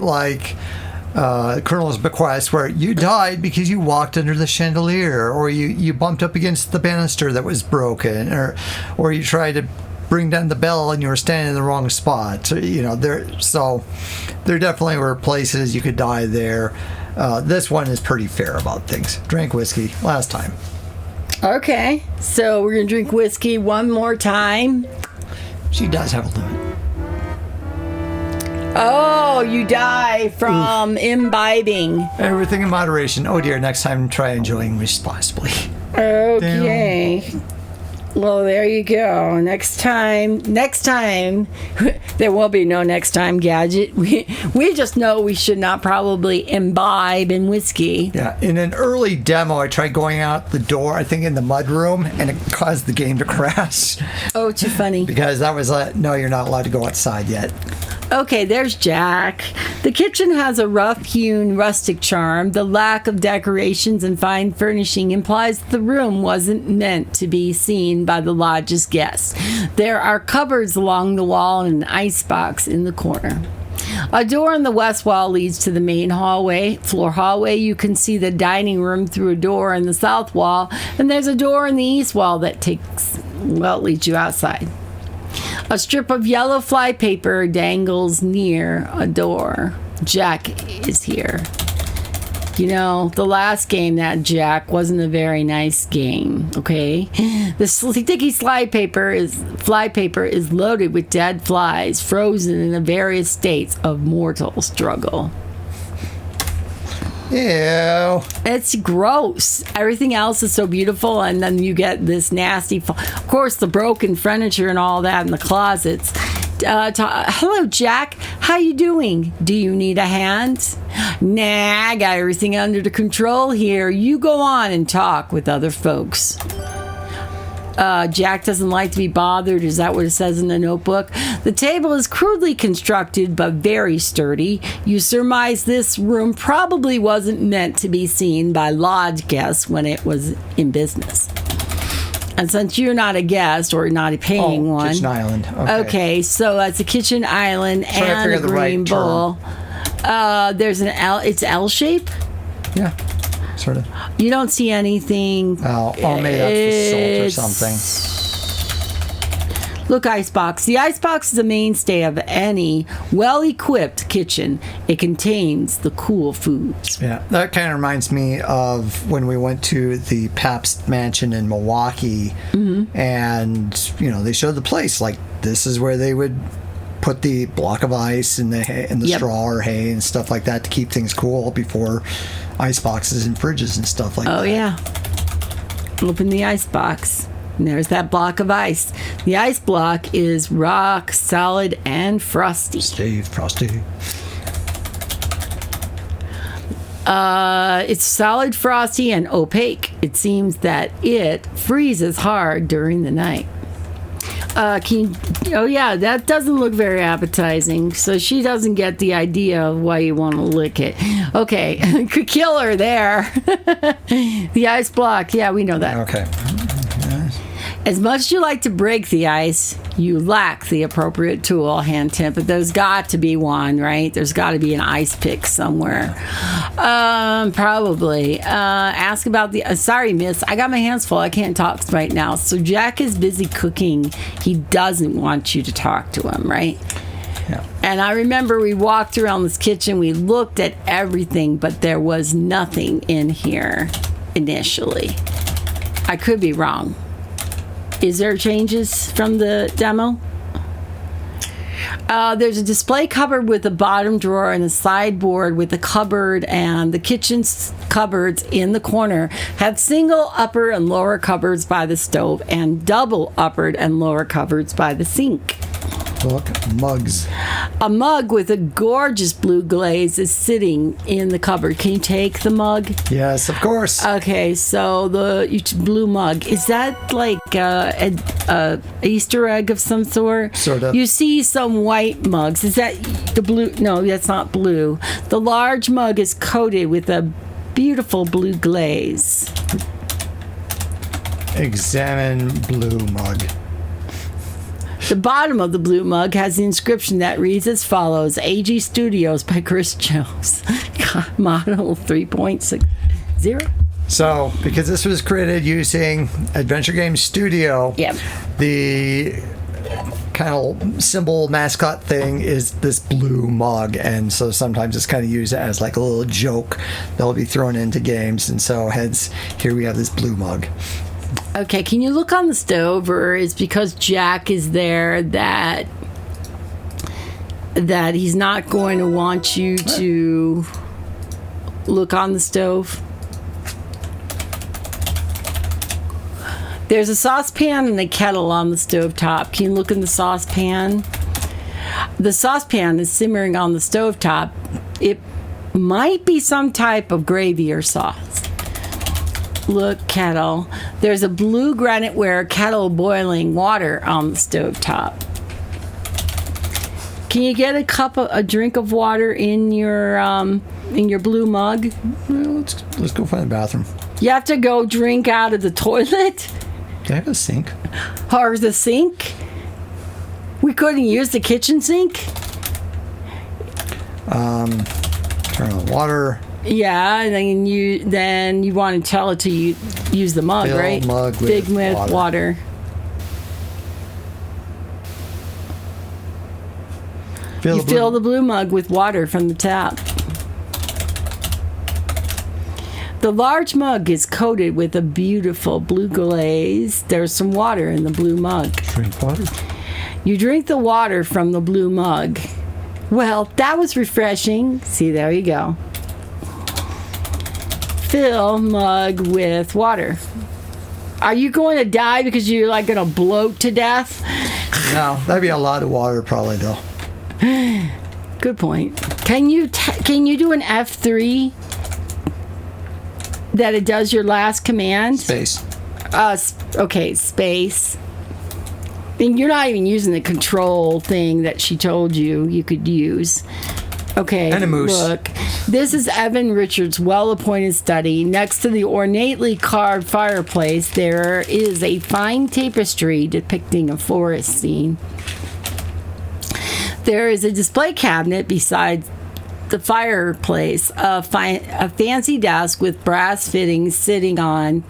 Like Colonel's bequest, where you died because you walked under the chandelier, or you bumped up against the banister that was broken, or you tried to bring down the bell and you were standing in the wrong spot. There definitely were places you could die there. This one is pretty fair about things. Drank whiskey last time. Okay, so we're gonna drink whiskey one more time. She does have a limit. Oh, you die from imbibing. Everything in moderation. Oh dear, next time try enjoying responsibly. Okay. Damn. Well, there you go. Next time, there will be no next time, Gadget. We just know we should not probably imbibe in whiskey. Yeah, in an early demo, I tried going out the door, I think in the mud room, and it caused the game to crash. Oh, too funny. Because that was no, you're not allowed to go outside yet. Okay, there's Jack. The kitchen has a rough-hewn rustic charm. The lack of decorations and fine furnishing implies that the room wasn't meant to be seen by the lodge's guests. There are cupboards along the wall and an icebox in the corner. A door in the west wall leads to the main floor hallway. You can see the dining room through a door in the south wall, and there's a door in the east wall that leads you outside. A strip of yellow flypaper dangles near a door. Jack is here. The last game, that Jack, wasn't a very nice game, okay? The sticky flypaper is loaded with dead flies, frozen in the various states of mortal struggle. Ew. It's gross. Everything else is so beautiful, and then you get this nasty... Of course, the broken furniture and all that in the closets. Hello, Jack. How you doing? Do you need a hand? Nah, I got everything under control here. You go on and talk with other folks. Jack doesn't like to be bothered. Is that what it says in the notebook? The table is crudely constructed, but very sturdy. You surmise this room probably wasn't meant to be seen by lodge guests when it was in business. And since you're not a guest or not a paying one... kitchen island. Okay, so that's a kitchen island and a green bowl. There's it's L-shape? Yeah. Sort of. You don't see anything. Oh, maybe that's the salt or something. Look, icebox. The icebox is a mainstay of any well-equipped kitchen. It contains the cool foods. Yeah, that kind of reminds me of when we went to the Pabst Mansion in Milwaukee, and they showed the place. Like, this is where they would put the block of ice and the straw or hay and stuff like that to keep things cool before ice boxes and fridges and stuff like that. Oh, yeah. Open the ice box. And there's that block of ice. The ice block is rock, solid, and frosty. Stay frosty. It's solid, frosty, and opaque. It seems that it freezes hard during the night. That doesn't look very appetizing, so she doesn't get the idea of why you want to lick it. Okay, could kill her there. The ice block, yeah, we know that. Okay. As much as you like to break the ice, you lack the appropriate tool, hand tip. But there's got to be one, right? There's got to be an ice pick somewhere. Probably. Ask about the... sorry, miss. I got my hands full. I can't talk right now. So Jack is busy cooking. He doesn't want you to talk to him, right? Yeah. And I remember we walked around this kitchen. We looked at everything, but there was nothing in here initially. I could be wrong. Is there changes from the demo? There's a display cupboard with a bottom drawer and a sideboard with a cupboard, and the kitchen's cupboards in the corner have single upper and lower cupboards by the stove and double upper and lower cupboards by the sink. Look, mugs. A mug with a gorgeous blue glaze is sitting in the cupboard. Can you take the mug? Yes, of course. Okay, so the blue mug, is that like a Easter egg of some sort? Sort of. You see some white mugs. Is that the blue? No, that's not blue. The large mug is coated with a beautiful blue glaze. Examine blue mug. The bottom of the blue mug has the inscription that reads as follows: AG Studios by Chris Jones. Model 3.60. So, because this was created using Adventure Games Studio, Yep. the kind of symbol mascot thing is this blue mug, and so sometimes it's kind of used as like a little joke that'll be thrown into games, and so hence here we have this blue mug. Okay, can you look on the stove, or is because Jack is there that he's not going to want you to look on the stove? There's a saucepan and a kettle on the stovetop. Can you look in the saucepan? The saucepan is simmering on the stovetop. It might be some type of gravy or sauce. Look, kettle. There's a blue graniteware kettle boiling water on the stovetop. Can you get a drink of water in your blue mug? Well, let's go find the bathroom. You have to go drink out of the toilet? They have a sink. Or the sink? We couldn't use the kitchen sink? Turn on water. Yeah, and then you want to tell it to use the mug, Fill right? mug with Big with water. You fill the blue mug with water from the tap. The large mug is coated with a beautiful blue glaze. There's some water in the blue mug. Drink water. You drink the water from the blue mug. Well, that was refreshing. See, there you go. Fill mug with water. Are you going to die because you're like going to bloat to death? No, that'd be a lot of water probably though. Good point. Can you do an F3 that it does your last command? Space. Okay, space. And you're not even using the control thing that she told you could use. Okay, and a moose. Look. This is Evan Richards' well-appointed study. Next to the ornately carved fireplace, there is a fine tapestry depicting a forest scene. There is a display cabinet beside the fireplace, a fancy desk with brass fittings sits on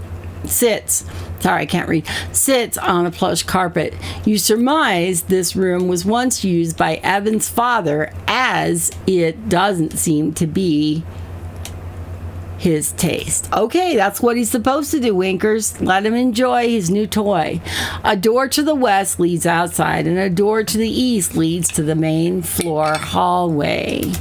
a plush carpet. You surmise this room was once used by Evan's father, as it doesn't seem to be his taste. Okay, that's what he's supposed to do, Winkers. Let him enjoy his new toy. A door to the west leads outside, and a door to the east leads to the main floor hallway.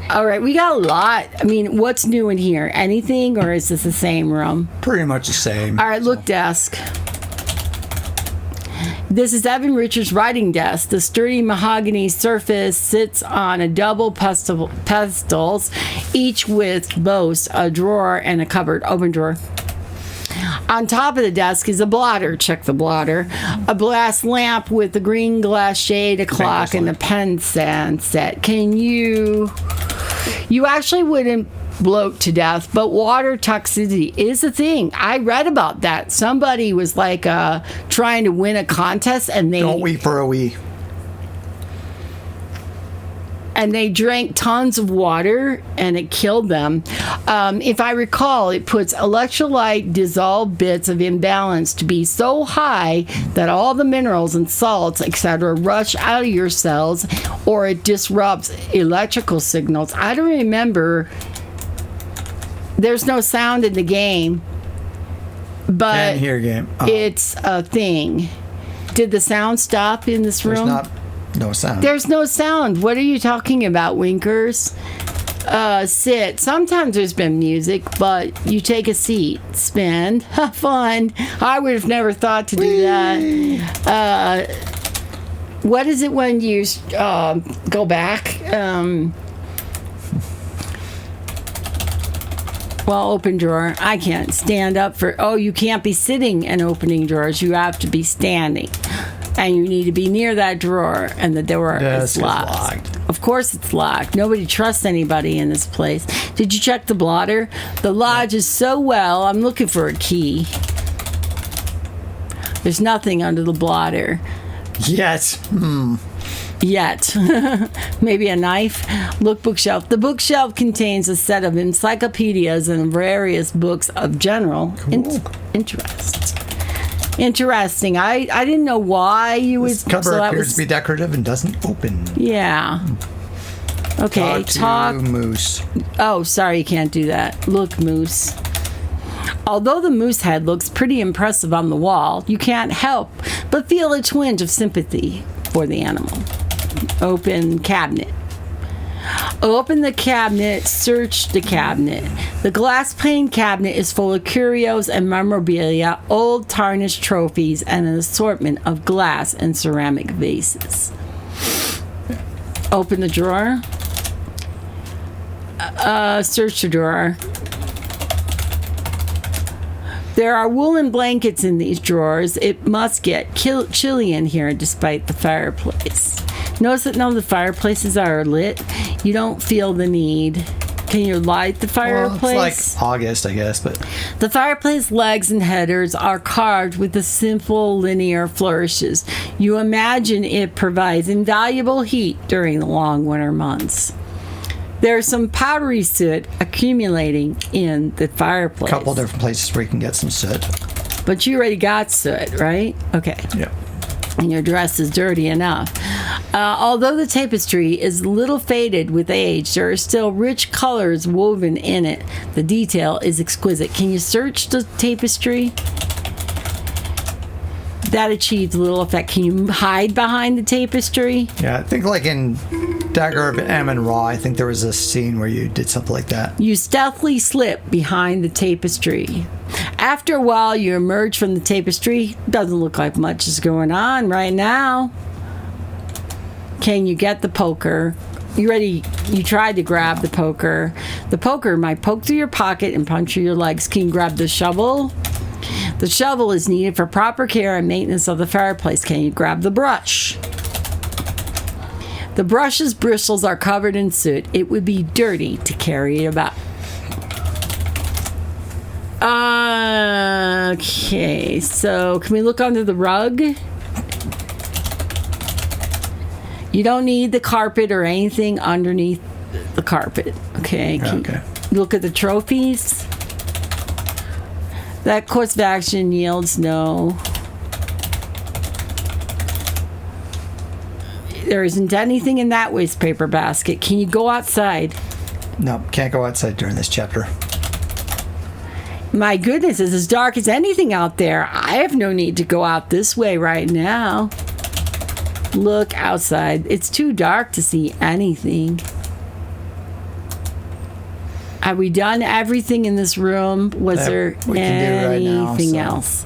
All right, we got a lot. I mean, what's new in here? Anything, or is this the same room? Pretty much the same. All right, look, desk. This is Evan Richards' writing desk. The sturdy mahogany surface sits on a double pedestals, each with both a drawer and a cupboard. Open drawer. On top of the desk is a blotter. Check the blotter. A glass lamp with a green glass shade, a clock, and a pen stand set. Can you actually wouldn't bloat to death, but water toxicity is a thing. I read about that. Somebody was like trying to win a contest, and Don't wee for a wee. And they drank tons of water, and it killed them. If I recall, it puts electrolyte dissolved bits of imbalance to be so high that all the minerals and salts, etc., rush out of your cells, or it disrupts electrical signals. I don't remember. There's no sound in the game, but Can't hear game. It's a thing. Did the sound stop in this room? No sound. There's no sound. What are you talking about, Winkers? Sit. Sometimes there's been music, but you take a seat. Spin. Have fun. I would have never thought to do that. What is it when you go back? Well, open drawer. I can't stand up for... Oh, you can't be sitting and opening drawers. You have to be standing. And you need to be near that drawer, and the door is locked. Of course it's locked. Nobody trusts anybody in this place. Did you check the blotter? The lodge is so well. I'm looking for a key. There's nothing under the blotter. Yes. Yet. Maybe a knife. Look, bookshelf. The bookshelf contains a set of encyclopedias and various books of general interest. Interesting. I didn't know why you would. This cover appears to be decorative and doesn't open. Yeah. Okay. Talk to Moose. Oh, sorry, you can't do that. Look, Moose. Although the moose head looks pretty impressive on the wall, you can't help but feel a twinge of sympathy for the animal. Open cabinet. Open the cabinet, search the cabinet. The glass pane cabinet is full of curios and memorabilia, old tarnished trophies, and an assortment of glass and ceramic vases. Open the drawer. Search the drawer. There are woolen blankets in these drawers. It must get chilly in here despite the fireplace. Notice that none of the fireplaces are lit. You don't feel the need. Can you light the fireplace? Well, it's like August, I guess, but... The fireplace legs and headers are carved with the simple linear flourishes. You imagine it provides invaluable heat during the long winter months. There's some powdery soot accumulating in the fireplace. A couple different places where you can get some soot. But you already got soot, right? Okay. Yeah. And your dress is dirty enough. Although the tapestry is a little faded with age, there are still rich colors woven in it. The detail is exquisite. Can you search the tapestry? That achieves little effect. Can you hide behind the tapestry? Yeah, I think like in Dagger of Ammon Ra, I think there was a scene where you did something like that. You stealthily slip behind the tapestry. After a while, you emerge from the tapestry. Doesn't look like much is going on right now. Can you get the poker? You ready? You tried to grab the poker. The poker might poke through your pocket and puncture your legs. Can you grab the shovel? The shovel is needed for proper care and maintenance of the fireplace. Can you grab the brush? The brush's bristles are covered in soot. It would be dirty to carry it about. Okay, so can we look under the rug? You don't need the carpet or anything underneath the carpet. Okay. Okay. Look at the trophies. That course of action yields no. There isn't anything in that waste paper basket. Can you go outside? No, can't go outside during this chapter. My goodness, it's as dark as anything out there. I have no need to go out this way right now. Look outside. It's too dark to see anything. Have we done everything in this room? Was there anything else?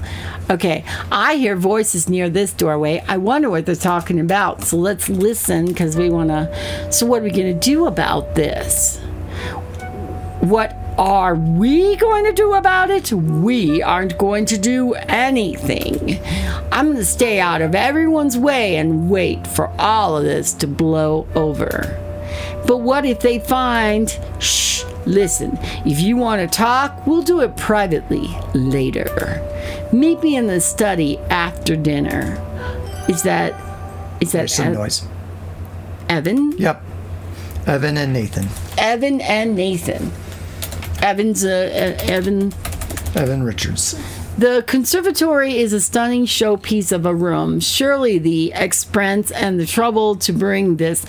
Okay, I hear voices near this doorway. I wonder what they're talking about. So let's listen because we want to. So what are we going to do about this? What are we going to do about it? We aren't going to do anything. I'm going to stay out of everyone's way and wait for all of this to blow over. But what if they find... Shh, listen, if you want to talk, we'll do it privately later. Meet me in the study after dinner. Is that There's some noise. Evan? Yep. Evan and Nathan. Evan and Nathan. Evan Richards. The conservatory is a stunning showpiece of a room. Surely the expense and the trouble to bring this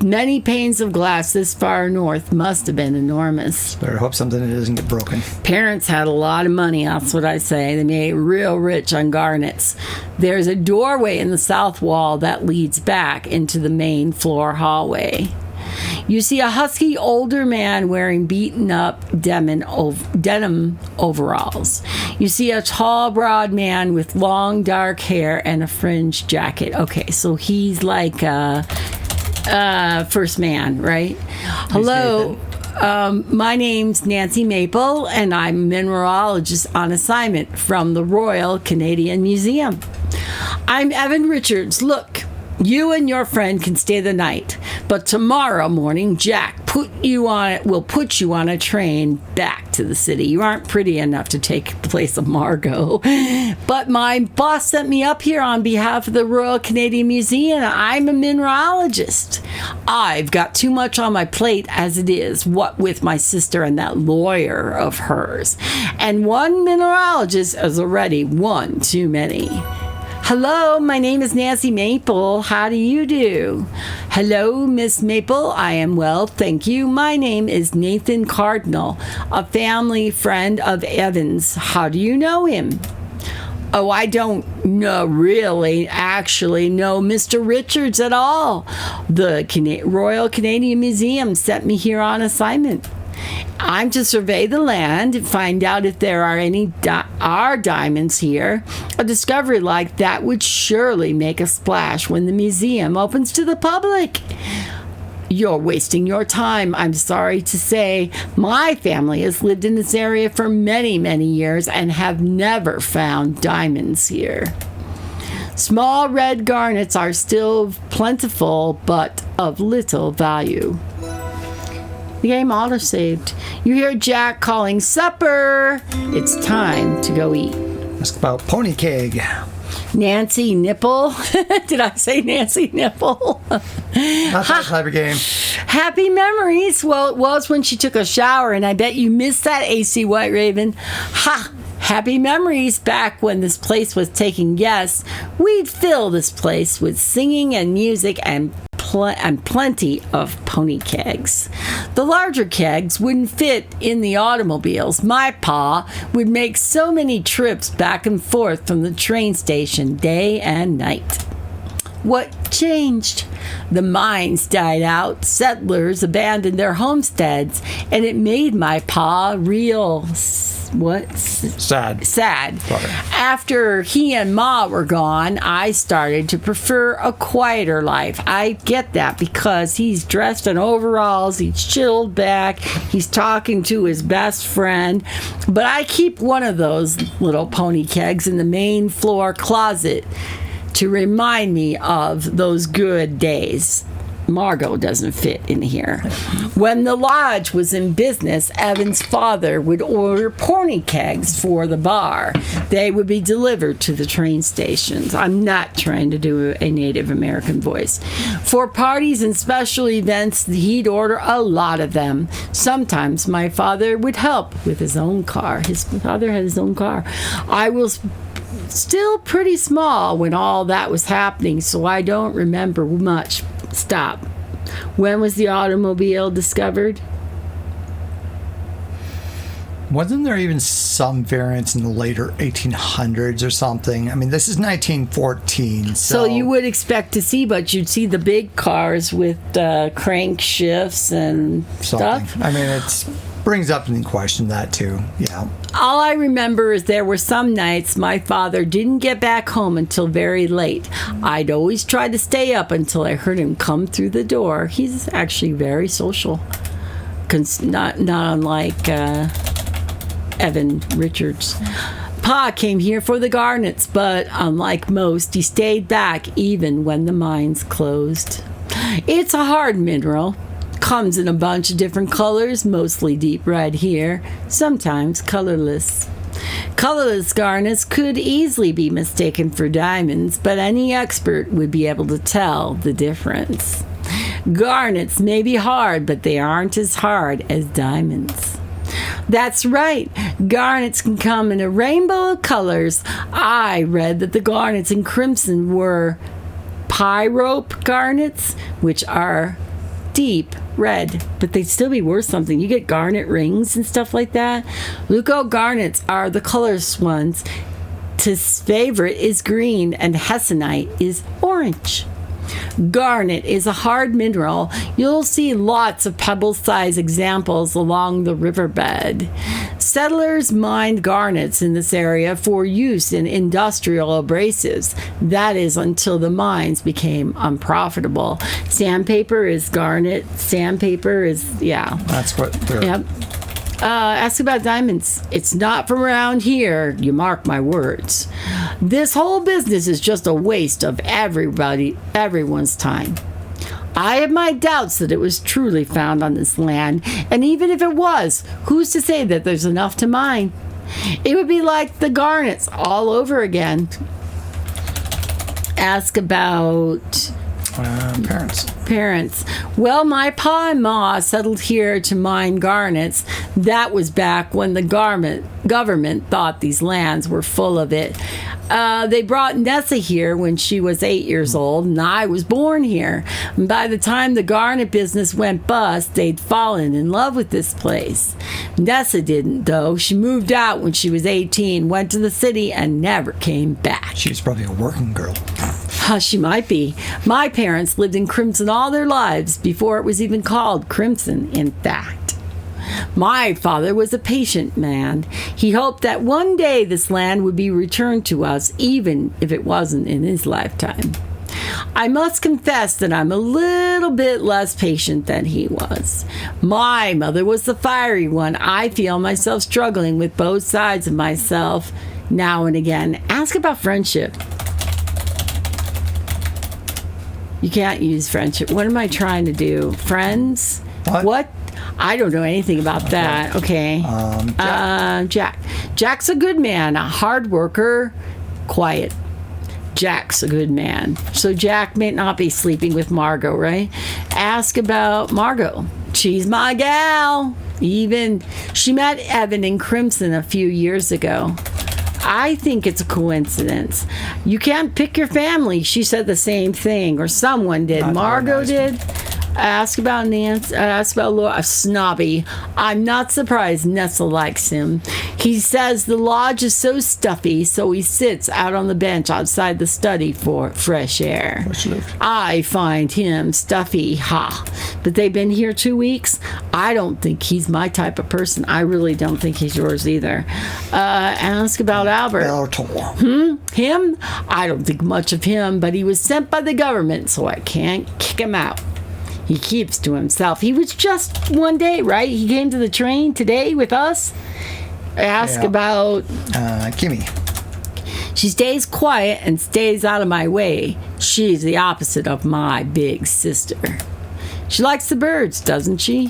many panes of glass this far north must have been enormous. Better hope something that doesn't get broken. Parents had a lot of money, that's what I say. They made real rich on garnets. There's a doorway in the south wall that leads back into the main floor hallway. You see a husky older man wearing beaten up denim overalls. You see a tall, broad man with long, dark hair and a fringed jacket. Okay, so he's like first man, right? Hello. My name's Nancy Maple, and I'm a mineralogist on assignment from the Royal Canadian Museum. I'm Evan Richards. Look, You and your friend can stay the night, but tomorrow morning, Jack will put you on a train back to the city. You aren't pretty enough to take the place of Margot, but my boss sent me up here on behalf of the Royal Canadian Museum. I'm a mineralogist. I've got too much on my plate as it is, what with my sister and that lawyer of hers. And one mineralogist is already one too many. Hello, my name is Nancy Maple. How do you do? Hello, Miss Maple. I am well, thank you. My name is Nathan Cardinal, a family friend of Evan's. How do you know him? Oh, I don't actually know Mr. Richards at all. The Royal Canadian Museum sent me here on assignment. I'm to survey the land and find out if there are any diamonds here. A discovery like that would surely make a splash when the museum opens to the public. You're wasting your time, I'm sorry to say. My family has lived in this area for many, many years and have never found diamonds here. Small red garnets are still plentiful, but of little value. The game autosaved. You hear Jack calling supper. It's time to go eat. Ask about pony keg. Nancy Nipple. Did I say Nancy Nipple? Not that type of game. Happy memories. Well, it was when she took a shower, and I bet you missed that, AC White Raven. Ha! Happy memories back when this place was taking guests. We'd fill this place with singing and music and plenty of pony kegs. The larger kegs wouldn't fit in the automobiles. My pa would make so many trips back and forth from the train station day and night. What changed? The mines died out, settlers abandoned their homesteads, and it made my pa real sad. Sorry. After he and Ma were gone, I started to prefer a quieter life. I get that because he's dressed in overalls, he's chilled back, he's talking to his best friend. But I keep one of those little pony kegs in the main floor closet to remind me of those good days. Margot doesn't fit in here. When the lodge was in business, Evan's father would order pony kegs for the bar. They would be delivered to the train stations. I'm not trying to do a Native American voice. For parties and special events, he'd order a lot of them. Sometimes my father would help with his own car. His father had his own car. I was still pretty small when all that was happening, so I don't remember much. Stop. When was the automobile discovered? Wasn't there even some variants in the later 1800s or something? I mean, this is 1914, so you would expect to see, but you'd see the big cars with crank shifts and stuff. I mean, it brings up in question that too. Yeah. All I remember is there were some nights my father didn't get back home until very late. I'd always try to stay up until I heard him come through the door. He's actually very social, not unlike Evan Richards. Pa came here for the garnets, but unlike most, he stayed back even when the mines closed. It's a hard mineral. Comes in a bunch of different colors, mostly deep red here, sometimes colorless. Colorless garnets could easily be mistaken for diamonds, but any expert would be able to tell the difference. Garnets may be hard, but they aren't as hard as diamonds. That's right. Garnets can come in a rainbow of colors. I read that the garnets in crimson were pyrope garnets, which are deep red, but they'd still be worth something. You get garnet rings and stuff like that. Leuco garnets are the colorless ones. His favorite is green, and hessonite is orange. Garnet is a hard mineral. You'll see lots of pebble-sized examples along the riverbed. Settlers mined garnets in this area for use in industrial abrasives. That is until the mines became unprofitable. Sandpaper is garnet. Sandpaper is, yeah. That's what they're... Yep. Ask about diamonds. It's not from around here, you mark my words. This whole business is just a waste of everyone's time. I have my doubts that it was truly found on this land, and even if it was, who's to say that there's enough to mine? It would be like the garnets all over again. Ask about parents. Well, my pa and ma settled here to mine garnets. That was back when the government thought these lands were full of it. They brought Nessa here when she was 8 years old, and I was born here. And by the time the garnet business went bust, they'd fallen in love with this place. Nessa didn't, though. She moved out when she was 18, went to the city, and never came back. She was probably a working girl. She might be. My parents lived in Crimson all their lives, before it was even called Crimson, in fact. My father was a patient man. He hoped that one day this land would be returned to us, even if it wasn't in his lifetime. I must confess that I'm a little bit less patient than he was. My mother was the fiery one. I feel myself struggling with both sides of myself now and again. Ask about friendship. You can't use friendship. What am I trying to do? Friends? What? I don't know anything about that. Okay. Jack. Jack's a good man, a hard worker, quiet. Jack's a good man. So Jack may not be sleeping with Margot, right? Ask about Margot. She's my gal. Even she met Evan in Crimson a few years ago. I think it's a coincidence. You can't pick your family. She said the same thing, or someone did. Margot did. Ask about Nancy. Ask about Laura. Snobby. I'm not surprised Nessa likes him. He says the lodge is so stuffy, so he sits out on the bench outside the study for fresh air. I find him stuffy, but they've been here 2 weeks. I don't think he's my type of person. I really don't think he's yours either. Ask about Albert. Him? I don't think much of him, but he was sent by the government, so I can't kick him out. He keeps to himself. He was just one day, right? He came to the train today with us. Ask about Kimmy. She stays quiet and stays out of my way. She's the opposite of my big sister. She likes the birds, doesn't she?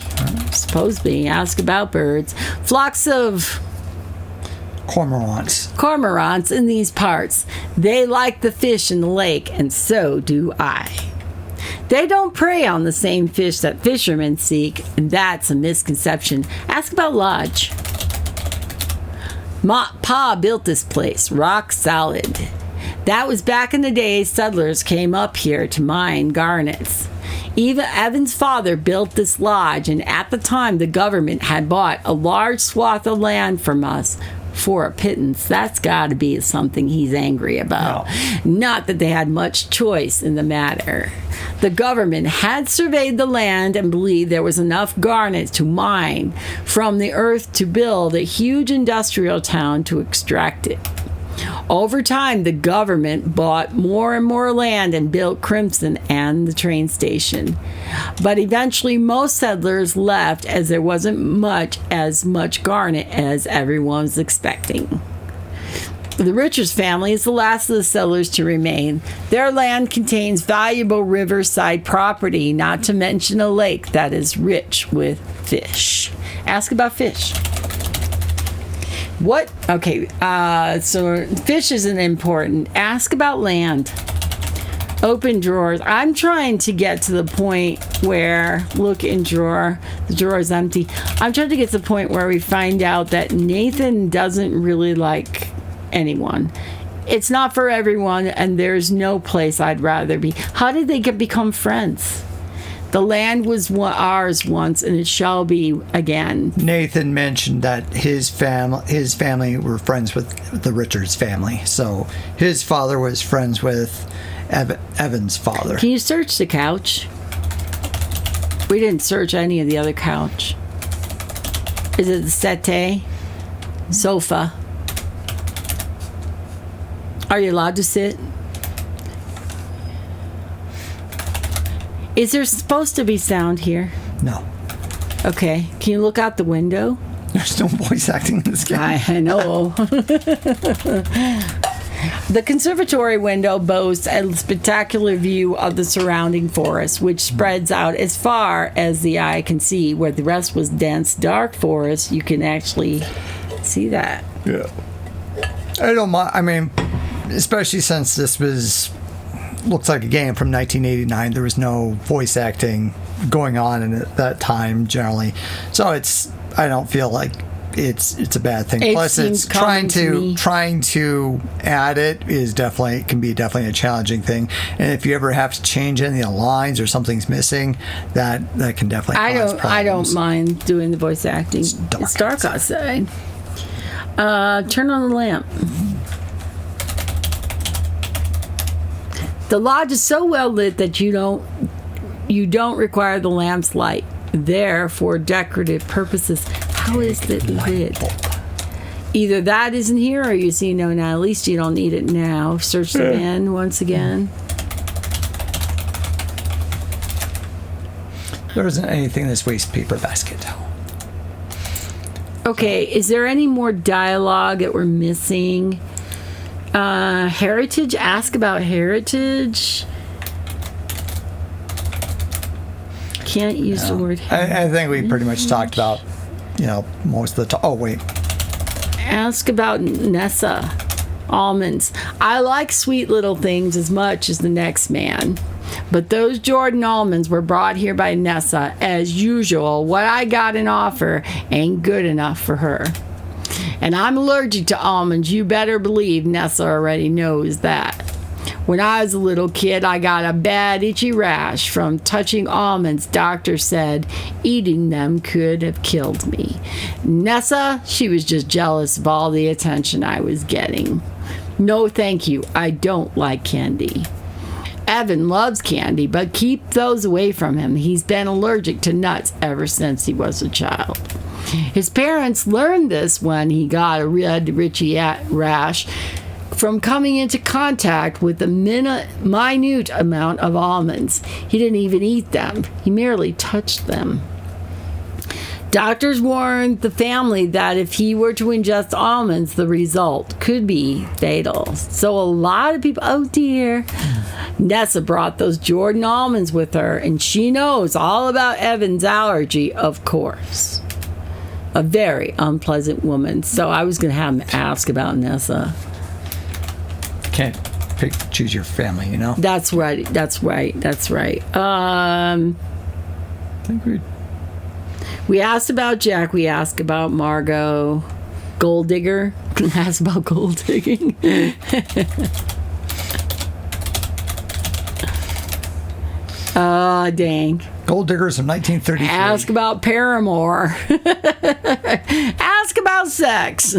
Supposedly. Ask about birds. Flocks of cormorants in these parts. They like the fish in the lake, and so do I. They don't prey on the same fish that fishermen seek, and that's a misconception. Ask about Lodge. Pa built this place, rock solid. That was back in the day settlers came up here to mine garnets. Even Evan's father built this lodge, and at the time the government had bought a large swath of land from us for a pittance. That's got to be something he's angry about. No. Not that they had much choice in the matter. The government had surveyed the land and believed there was enough garnet to mine from the earth to build a huge industrial town to extract it. Over time, the government bought more and more land and built Crimson and the train station. But eventually, most settlers left as there wasn't as much garnet as everyone was expecting. The Richards family is the last of the settlers to remain. Their land contains valuable riverside property, not to mention a lake that is rich with fish. Ask about fish. What? Okay, so fish isn't important. Ask about land. Open drawers. I'm trying to get to the point where, look in drawer, the drawer is empty. I'm trying to get to the point where we find out that Nathan doesn't really like anyone. It's not for everyone, and there's no place I'd rather be. How did they become friends? The land was ours once, and it shall be again. Nathan mentioned that his family were friends with the Richards family. So his father was friends with Evan's father. Can you search the couch? We didn't search any of the other couch. Is it the settee? Sofa? Are you allowed to sit? Is there supposed to be sound here? No. Okay. Can you look out the window? There's no voice acting in this game. I know. The conservatory window boasts a spectacular view of the surrounding forest, which spreads out as far as the eye can see. Where the rest was dense, dark forest, you can actually see that. Yeah. I don't mind. I mean, especially since this looks like a game from 1989. There was no voice acting going on in at that time generally, so I don't feel like it's a bad thing. Plus, it's trying to add it can be definitely a challenging thing. And if you ever have to change any of the lines or something's missing, that can definitely cause problems. I don't mind doing the voice acting. It's dark outside. Turn on the lamp. The lodge is so well lit that you don't require the lamp's light there for decorative purposes. How is it lit? Either that isn't here or you see no now. At least you don't need it now. Search the bin once again. There isn't anything in this waste paper basket. Okay, is there any more dialogue that we're missing? Heritage? Ask about heritage. Can't use the word heritage. I think we pretty much talked about, most of the time. Oh, wait. Ask about Nessa. Almonds. I like sweet little things as much as the next man. But those Jordan almonds were brought here by Nessa. As usual, what I got in offer ain't good enough for her. And I'm allergic to almonds. You better believe Nessa already knows that. When I was a little kid, I got a bad itchy rash from touching almonds. Doctor said eating them could have killed me. Nessa, she was just jealous of all the attention I was getting. No, thank you. I don't like candy. Evan loves candy, but keep those away from him. He's been allergic to nuts ever since he was a child. His parents learned this when he got a red itchy rash from coming into contact with a minute amount of almonds. He didn't even eat them. He merely touched them. Doctors warned the family that if he were to ingest almonds, the result could be fatal. So a lot of people, oh dear. Nessa brought those Jordan almonds with her, and she knows all about Evan's allergy, of course. A very unpleasant woman. So I was going to have him ask about Nessa. Can't choose your family, That's right. I think we asked about Jack. We asked about Margot. Gold digger. Asked about gold digging. Dang. Gold diggers from 1933. Ask about Paramore. Ask about sex.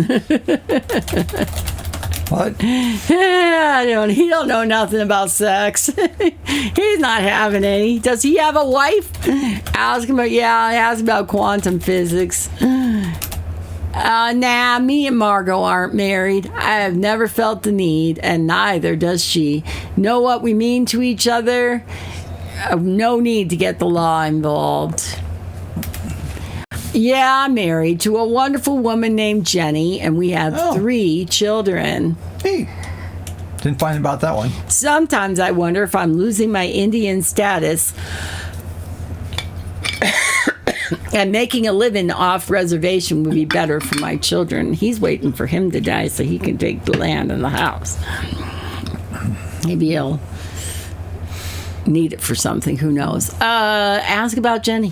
What? He don't know nothing about sex. He's not having any. Does he have a wife? Ask about quantum physics. Nah, me and Margot aren't married. I have never felt the need, and neither does she. Know what we mean to each other? No need to get the law involved. Yeah, I'm married to a wonderful woman named Jenny, and we have 3 children. Hey, didn't find about that one. Sometimes I wonder if I'm losing my Indian status and making a living off reservation would be better for my children. He's waiting for him to die so he can take the land and the house. Maybe he'll need it for something. Who knows? Ask about Jenny.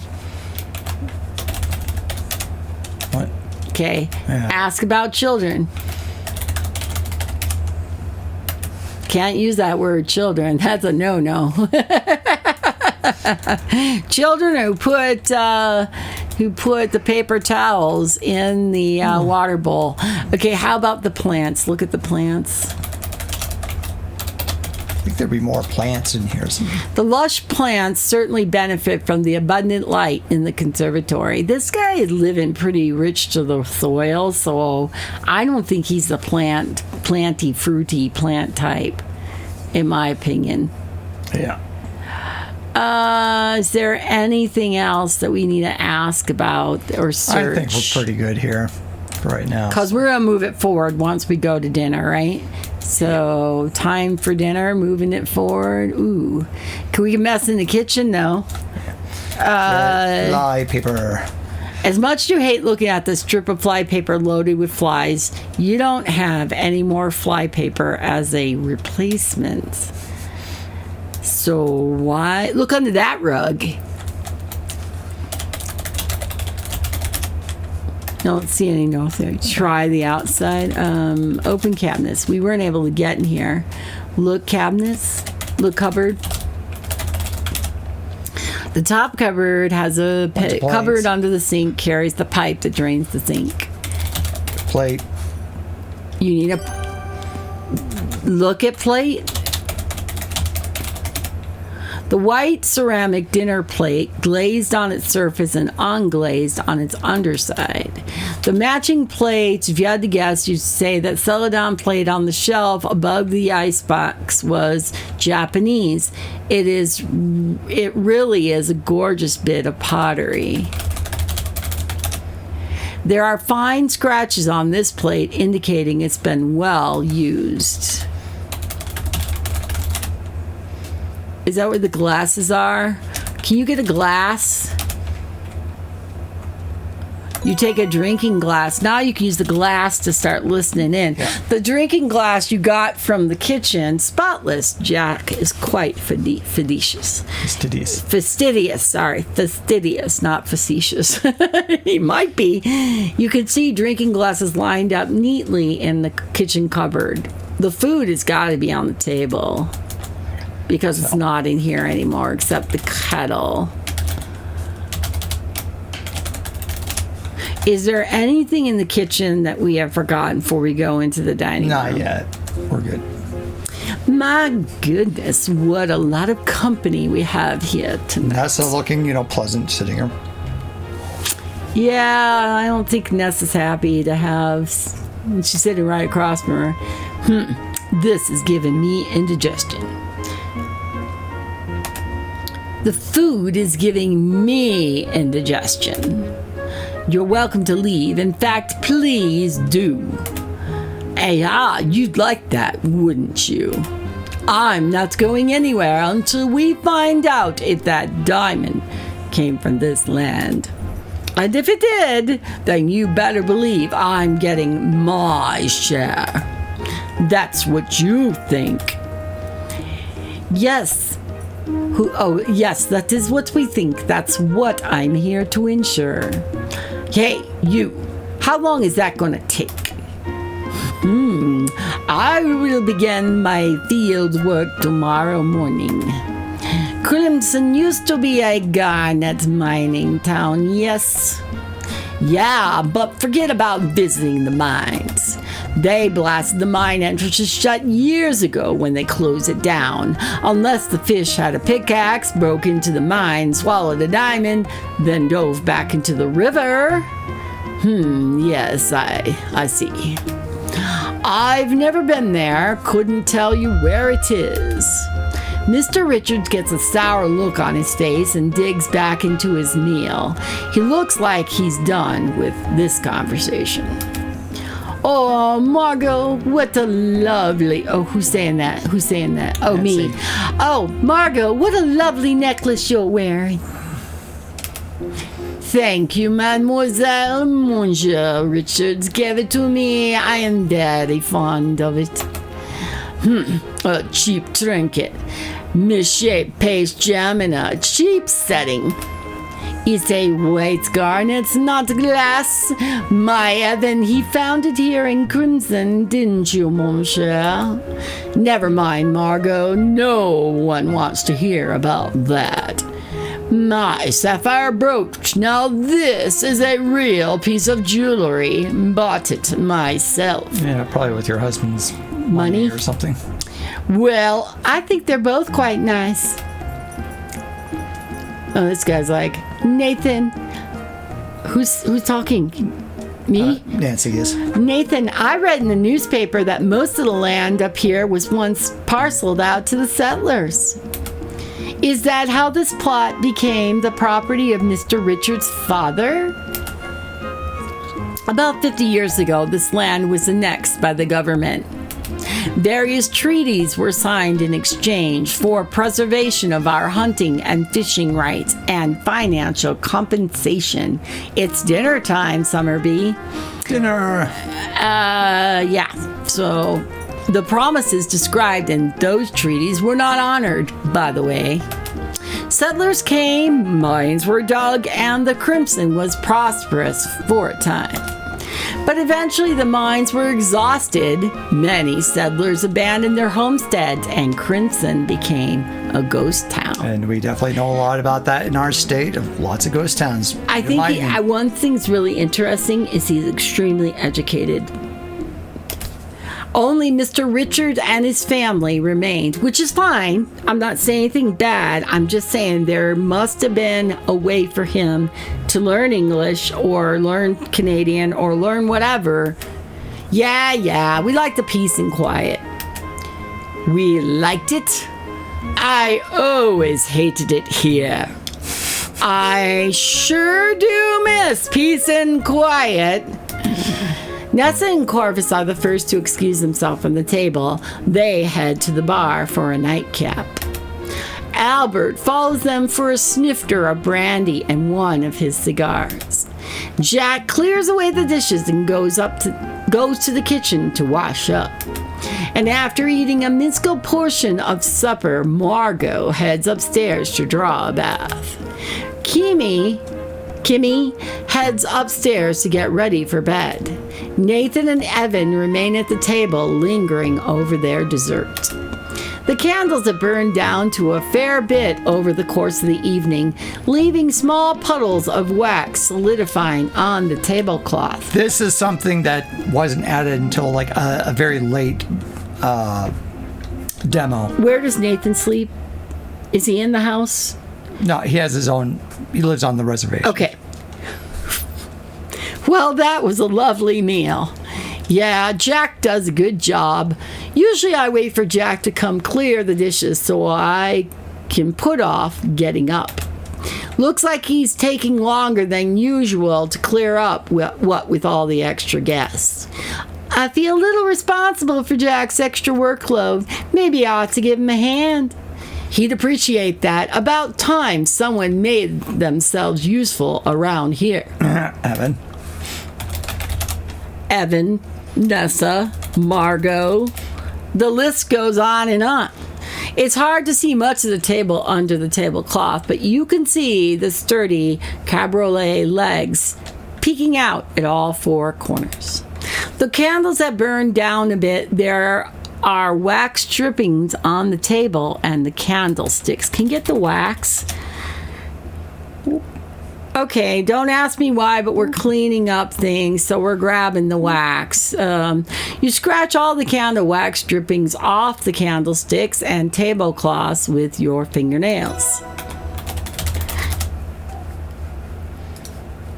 What? Okay. Yeah. Ask about children. Can't use that word children. That's a no-no. Children who put the paper towels in the water bowl. Okay, how about the plants? Look at the plants. I think there'd be more plants in here. The lush plants certainly benefit from the abundant light in the conservatory. This guy is living pretty rich to the soil, so I don't think he's the planty, fruity plant type, in my opinion. Yeah. Is there anything else that we need to ask about or search? I think we're pretty good here for right now. Because we're going to move it forward once we go to dinner, right? So, time for dinner, moving it forward. Ooh. Can we mess in the kitchen? No. Fly paper. As much as you hate looking at this strip of fly paper loaded with flies, you don't have any more fly paper as a replacement. So why look under that rug? Don't see any notes there. Try the outside. Open cabinets. We weren't able to get in here. Look cabinets. Look cupboard. The top cupboard has a cupboard under the sink, carries the pipe that drains the sink. Plate. You need a look at plate. The white ceramic dinner plate, glazed on its surface and unglazed on its underside. The matching plates, if you had to guess, you'd say that celadon plate on the shelf above the icebox was Japanese. It really is a gorgeous bit of pottery. There are fine scratches on this plate indicating it's been well used. Is that where the glasses are? Can you get a glass? You take a drinking glass. Now you can use the glass to start listening in. Yeah. The drinking glass you got from the kitchen, spotless. Jack is quite fastidious. Fastidious, not facetious. He might be. You can see drinking glasses lined up neatly in the kitchen cupboard. The food has got to be on the table. Because it's not in here anymore except the kettle. Is there anything in the kitchen that we have forgotten before we go into the dining room? Not yet. We're good. My goodness, what a lot of company we have here tonight. Nessa looking, pleasant sitting here. Yeah, I don't think Nessa's happy to have. She's sitting right across from her. This is giving me indigestion. The food is giving me indigestion. You're welcome to leave. In fact, please do. Hey, you'd like that, wouldn't you? I'm not going anywhere until we find out if that diamond came from this land. And if it did, then you better believe I'm getting my share. That's what you think. Yes. Yes, that is what we think. That's what I'm here to ensure. Hey, you. How long is that going to take? I will begin my field work tomorrow morning. Crimson used to be a garnet mining town, yes? Yeah, but forget about visiting the mines. They blasted the mine entrances shut years ago when they closed it down. Unless the fish had a pickaxe, broke into the mine, swallowed a diamond, then dove back into the river. Yes, I see. I've never been there, couldn't tell you where it is. Mr. Richards gets a sour look on his face and digs back into his meal. He looks like he's done with this conversation. Oh, Margot, what a lovely... Oh, who's saying that? Oh, Nancy. Me. Oh, Margot, what a lovely necklace you're wearing. Thank you, mademoiselle. Monsieur Richards gave it to me. I am very fond of it. A cheap trinket. Misshaped paste gem in a cheap setting. It's a white garnet, not glass. My Evan, he found it here in crimson, didn't you, mon cher? Never mind, Margot. No one wants to hear about that. My sapphire brooch. Now this is a real piece of jewelry. Bought it myself. Yeah, probably with your husband's money or something. Well, I think they're both quite nice. Oh, this guy's like, Nathan. Who's talking? Me? Nancy is. Nathan, I read in the newspaper that most of the land up here was once parceled out to the settlers. Is that how this plot became the property of Mr. Richard's father? About 50 years ago, this land was annexed by the government. Various treaties were signed in exchange for preservation of our hunting and fishing rights and financial compensation. It's dinner time, Summerbee. Dinner. Yeah. So the promises described in those treaties were not honored, by the way. Settlers came, mines were dug, and the Crimson was prosperous for a time. But eventually the mines were exhausted. Many settlers abandoned their homesteads, and Crimson became a ghost town. And we definitely know a lot about that in our state, of lots of ghost towns. I think one thing's really interesting is he's extremely educated. Only Mr. Richard and his family remained, which is fine. I'm not saying anything bad. I'm just saying there must have been a way for him to learn English or learn Canadian or learn whatever. Yeah, we like the peace and quiet. We liked it. I always hated it here. I sure do miss peace and quiet. Nessa and Corvus are the first to excuse themselves from the table. They head to the bar for a nightcap. Albert follows them for a snifter of brandy and one of his cigars. Jack clears away the dishes and goes to the kitchen to wash up. And after eating a minuscule portion of supper, Margot heads upstairs to draw a bath. Kimmy heads upstairs to get ready for bed. Nathan and Evan remain at the table, lingering over their dessert. The candles have burned down to a fair bit over the course of the evening, leaving small puddles of wax solidifying on the tablecloth. This is something that wasn't added until like a very late demo. Where does Nathan sleep? Is he in the house? No, he has his own. He lives on the reservation. Okay. Well, that was a lovely meal. Yeah, Jack does a good job. Usually I wait for Jack to come clear the dishes so I can put off getting up. Looks like he's taking longer than usual to clear up what with all the extra guests. I feel a little responsible for Jack's extra workload. Maybe I ought to give him a hand. He'd appreciate that. About time someone made themselves useful around here. Evan, Nessa, Margot. The list goes on and on. It's hard to see much of the table under the tablecloth, but you can see the sturdy cabriolet legs peeking out at all four corners. The candles have burned down a bit. There are wax drippings on the table and the candlesticks. Can you get the wax? Okay, don't ask me why, but we're cleaning up things, so we're grabbing the wax. You scratch all the candle wax drippings off the candlesticks and tablecloths with your fingernails.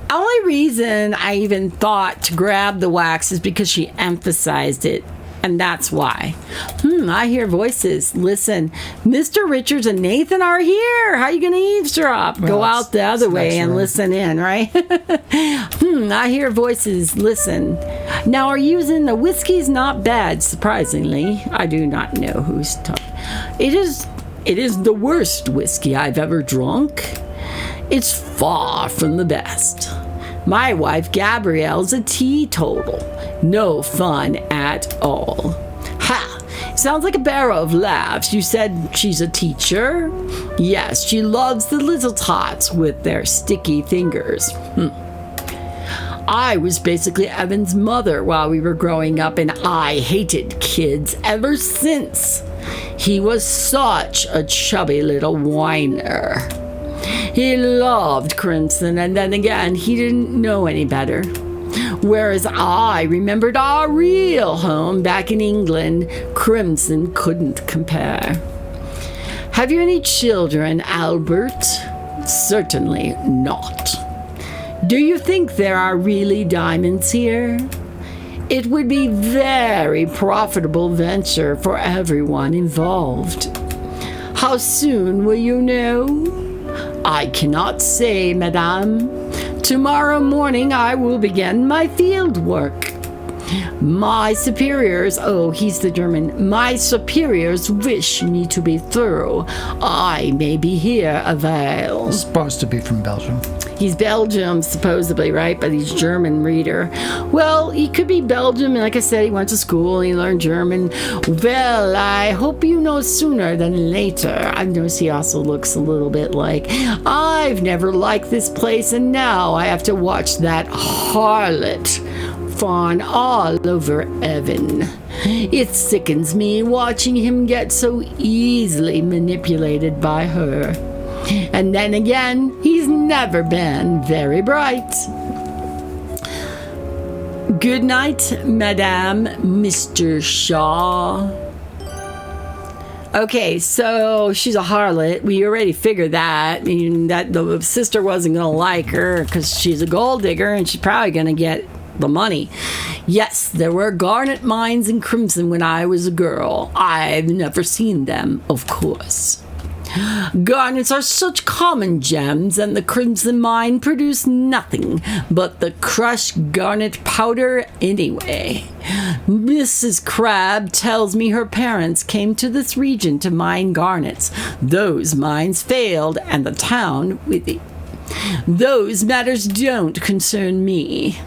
Only reason I even thought to grab the wax is because she emphasized it. And that's why. I hear voices. Listen, Mr. Richards and Nathan are here. How are you going to eavesdrop? Well, go out the other way and listen in, right? I hear voices. Listen. Now, are you using the whiskey's not bad, surprisingly. I do not know who's talking. It is the worst whiskey I've ever drunk. It's far from the best. My wife, Gabrielle's a teetotal. No fun at all. Ha! Sounds like a barrel of laughs. You said she's a teacher? Yes, she loves the little tots with their sticky fingers. I was basically Evan's mother while we were growing up, and I hated kids ever since. He was such a chubby little whiner. He loved Crimson, and then again, he didn't know any better. Whereas I remembered our real home back in England, Crimson couldn't compare. Have you any children, Albert? Certainly not. Do you think there are really diamonds here? It would be very profitable venture for everyone involved. How soon will you know? I cannot say, madame. Tomorrow morning I will begin my field work. My superiors, oh, he's the German, my superiors wish me to be thorough. I may be here a while. Supposed to be from Belgium. He's Belgium, supposedly, right? But he's German reader. Well, he could be Belgium, and like I said, he went to school, he learned German. Well, I hope you know sooner than later. I notice he also looks a little bit like, I've never liked this place, and now I have to watch that harlot fawn all over Evan. It sickens me watching him get so easily manipulated by her. And then again, he's never been very bright. Good night, Madame, Mr. Shaw. Okay, so she's a harlot. We already figured that. I mean, that the sister wasn't going to like her because she's a gold digger and she's probably going to get the money. Yes, there were garnet mines in Crimson when I was a girl. I've never seen them, of course. Garnets are such common gems, and the Crimson Mine produced nothing but the crushed garnet powder anyway. Mrs. Crabbe tells me her parents came to this region to mine garnets. Those mines failed, and the town with it. Those matters don't concern me.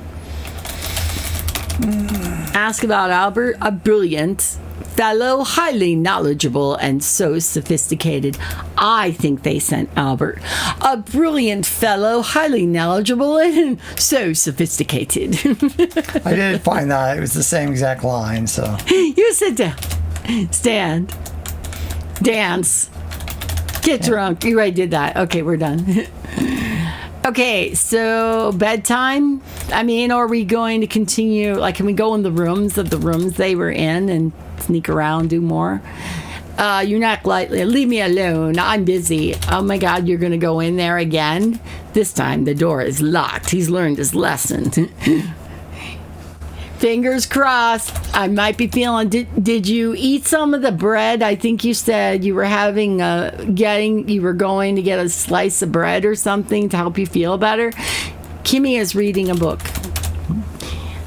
Ask about Albert, a brilliant fellow, highly knowledgeable and so sophisticated. I think they sent Albert. A brilliant fellow, highly knowledgeable and so sophisticated. I did find that. It was the same exact line, so. You sit down. Stand. Dance. Get drunk. You already did that. Okay, we're done. Okay, so bedtime. I mean, are we going to continue? Like, can we go in the rooms they were in and sneak around, do more? You knock lightly. Leave me alone. I'm busy. Oh my God, you're going to go in there again? This time the door is locked. He's learned his lesson. Fingers crossed. I might be feeling. Did you eat some of the bread? I think you said you were having you were going to get a slice of bread or something to help you feel better. Kimmy is reading a book.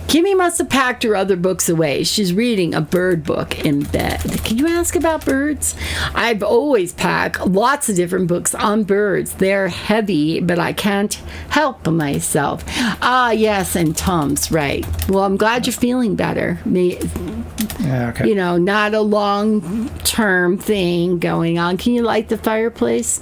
Kimmy must have packed her other books away. She's reading a bird book in bed. Can you ask about birds? I've always packed lots of different books on birds. They're heavy, but I can't help myself. Ah, yes, and Tom's right. Well, I'm glad you're feeling better. Yeah, okay. You know, not a long-term thing going on. Can you light the fireplace?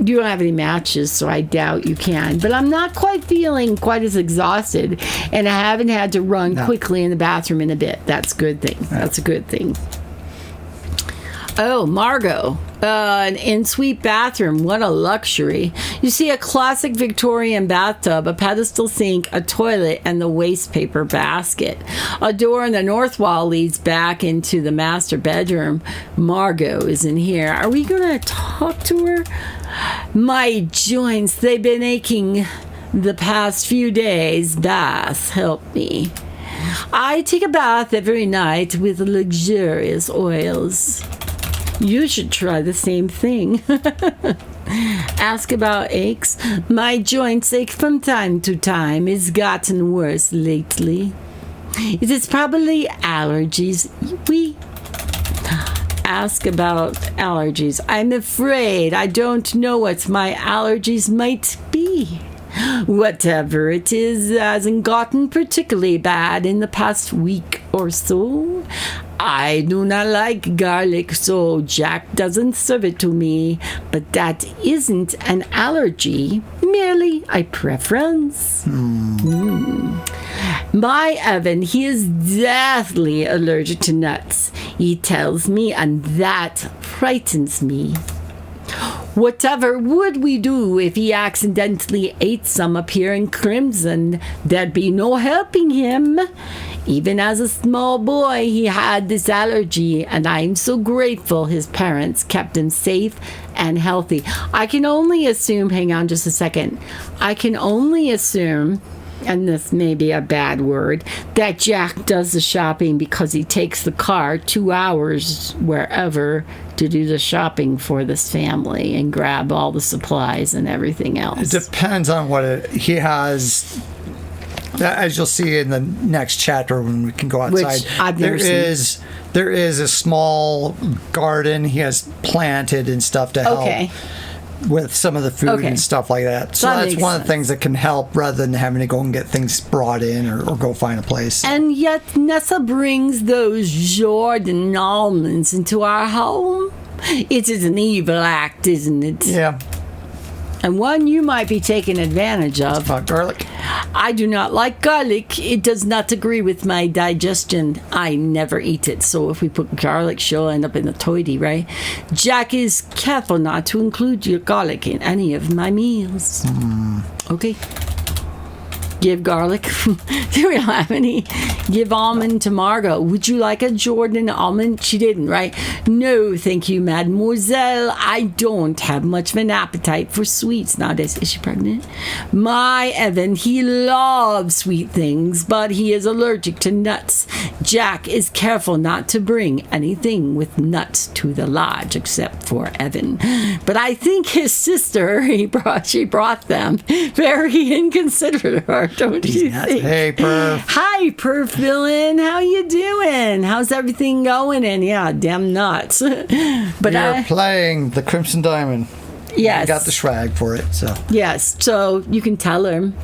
You don't have any matches, so I doubt you can. But I'm not quite feeling quite as exhausted, and I haven't had to run quickly in the bathroom in a bit. That's a good thing. That's a good thing. Oh, Margot. An in-suite bathroom. What a luxury. You see a classic Victorian bathtub, a pedestal sink, a toilet, and the waste paper basket. A door in the north wall leads back into the master bedroom. Margot is in here. Are we going to talk to her? My joints, they've been aching the past few days. Baths help me. I take a bath every night with luxurious oils. You should try the same thing. Ask about aches. My joints ache from time to time. It's gotten worse lately. It is probably allergies. Ask about allergies. I'm afraid I don't know what my allergies might be. Whatever it is hasn't gotten particularly bad in the past week or so. I do not like garlic, so Jack doesn't serve it to me. But that isn't an allergy, merely a preference. My Evan, he is deathly allergic to nuts, he tells me, and that frightens me. Whatever would we do if he accidentally ate some up here in Crimson? There'd be no helping him. Even as a small boy, he had this allergy, and I'm so grateful his parents kept him safe and healthy. I can only assume, hang on just a second, I can only assume and this may be a bad word, that Jack does the shopping because he takes the car 2 hours wherever to do the shopping for this family and grab all the supplies and everything else. It depends on what he has. As you'll see in the next chapter when we can go outside, Which I've never seen. There is a small garden he has planted and stuff to help with some of the food and stuff like that. So that's one of the things that can help rather than having to go and get things brought in or go find a place. And yet Nessa brings those Jordan almonds into our home. It is an evil act, isn't it? Yeah. And one you might be taking advantage of. About garlic? I do not like garlic. It does not agree with my digestion. I never eat it. So if we put garlic, she'll end up in the toilet, right? Jack is careful not to include your garlic in any of my meals. Okay. Give garlic. Do we have any? Give almond to Margot. Would you like a Jordan almond? She didn't, right? No, thank you, mademoiselle. I don't have much of an appetite for sweets nowadays. Is she pregnant? My Evan, he loves sweet things, but he is allergic to nuts. Jack is careful not to bring anything with nuts to the lodge, except for Evan. But I think his sister, she brought them. Very inconsiderate of her. Don't you think? Hey, Perf. Hi, Perf villain. How you doing? How's everything going? And yeah, damn nuts. But You're playing the Crimson Diamond. Yes. I got the swag for it, so. Yes, so you can tell him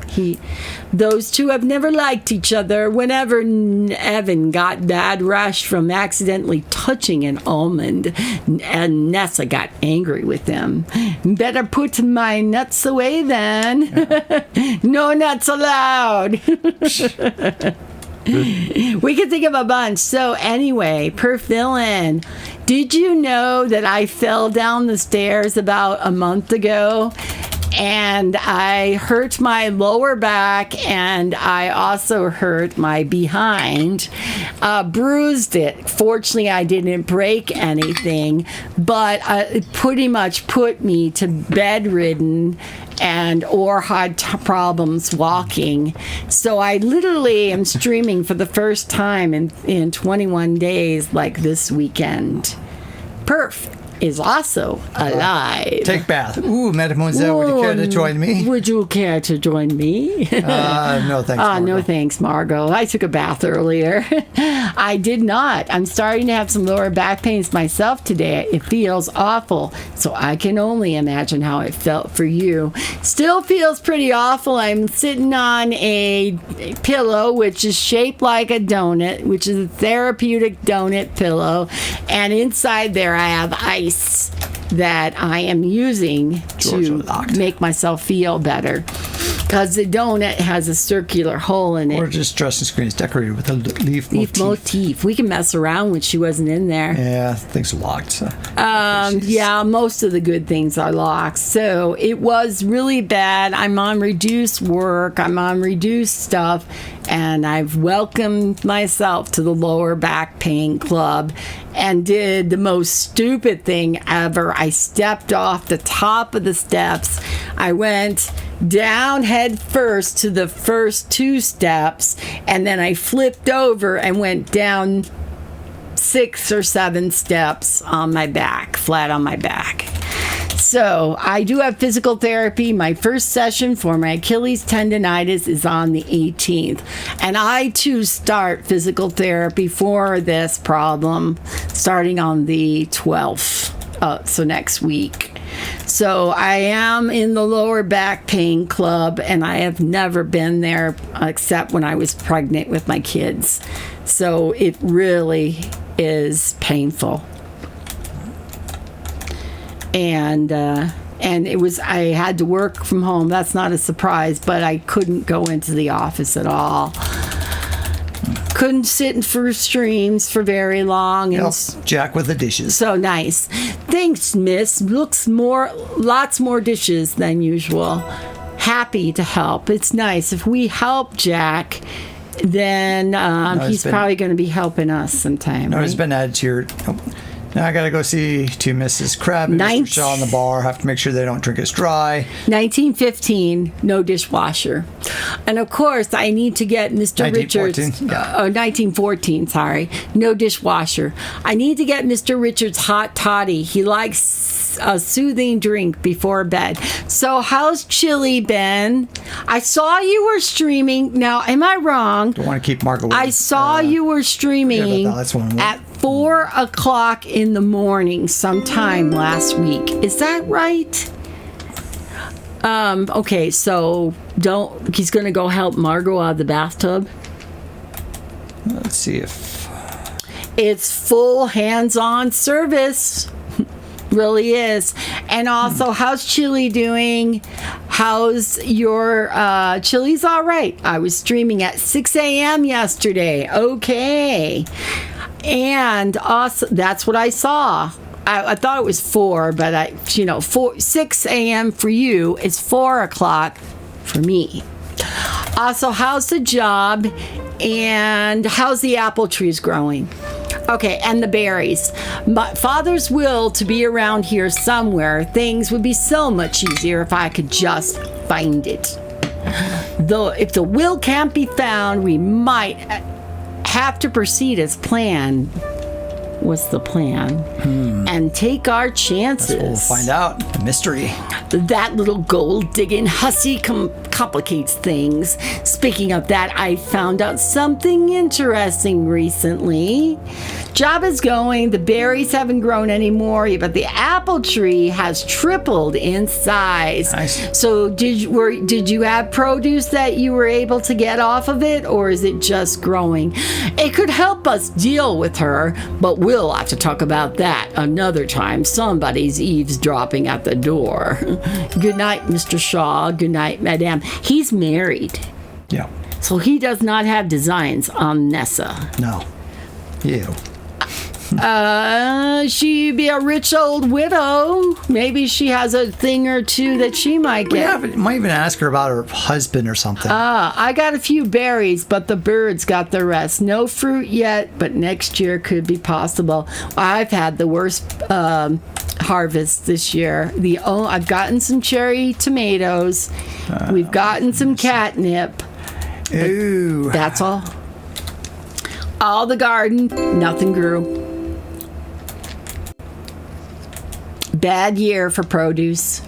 those two have never liked each other. Whenever Evan got bad rash from accidentally touching an almond, and Nessa got angry with him. Better put my nuts away then. No nuts allowed. We can think of a bunch. So anyway, Perf villain. Did you know that I fell down the stairs about a month ago? And I hurt my lower back, and I also hurt my behind. Bruised it. Fortunately, I didn't break anything, but it pretty much put me to bedridden or had problems walking. So I literally am streaming for the first time in 21 days, like this weekend. Perf is also alive. Take bath. Ooh, mademoiselle, would you care to join me? Would you care to join me? No, thanks, Margot. No, thanks, Margot. I took a bath earlier. I did not. I'm starting to have some lower back pains myself today. It feels awful, so I can only imagine how it felt for you. Still feels pretty awful. I'm sitting on a pillow, which is shaped like a donut, which is a therapeutic donut pillow, and inside there I have ice that I am using to make myself feel better, because the donut has a circular hole in it. Or just dressing screen is decorated with a leaf motif. We can mess around when she wasn't in there. Yeah, things are locked. So. Yeah, most of the good things are locked. So it was really bad. I'm on reduced work. I'm on reduced stuff. And I've welcomed myself to the lower back pain club and did the most stupid thing ever. I stepped off the top of the steps. I went down head first to the first 2 steps, and then I flipped over and went down 6 or 7 steps on my back, flat on my back. So I do have physical therapy. My first session for my Achilles tendonitis is on the 18th. And I too start physical therapy for this problem starting on the 12th. So next week. So I am in the lower back pain club, and I have never been there except when I was pregnant with my kids. So it really is painful. And it was, I had to work from home. That's not a surprise, but I couldn't go into the office at all. Couldn't sit in for streams for very long. And Jack with the dishes. So nice. Thanks, miss. Lots more dishes than usual. Happy to help. It's nice. If we help Jack, then he's probably going to be helping us sometime. No, right? it's been added to your... Now I got to go see to Mrs. Crab and Mr. Shaw in the bar. Have to make sure they don't drink us dry. 1915, no dishwasher. And of course, I need to get Mr. Richards. 1914, sorry. No dishwasher. I need to get Mr. Richards hot toddy. He likes a soothing drink before bed. So how's Chili been? I saw you were streaming. Now, am I wrong? Don't want to keep Margot. I saw you were streaming at 4 o'clock in the morning sometime last week. Is that right? Okay, so he's going to go help Margot out of the bathtub. Let's see if it's full hands-on service. Really is. And also, how's Chili doing? How's your Chili's all right? I was streaming at 6 a.m. yesterday. Okay. And also, that's what I saw. I thought it was 4, but 6 a.m. for you is 4 o'clock for me. Also, how's the job? And how's the apple trees growing? Okay, and the berries. My father's will to be around here somewhere. Things would be so much easier if I could just find it. Though, if the will can't be found, we might have to proceed as planned. What's the plan? And take our chances. We'll find out. The mystery. That little gold-digging hussy complicates things. Speaking of that, I found out something interesting recently. Job is going. The berries haven't grown anymore, but the apple tree has tripled in size. Nice. So did you have produce that you were able to get off of it, or is it just growing? It could help us deal with her, but we'll have to talk about that another time. Somebody's eavesdropping at the door. Good night, Mr. Shaw. Good night, Madame. He's married. Yeah. So he does not have designs on Nessa. No. Ew. She'd be a rich old widow. Maybe she has a thing or two that she might get. Yeah, might even ask her about her husband or something. I got a few berries, but the birds got the rest. No fruit yet, but next year could be possible. I've had the worst harvest this year. I've gotten some cherry tomatoes. We've gotten some catnip. Ooh. That's all. All the garden, nothing grew. Bad year for produce.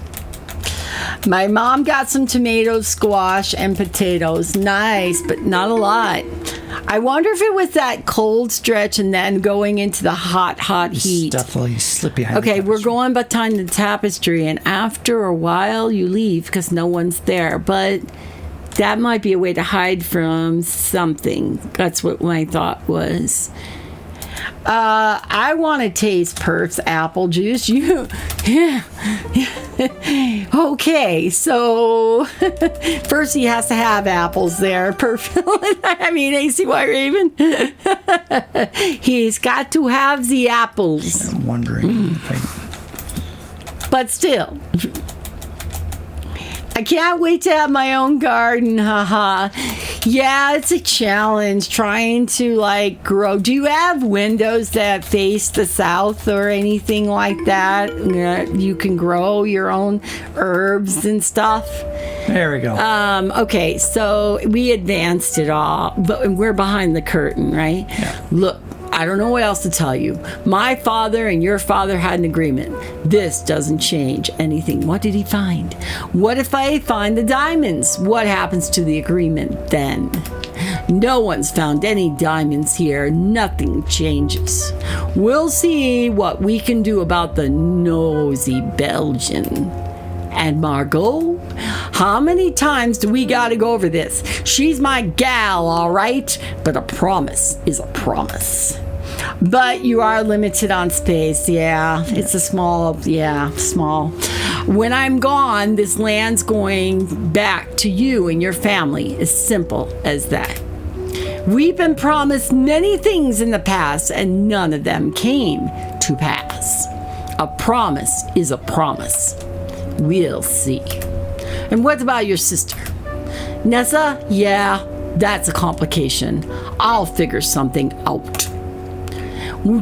My mom got some tomatoes, squash, and potatoes. Nice, but not a lot. I wonder if it was that cold stretch and then going into the hot heat. Definitely slip behind. Okay, we're going behind the tapestry, and after a while you leave because no one's there. But that might be a way to hide from something. That's what my thought was. I want to taste Perf's apple juice. Okay, so first he has to have apples there. Perf, I mean, AC White Raven. He's got to have the apples. I'm wondering. But still. I can't wait to have my own garden, haha. Yeah, it's a challenge trying to grow. Do you have windows that face the south or anything like that? You can grow your own herbs and stuff. There we go. Okay, so we advanced it all, but we're behind the curtain, right? Yeah. Look. I don't know what else to tell you. My father and your father had an agreement. This doesn't change anything. What did he find? What if I find the diamonds? What happens to the agreement then? No one's found any diamonds here. Nothing changes. We'll see what we can do about the nosy Belgian. And Margot? How many times do we gotta go over this? She's my gal, all right? But a promise is a promise. But you are limited on space, yeah. It's small. When I'm gone, this land's going back to you and your family. As simple as that. We've been promised many things in the past, and none of them came to pass. A promise is a promise. We'll see. And what about your sister? Nessa? Yeah, that's a complication. I'll figure something out.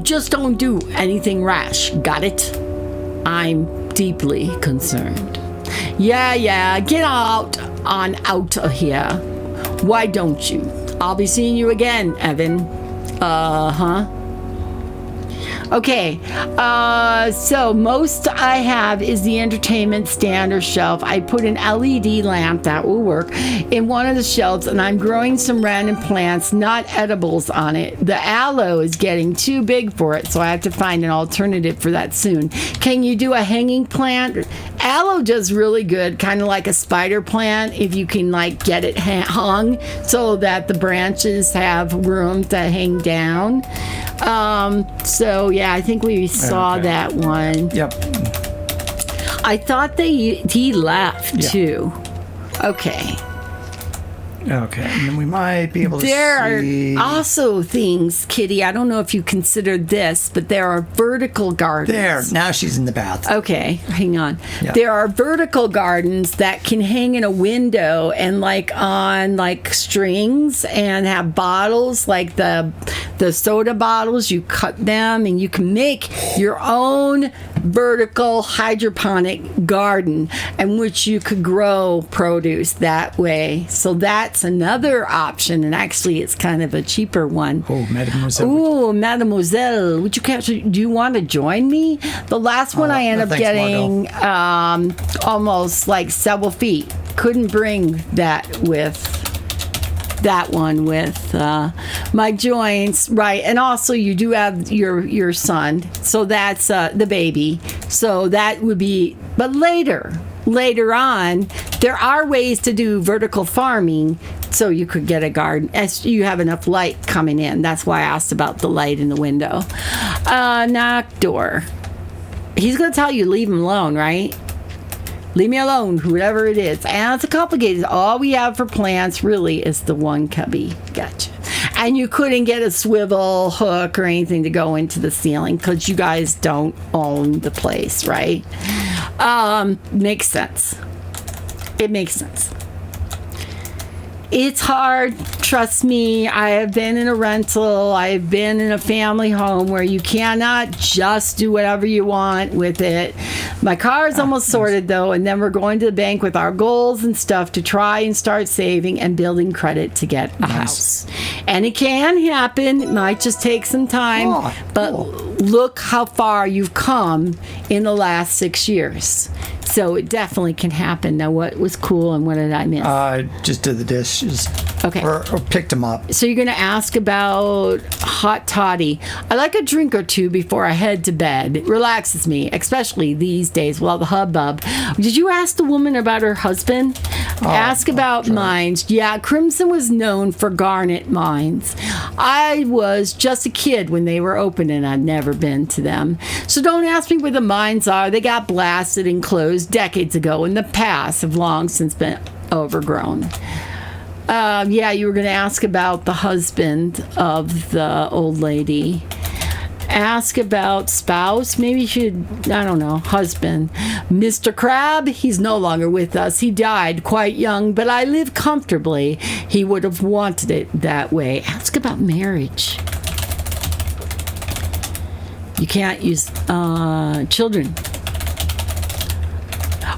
Just don't do anything rash. Got it? I'm deeply concerned. Yeah, get out of here. Why don't you? I'll be seeing you again, Evan. Uh-huh. Okay, so most I have is the entertainment stand or shelf. I put an LED lamp, that will work, in one of the shelves, and I'm growing some random plants, not edibles, on it. The aloe is getting too big for it, so I have to find an alternative for that soon. Can you do a hanging plant? Aloe does really good, kind of like a spider plant, if you can like get it hung so that the branches have room to hang down. So yeah, I think we saw that one. Yep. I thought he left too. Okay. Okay, and then we might be able to There see... are also things, Kitty, I don't know if you considered this, but there are vertical gardens. There, now she's in the bath. Okay, hang on. Yeah. There are vertical gardens that can hang in a window and like on like strings and have bottles, like the soda bottles, you cut them and you can make your own vertical hydroponic garden in which you could grow produce that way. So that's another option, and actually it's kind of a cheaper one. Oh, mademoiselle. Ooh, mademoiselle, would you do you want to join me? The last one I ended up getting almost like several feet. Couldn't bring that one with my joints, right? And also you do have your son, so that's the baby, so that would be, but later on there are ways to do vertical farming, so you could get a garden as you have enough light coming in. That's why I asked about the light in the window. Knock door. He's gonna tell you leave him alone, right? Leave me alone, whoever it is. And it's complicated. All we have for plants really is the one cubby. Gotcha. And you couldn't get a swivel hook or anything to go into the ceiling because you guys don't own the place, right? Makes sense. It makes sense. It's hard, trust me. I have been in a rental. I have been in a family home where you cannot just do whatever you want with it. My car is almost sorted, though, and then we're going to the bank with our goals and stuff to try and start saving and building credit to get a house. And it can happen. It might just take some time, but look how far you've come in the last 6 years. So it definitely can happen. Now, what was cool and what did I miss? Just did the dishes. Okay. Or picked them up. So you're going to ask about hot toddy. I like a drink or two before I head to bed. It relaxes me, especially these days with all the hubbub. Did you ask the woman about her husband? Ask about mines. Yeah, Crimson was known for garnet mines. I was just a kid when they were open, and I've never been to them. So don't ask me where the mines are. They got blasted and closed decades ago, and the past have long since been overgrown. Yeah, you were going to ask about the husband of the old lady. Ask about spouse. Maybe you should, I don't know, husband. Mr. Crab, he's no longer with us. He died quite young, but I live comfortably. He would have wanted it that way. Ask about marriage. You can't use children.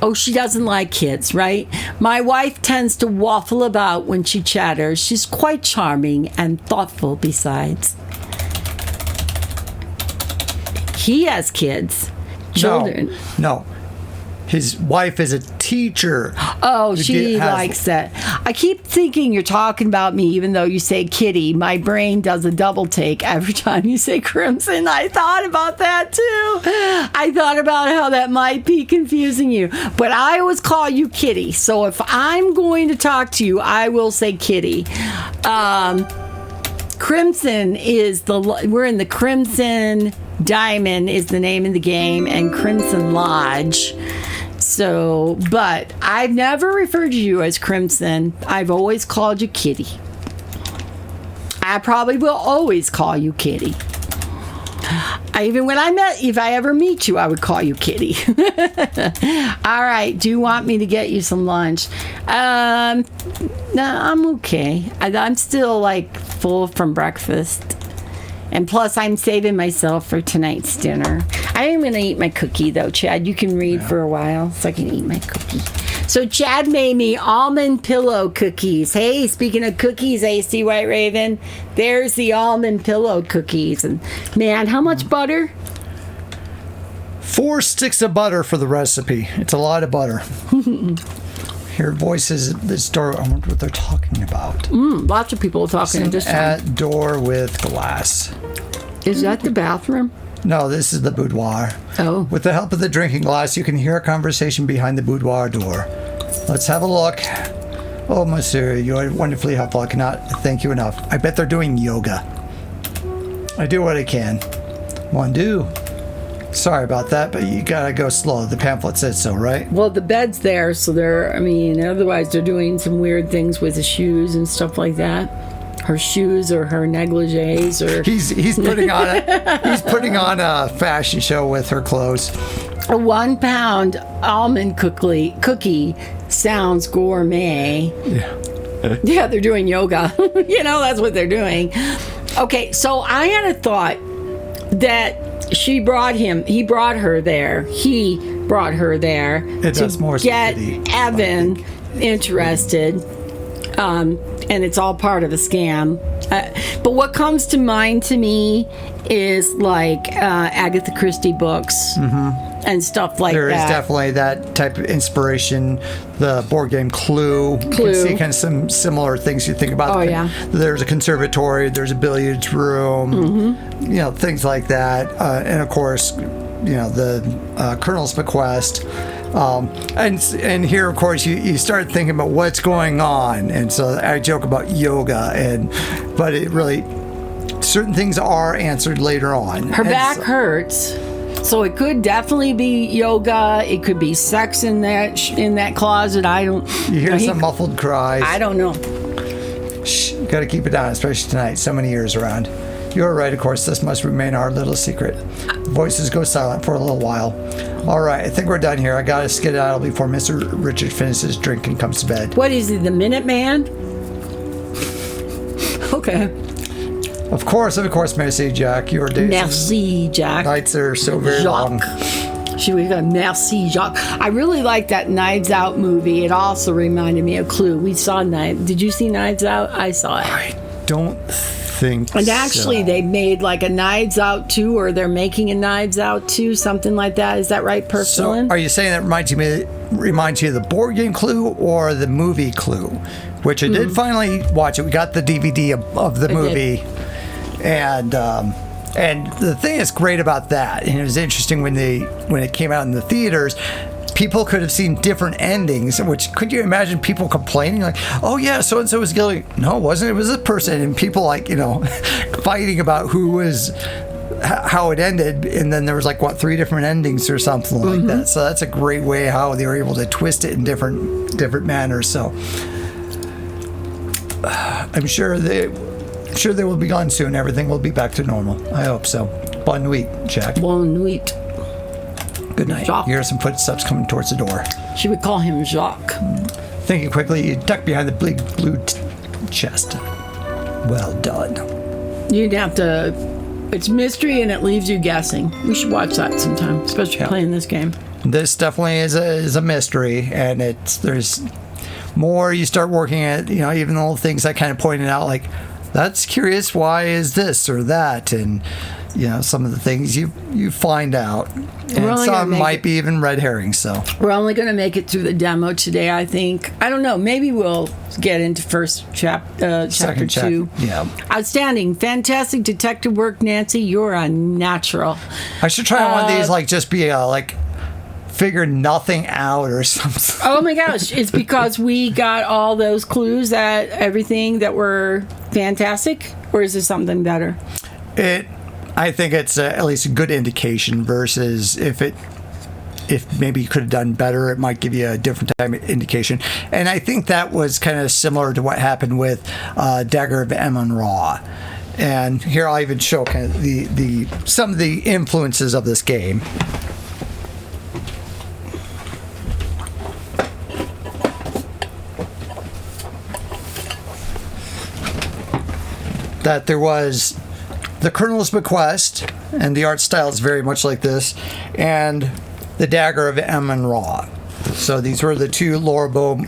Oh, she doesn't like kids, right? My wife tends to waffle about when she chatters. She's quite charming and thoughtful besides. He has kids. Children. No. His wife is a teacher. Oh, she likes that. I keep thinking you're talking about me, even though you say kitty. My brain does a double take every time you say Crimson. I thought about that too. I thought about how that might be confusing you. But I always call you kitty. So if I'm going to talk to you, I will say kitty. Crimson is we're in the Crimson Diamond is the name of the game, and Crimson Lodge. So, but I've never referred to you as Crimson. I've always called you Kitty. I probably will always call you Kitty. If I ever meet you, I would call you Kitty. All right. Do you want me to get you some lunch? No, I'm okay. I'm still like full from breakfast. And plus, I'm saving myself for tonight's dinner. I am going to eat my cookie, though, Chad. You can read for a while so I can eat my cookie. So Chad made me almond pillow cookies. Hey, speaking of cookies, AC White Raven, there's the almond pillow cookies. And man, how much butter? 4 sticks of butter for the recipe. It's a lot of butter. Hear voices at this door. I wonder what they're talking about. Lots of people talking at this time. At door with glass. Is that the bathroom? No, this is the boudoir. Oh. With the help of the drinking glass, you can hear a conversation behind the boudoir door. Let's have a look. Oh, monsieur, you are wonderfully helpful. I cannot thank you enough. I bet they're doing yoga. I do what I can. Mon Dieu. Sorry about that, but you gotta go slow. The pamphlet said so, right? Well, the bed's there, so otherwise they're doing some weird things with the shoes and stuff like that. Her shoes or her negligees or... He's putting on a fashion show with her clothes. A 1 pound almond cookie sounds gourmet. Yeah. Yeah, they're doing yoga. That's what they're doing. Okay, so I had a thought that he brought her there It does more to get spaghetti, Evan interested. And it's all part of a scam. But what comes to mind to me is like Agatha Christie books and stuff like that. There is definitely that type of inspiration. The board game Clue. You can see kind of some similar things you think about. Oh, yeah. There's a conservatory. There's a billiards room. Things like that. And of course, the Colonel's bequest. And here, of course, you start thinking about what's going on. And so I joke about yoga, but it really, certain things are answered later on. Her back hurts, so it could definitely be yoga. It could be sex in that closet. You hear some muffled cries. I don't know. Shh, got to keep it down, especially tonight. So many years around. You are right, of course. This must remain our little secret. Voices go silent for a little while. All right, I think we're done here. I got to skedaddle before Mr. Richard finishes his drink and comes to bed. What is he, the Minuteman? Okay. Of course, merci, Jack. Your days. Merci, Jack. Nights are so very long. We got merci, Jacques. I really like that Knives Out movie. It also reminded me of Clue. We saw Did you see Knives Out? I saw it. I don't think And actually, they made like a Knives Out 2, or they're making a Knives Out 2, something like that. Is that right, Purslin? So, are you saying that reminds you of the board game Clue or the movie Clue? Which I did finally watch it. We got the DVD of the movie. And the thing that's great about that, and it was interesting when it came out in the theaters, people could have seen different endings. Which, could you imagine people complaining like, "Oh yeah, so and so was guilty"? No, it wasn't. It was this person, and people fighting about how it ended, and then there was 3 different endings or something like that. So that's a great way how they were able to twist it in different manners. So I'm sure they will be gone soon. Everything will be back to normal. I hope so. Bonne nuit, Jack. Bonne nuit. Good night. Jacques. You hear some footsteps coming towards the door. She would call him Jacques. Thinking quickly, you duck behind the big blue chest. Well done. You'd have to... It's mystery and it leaves you guessing. We should watch that sometime, especially playing this game. This definitely is a mystery, and there's more you start working at, even the little things I kind of pointed out, like, that's curious, why is this or that? And, some of the things you find out. And some might be even red herrings, so. We're only going to make it through the demo today, I think. I don't know. Maybe we'll get into chapter 2. Yeah. Outstanding. Fantastic detective work, Nancy. You're a natural. I should try one of these, just be figure nothing out or something. Oh my gosh. It's because we got all those clues that everything that were fantastic, or is there something better? I think it's at least a good indication versus if maybe you could have done better, it might give you a different type of indication. And I think that was kind of similar to what happened with Dagger of Amun-Ra. And here I'll even show kind of some of the influences of this game. That there was the Colonel's Bequest, and the art style is very much like this, and the Dagger of Amun-Ra. So these were the two Lorabo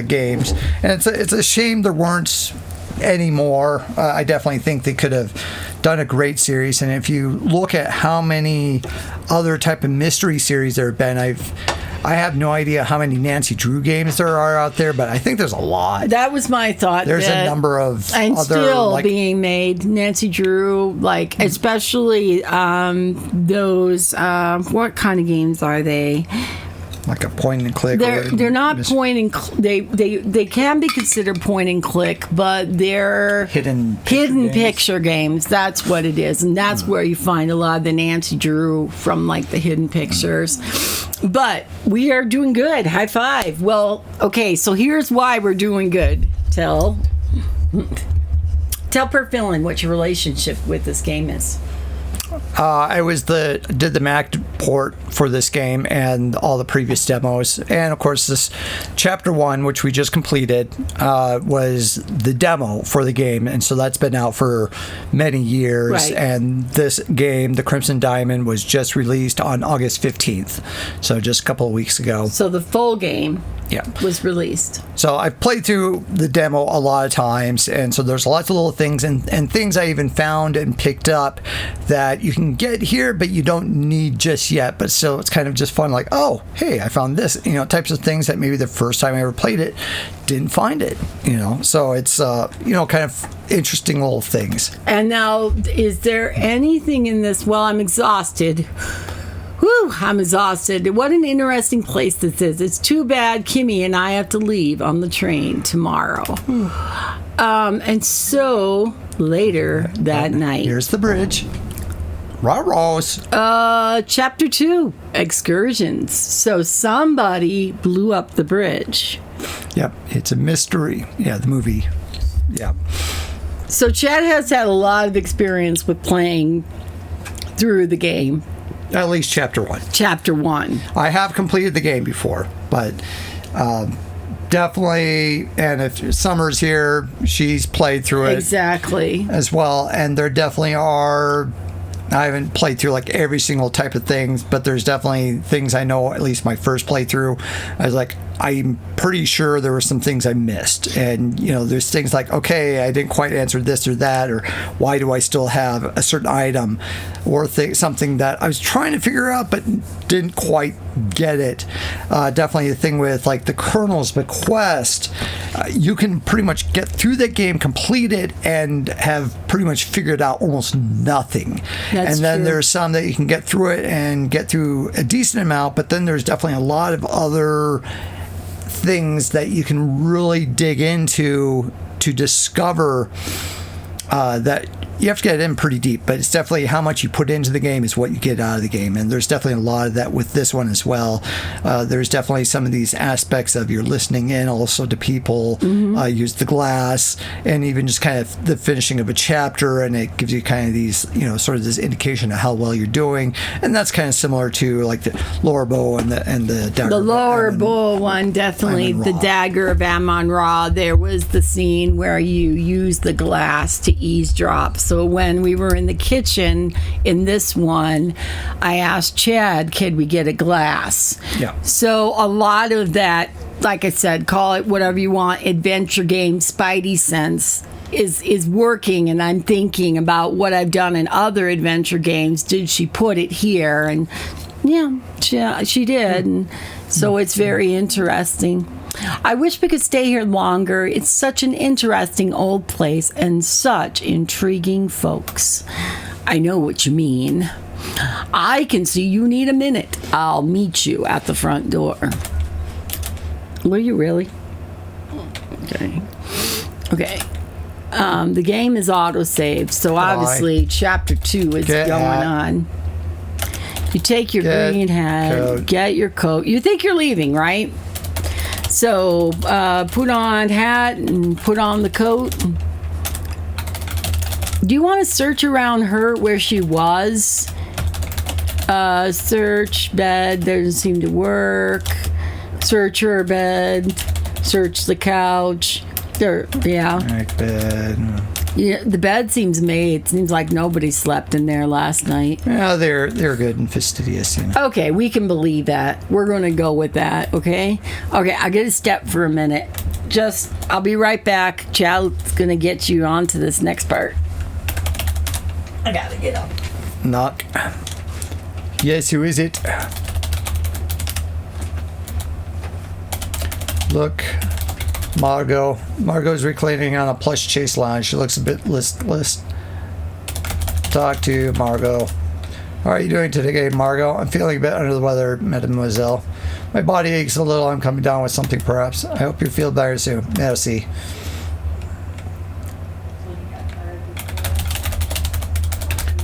games, and it's a shame there weren't any more. I definitely think they could have done a great series, and if you look at how many other type of mystery series there have been, I have no idea how many Nancy Drew games there are out there, but I think there's a lot. That was my thought. There's a number of and other, still being made. Nancy Drew, like especially those. What kind of games are they? like a point and click. They're not point and they can be considered point and click, but they're hidden picture games. That's what it is, and that's where you find a lot of the Nancy Drew from, like the hidden pictures. But we are doing good. High five. Well, okay, so here's why we're doing good. Tell Per Fillin what your relationship with this game is. I did the Mac port for this game and all the previous demos, and of course this chapter 1, which we just completed, was the demo for the game, and so that's been out for many years. Right. And this game, the Crimson Diamond, was just released on August 15th, so just a couple of weeks ago. So the full game was released. So I've played through the demo a lot of times, and so there's lots of little things and things I even found and picked up that you can get here, but you don't need just yet. But still, it's kind of just fun, like, oh, hey, I found this, types of things that maybe the first time I ever played it, didn't find it, So it's, kind of interesting little things. And now, is there anything in this? Well, I'm exhausted. Whew, I'm exhausted. What an interesting place this is. It's too bad Kimmy and I have to leave on the train tomorrow. And so later that night. Here's the bridge. Rah-rahs. Chapter 2, excursions. So somebody blew up the bridge. Yep, it's a mystery. Yeah, the movie. Yeah. So Chad has had a lot of experience with playing through the game. At least chapter 1. Chapter 1. I have completed the game before, but definitely, and if Summer's here, she's played through it. Exactly. As well, and there definitely are, I haven't played through like every single type of things, but there's definitely things I know, at least my first playthrough, I was like, I'm pretty sure there were some things I missed. And, there's things like, okay, I didn't quite answer this or that, or why do I still have a certain item, or something that I was trying to figure out but didn't quite get it. Definitely the thing with like the Colonel's Bequest, you can pretty much get through that game, complete it, and have pretty much figured out almost nothing. That's and then true. there's some that you can get through it and get through a decent amount, but then there's definitely a lot of other things that you can really dig into to discover that you have to get in pretty deep, but it's definitely how much you put into the game is what you get out of the game, and there's definitely a lot of that with this one as well. There's definitely some of these aspects of you're listening in also to people, use the glass, and even just kind of the finishing of a chapter, and it gives you kind of these, sort of this indication of how well you're doing, and that's kind of similar to like the lower bow and the dagger. The lower bow one, definitely. The dagger of Amun-Ra. There was the scene where you use the glass to eavesdrop. So when we were in the kitchen in this one, I asked Chad, could we get a glass? Yeah. So a lot of that, like I said, call it whatever you want, adventure game, spidey sense is working, and I'm thinking about what I've done in other adventure games. Did she put it here? And yeah, she did. And so it's very interesting. I wish we could stay here longer. It's such an interesting old place and such intriguing folks. I know what you mean. I can see you need a minute. I'll meet you at the front door. Will you really? Okay. The game is autosaved, so obviously chapter 2 is going on. You take your green hat, get your coat. You think you're leaving, right? So put on hat and put on the coat. Do you want to search around her where she was? Search bed, doesn't seem to work. Search her bed. Search the couch. There, yeah. Right, bed. Yeah, the bed seems made. Seems like nobody slept in there last night. Yeah, they're good and fastidious, you know. Okay, we can believe that. We're going to go with that, okay? Okay, I'll get a step for a minute. I'll be right back. Chad's going to get you onto this next part. I got to get up. Knock. Yes, who is it? Look. Margot. Margot's reclining on a plush chase lounge. She looks a bit listless. Talk to Margot. How are you doing today, Margot? I'm feeling a bit under the weather, mademoiselle. My body aches a little. I'm coming down with something, perhaps. I hope you feel better soon. Merci.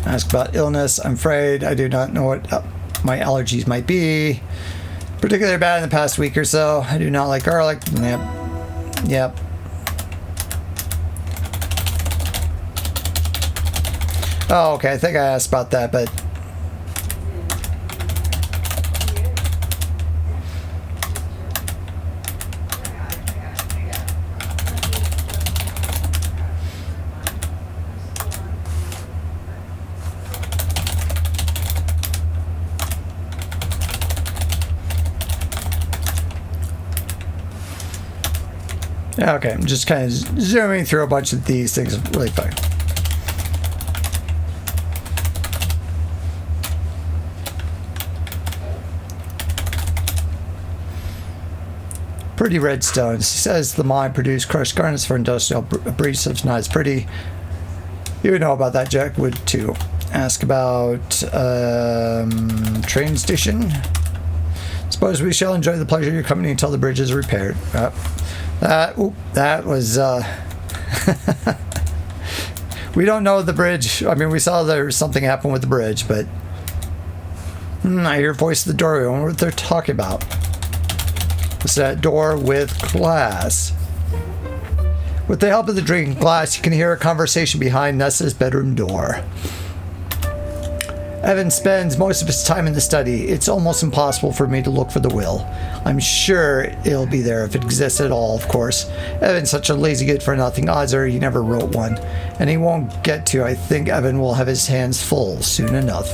Ask about illness. I'm afraid I do not know what my allergies might be. Particularly bad in the past week or so. I do not like garlic. Yep. Oh, okay. I think I asked about that, but... Yeah, okay, I'm just kind of zooming through a bunch of these things really quick. Pretty red stones. He says the mine produced crushed garnets for industrial abrasives. Not as pretty. You would know about that, Jack would too. Ask about train station. Suppose we shall enjoy the pleasure of your company until the bridge is repaired. That was we don't know the bridge. I mean, we saw there was something happen with the bridge, but I hear a voice at the doorway. I wonder what they're talking about. What's that? Door with glass. With the help of the drinking glass, you can hear a conversation behind Nessa's bedroom door. Evan spends most of his time in the study. It's almost impossible for me to look for the will. I'm sure it'll be there if it exists at all, of course. Evan's such a lazy good-for-nothing. Odds are he never wrote one. And he won't get to. I think Evan will have his hands full soon enough.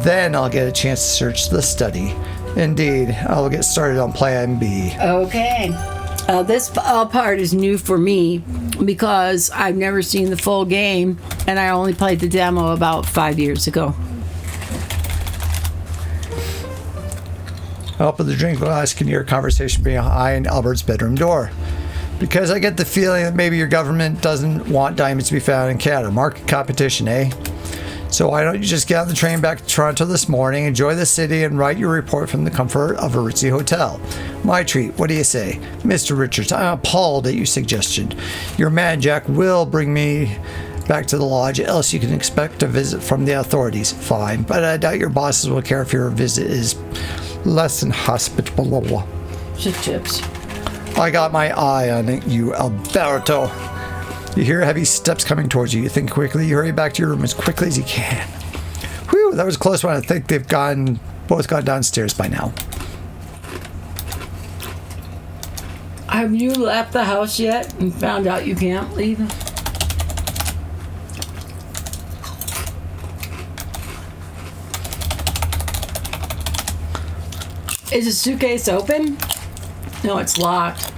Then I'll get a chance to search the study. Indeed, I'll get started on Plan B. Okay. This part is new for me because I've never seen the full game, and I only played the demo about 5 years ago. Help with the drink glass can hear a conversation behind Albert's bedroom door. Because I get the feeling that maybe your government doesn't want diamonds to be found in Canada. Market competition, eh? So why don't you just get on the train back to Toronto this morning, enjoy the city, and write your report from the comfort of a ritzy hotel. My treat, what do you say? Mr. Richards, I'm appalled at your suggestion. Your man, Jack, will bring me back to the lodge, else you can expect a visit from the authorities. Fine, but I doubt your bosses will care if your visit is less than hospitable. Chips. I got my eye on you, Alberto. You hear heavy steps coming towards you. You think quickly. You hurry back to your room as quickly as you can. Whew, that was a close one. I think they've both gone downstairs by now. Have you left the house yet and found out you can't leave? Is the suitcase open? No, it's locked.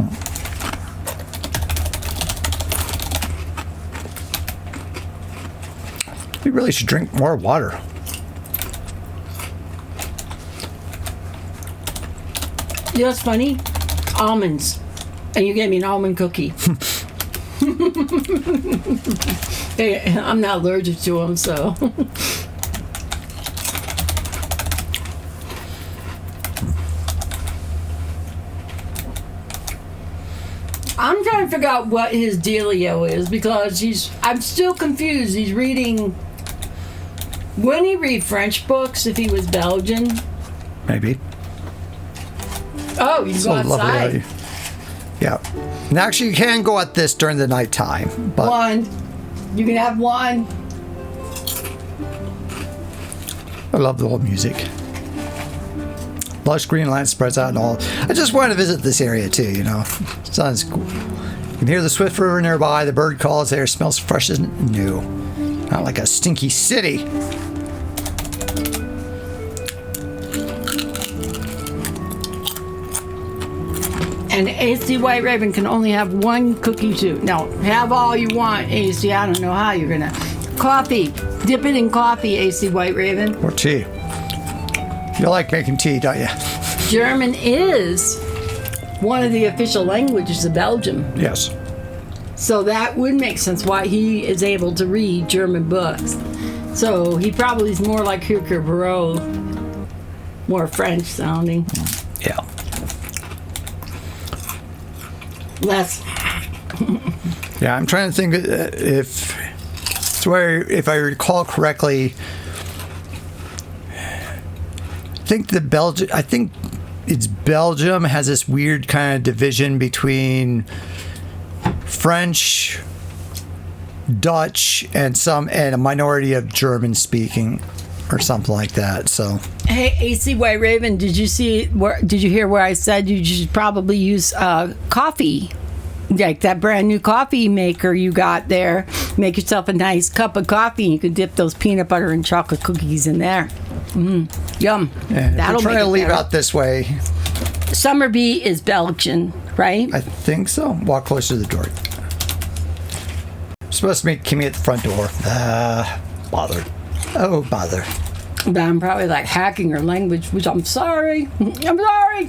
You really should drink more water. You know what's funny? Almonds. And you gave me an almond cookie. Hey, I'm not allergic to them, so. I'm trying to figure out what his dealio is because I'm still confused. He's reading. Wouldn't he read French books if he was Belgian? Maybe. Oh, you can go outside. Yeah. And actually, you can go at this during the nighttime. But one. You can have one. I love the old music. Lush green land spreads out and all. I just want to visit this area too, you know. Sounds cool. can hear the swift river nearby. The bird calls. The air smells fresh and new. Not like a stinky city. And AC White Raven can only have one cookie too. Now, have all you want, AC. I don't know how you're gonna. Coffee. Dip it in coffee, AC White Raven. Or tea. You like making tea, don't you? German is one of the official languages of Belgium. Yes. So that would make sense why he is able to read German books. So he probably is more like Hugo Barreau, more French sounding. Yeah. Less. Yeah, I'm trying to think if I recall correctly. I think it's Belgium has this weird kind of division between French, Dutch, and a minority of German speaking, or something like that. So, Hey, AC White Raven, did you hear where I said you should probably use coffee? Like that brand new coffee maker you got there. Make yourself a nice cup of coffee and you can dip those peanut butter and chocolate cookies in there. Yum. and if we're trying to leave out this way, Summerby is Belgian, right? I think so. Walk closer to the door. I'm supposed to meet Kimmy at the front door. Bother. Oh, bother. But I'm probably like hacking her language, which I'm sorry. I'm sorry.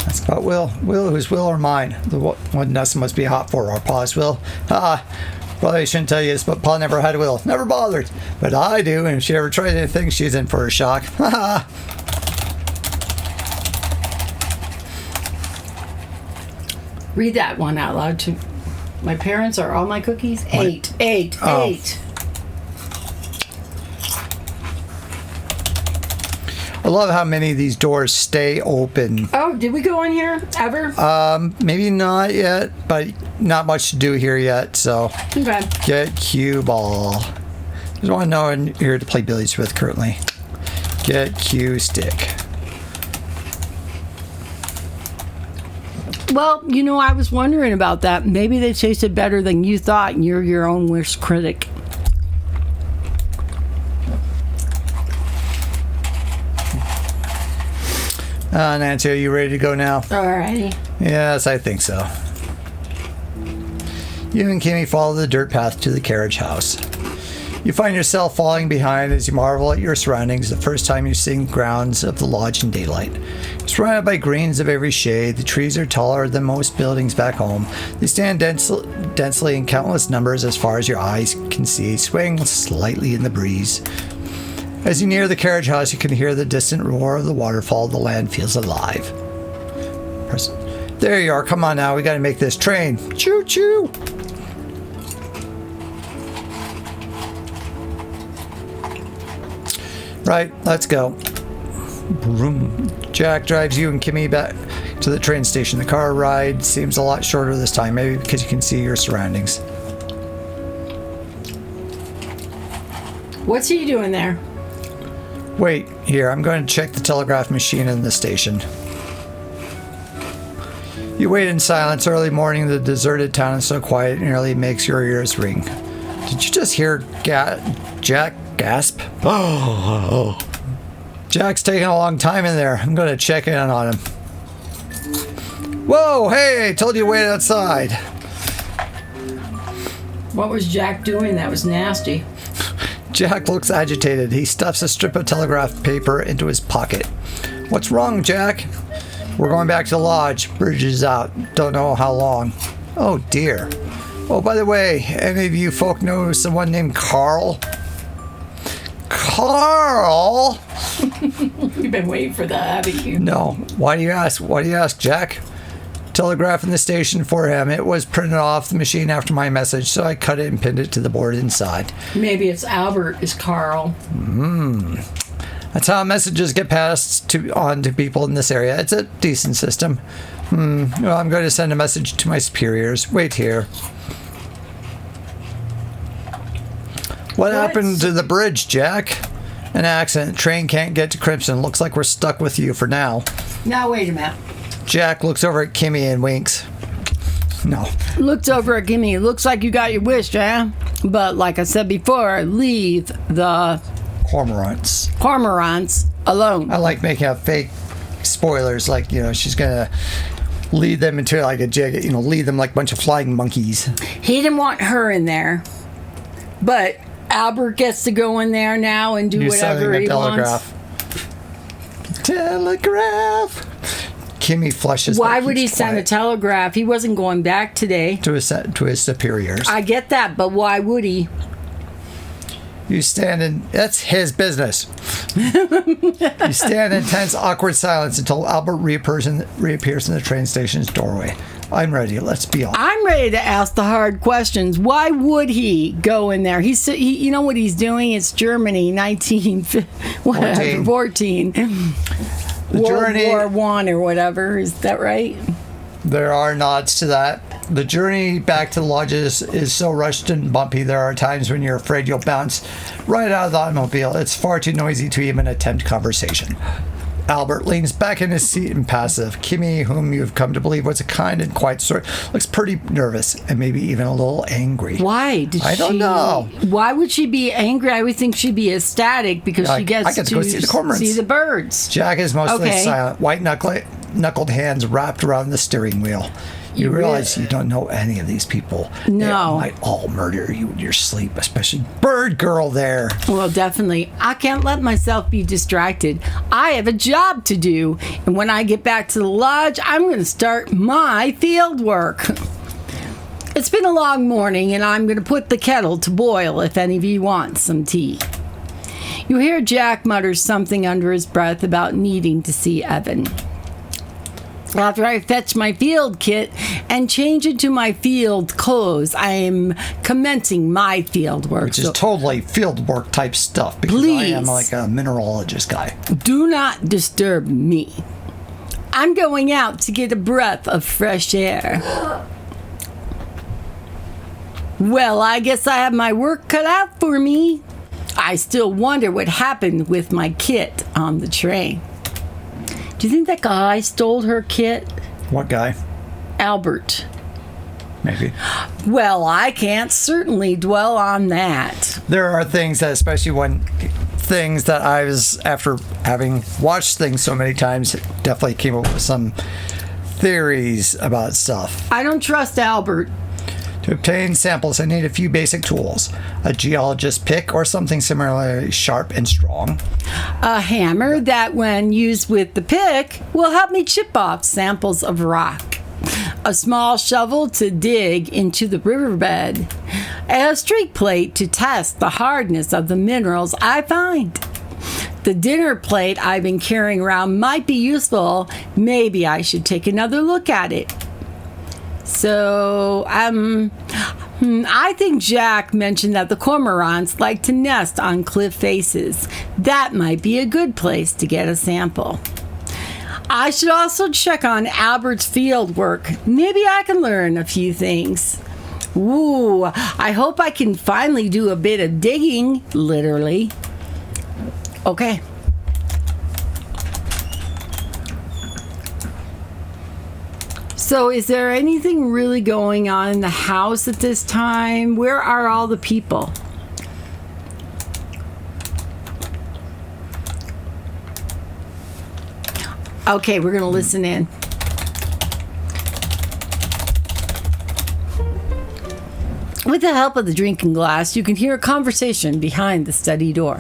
That's about Will. Will, who's Will or mine? The one Nessa must be hot for. Our Pa's Will. Probably shouldn't tell you this, but Pa never had Will. Never bothered. But I do, and if she ever tries anything, she's in for a shock. Read that one out loud to my parents. Are all my cookies? Eight. I love how many of these doors stay open. Oh, did we go in here ever? Maybe not yet, but not much to do here yet, so Okay. get cue ball. There's one no one here to play billiards with currently. Get cue stick. Well, I was wondering about that. Maybe they tasted better than you thought, and you're your own worst critic. Nancy, are you ready to go now? Alrighty. Yes, I think so. You and Kimmy follow the dirt path to the carriage house. You find yourself falling behind as you marvel at your surroundings the first time you see the grounds of the lodge in daylight. Surrounded by greens of every shade, the trees are taller than most buildings back home. They stand densely in countless numbers as far as your eyes can see, swaying slightly in the breeze. As you near the carriage house, you can hear the distant roar of the waterfall. The land feels alive. There you are. Come on now. We got to make this train. Choo choo. Right. Let's go. Vroom. Jack drives you and Kimmy back to the train station. The car ride seems a lot shorter this time, maybe because you can see your surroundings. What's he doing there? Wait, here, I'm going to check the telegraph machine in the station. You wait in silence. Early morning, the deserted town is so quiet it nearly makes your ears ring. Did you just hear Jack gasp? Oh. Jack's taking a long time in there. I'm going to check in on him. Whoa, hey, told you to wait outside. What was Jack doing? That was nasty. Jack looks agitated. He stuffs a strip of telegraph paper into his pocket. What's wrong, Jack? We're going back to the lodge. Bridge is out. Don't know how long. Oh, dear. Oh, by the way, any of you folk know someone named Carl? Carl? You've been waiting for that, haven't you? No. Why do you ask? Why do you ask, Jack? Telegraph in the station for him. It was printed off the machine after my message, so I cut it and pinned it to the board inside. Maybe it's Albert is Carl. That's how messages get passed on to people in this area. It's a decent system. Well, I'm going to send a message to my superiors. Wait here. What happened to the bridge, Jack? An accident. Train can't get to Crimson. Looks like we're stuck with you for now. Now, wait a minute. Jack looks over at Kimmy and winks. No. Looks over at Kimmy. Looks like you got your wish, eh? But like I said before, leave the cormorants alone. I like making up fake spoilers, like, she's gonna lead them into like a jig, lead them like a bunch of flying monkeys. He didn't want her in there, but Albert gets to go in there now and do whatever he wants. Telegraph. Kimmy flushes. Why would he send a telegraph? He wasn't going back today. To his superiors. I get that, but why would he? You stand in... That's his business. You stand in tense, awkward silence until Albert reappears in the train station's doorway. I'm ready. Let's be honest. I'm ready to ask the hard questions. Why would he go in there? You know what he's doing? It's Germany, 1914. World War I or whatever. Is that right? There are nods to that. The journey back to the lodges is so rushed and bumpy. There are times when you're afraid you'll bounce right out of the automobile. It's far too noisy to even attempt conversation. Albert leans back in his seat impassive. Kimmy, whom you've come to believe was a kind and quiet sort, looks pretty nervous and maybe even a little angry. Why? I don't know. Why would she be angry? I would think she'd be ecstatic because she gets to go see the cormorants. See the birds. Jack is mostly silent, white-knuckled hands wrapped around the steering wheel. You realize you don't know any of these people. No. They might all murder you in your sleep, especially Bird Girl there. Well, definitely. I can't let myself be distracted. I have a job to do. And when I get back to the lodge, I'm going to start my field work. It's been a long morning, and I'm going to put the kettle to boil if any of you want some tea. You hear Jack mutter something under his breath about needing to see Evan. After I fetch my field kit and change into my field clothes, I am commencing my field work. Which is totally field work type stuff, because I am like a mineralogist guy. Do not disturb me. I'm going out to get a breath of fresh air. Well, I guess I have my work cut out for me. I still wonder what happened with my kit on the train. Do you think that guy stole her kit? What guy? Albert. Maybe. Well, I can't certainly dwell on that. There are things that, especially that I was, after having watched things so many times, definitely came up with some theories about stuff. I don't trust Albert. To obtain samples, I need a few basic tools. A geologist pick or something similarly sharp and strong. A hammer that, when used with the pick, will help me chip off samples of rock. A small shovel to dig into the riverbed. A streak plate to test the hardness of the minerals I find. The dinner plate I've been carrying around might be useful. Maybe I should take another look at it. So, I think Jack mentioned that the cormorants like to nest on cliff faces. That might be a good place to get a sample. I should also check on Albert's field work. Maybe I can learn a few things. Ooh, I hope I can finally do a bit of digging, literally. Okay. So is there anything really going on in the house at this time? Where are all the people? Okay, we're going to listen in. With the help of the drinking glass, you can hear a conversation behind the study door.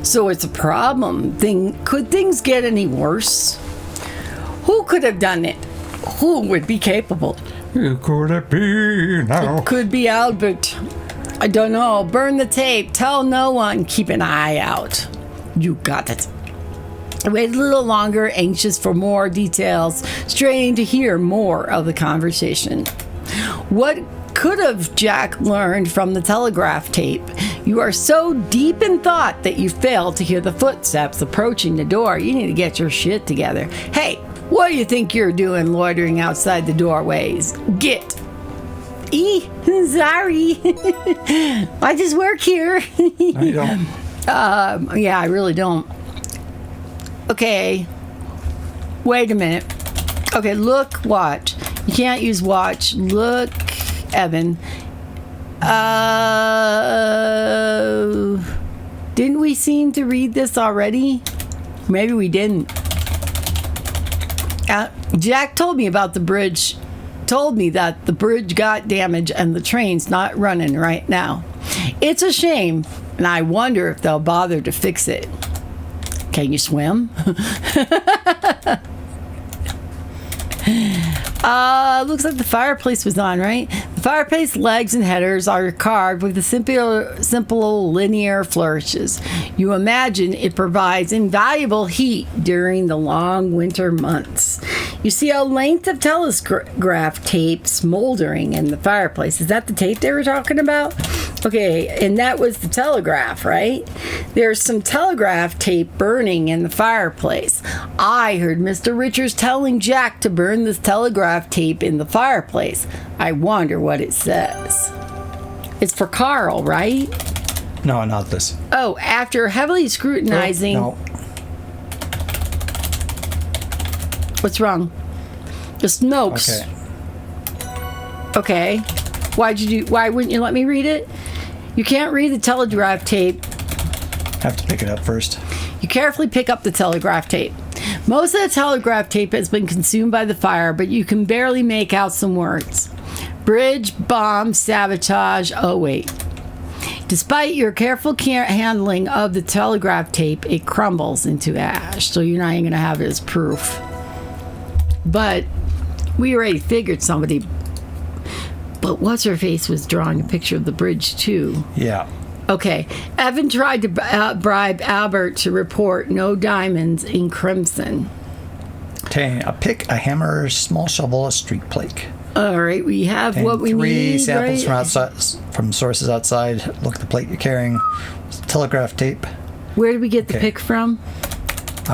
So it's a problem. Could things get any worse? Who could have done it? Who would be capable? Who could it be now? It could be Albert. I don't know. Burn the tape. Tell no one. Keep an eye out. You got it. I waited a little longer, anxious for more details, straining to hear more of the conversation. What could have Jack learned from the telegraph tape? You are so deep in thought that you fail to hear the footsteps approaching the door. You need to get your shit together. Hey, what do you think you're doing loitering outside the doorways? Get. Sorry. I just work here. No, you don't. Yeah, I really don't. Okay. Wait a minute. Okay, look, watch. You can't use watch. Look, Evan. Didn't we seem to read this already? Maybe we didn't. Jack told me about the bridge. Told me that the bridge got damaged and the train's not running right now. It's a shame, and I wonder if they'll bother to fix it. Can you swim? Looks like the fireplace was on, right? The fireplace legs and headers are carved with the simple linear flourishes. You imagine it provides invaluable heat during the long winter months. You see a length of telegraph tape smoldering in the fireplace. Is that the tape they were talking about? Okay, and that was the telegraph, right? There's some telegraph tape burning in the fireplace. I heard Mr. Richards telling Jack to burn this telegraph tape in the fireplace. I wonder what it says. It's for Carl, right? No, not this. Oh, after heavily scrutinizing... No. What's wrong? The smokes. Okay. Why wouldn't you let me read it? You can't read the telegraph tape. Have to pick it up first. You carefully pick up the telegraph tape. Most of the telegraph tape has been consumed by the fire, but you can barely make out some words. Bridge, bomb, sabotage. Oh, wait. Despite your careful handling of the telegraph tape, it crumbles into ash, so you're not even going to have it as proof. But we already figured somebody... But what's-her-face was drawing a picture of the bridge, too. Yeah. Okay. Evan tried to bribe Albert to report no diamonds in crimson. Obtain a pick, a hammer, a small shovel, a street plate. All right. We have what we need, 3 samples right? from outside, from sources outside. Look at the plate you're carrying. Telegraph tape. Where did we get the pick from?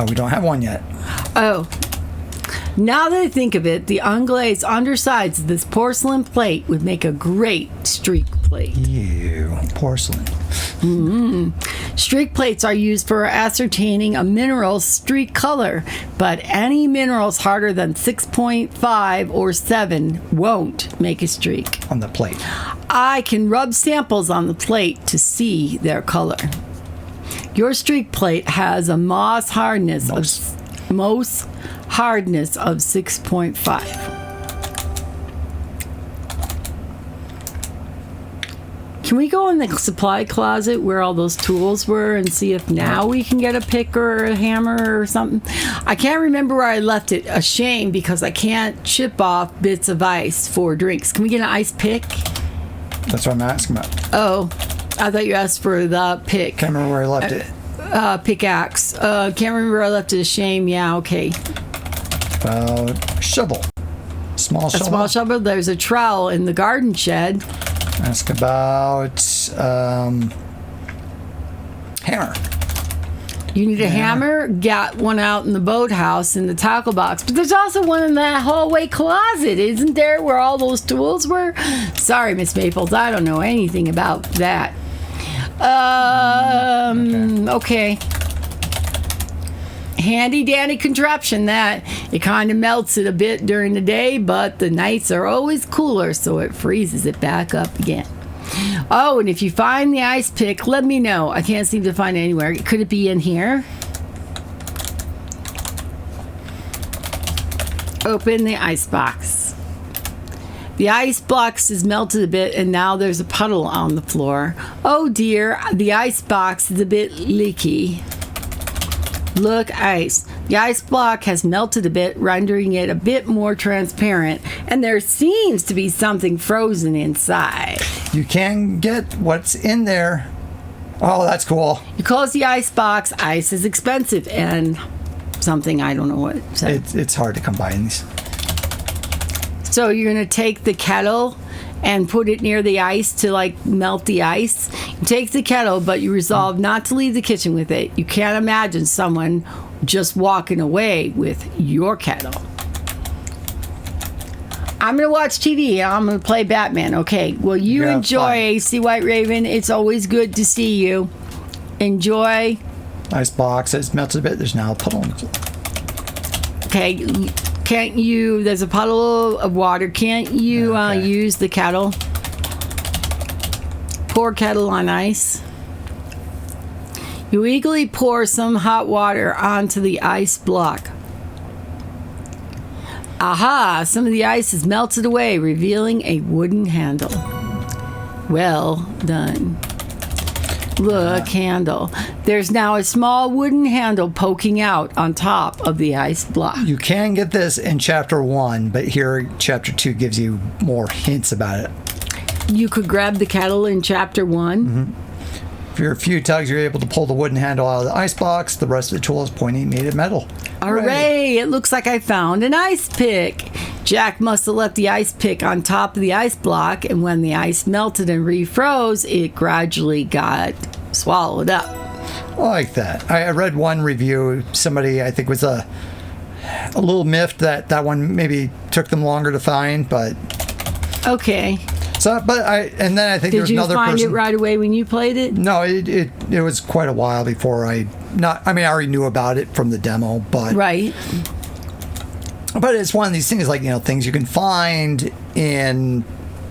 We don't have one yet. Oh. Now that I think of it, the unglazed undersides of this porcelain plate would make a great streak plate. Ew, porcelain. Streak plates are used for ascertaining a mineral's streak color, but any minerals harder than 6.5 or 7 won't make a streak. On the plate. I can rub samples on the plate to see their color. Your streak plate has a Mohs hardness of 6.5. Can we go in the supply closet where all those tools were and see if now we can get a pick or a hammer or something? I can't remember where I left it. A shame because I can't chip off bits of ice for drinks. Can we get an ice pick? That's what I'm asking about. Oh, I thought you asked for the pick. Can't remember where I left it. Pickaxe. Can't remember where I left it. A shame. Yeah, okay. Shovel. Small shovel. A small shovel. There's a trowel in the garden shed. Ask about hammer. You need a hammer? Got one out in the boathouse in the tackle box. But there's also one in that hallway closet, isn't there, where all those tools were? Sorry, Miss Maples, I don't know anything about that. Okay. Handy dandy contraption that. It kind of melts it a bit during the day, but the nights are always cooler, so it freezes it back up again. Oh, and if you find the ice pick, let me know. I can't seem to find it anywhere. Could it be in here? Open the ice box. The ice box is melted a bit, and now there's a puddle on the floor. Oh dear, the ice box is a bit leaky. Look, ice. The ice block has melted a bit, rendering it a bit more transparent, and there seems to be something frozen inside. You can get what's in there. Oh, that's cool. You close the ice box. Ice is expensive, and something, I don't know what. It's hard to come by in these. So you're going to take the kettle and put it near the ice to melt the ice. You take the kettle, but you resolve not to leave the kitchen with it. You can't imagine someone just walking away with your kettle. I'm going to watch TV. I'm going to play Batman. Okay. Well, you enjoy AC White Raven. It's always good to see you. Enjoy. Ice box. It's melted a bit. There's now a puddle. Okay. Can't you, there's a puddle of water. Can't you use the kettle? Pour kettle on ice. You eagerly pour some hot water onto the ice block. Aha! Some of the ice is melted away, revealing a wooden handle. Well done. Look, handle. There's now a small wooden handle poking out on top of the ice block. You can get this in chapter 1, but here chapter 2 gives you more hints about it. You could grab the kettle in chapter 1. Mm-hmm. After a few tugs, you're able to pull the wooden handle out of the ice box. The rest of the tool is pointy made of metal. Hooray! It looks like I found an ice pick. Jack must have left the ice pick on top of the ice block, and when the ice melted and refroze, it gradually got swallowed up. I like that. I read one review. Somebody, I think, was a little miffed that one maybe took them longer to find, but okay. So, and then I think did there's you another find person. It right away when you played it? No, it was quite a while before I already knew about it from the demo, but right. But it's one of these things, like, things you can find in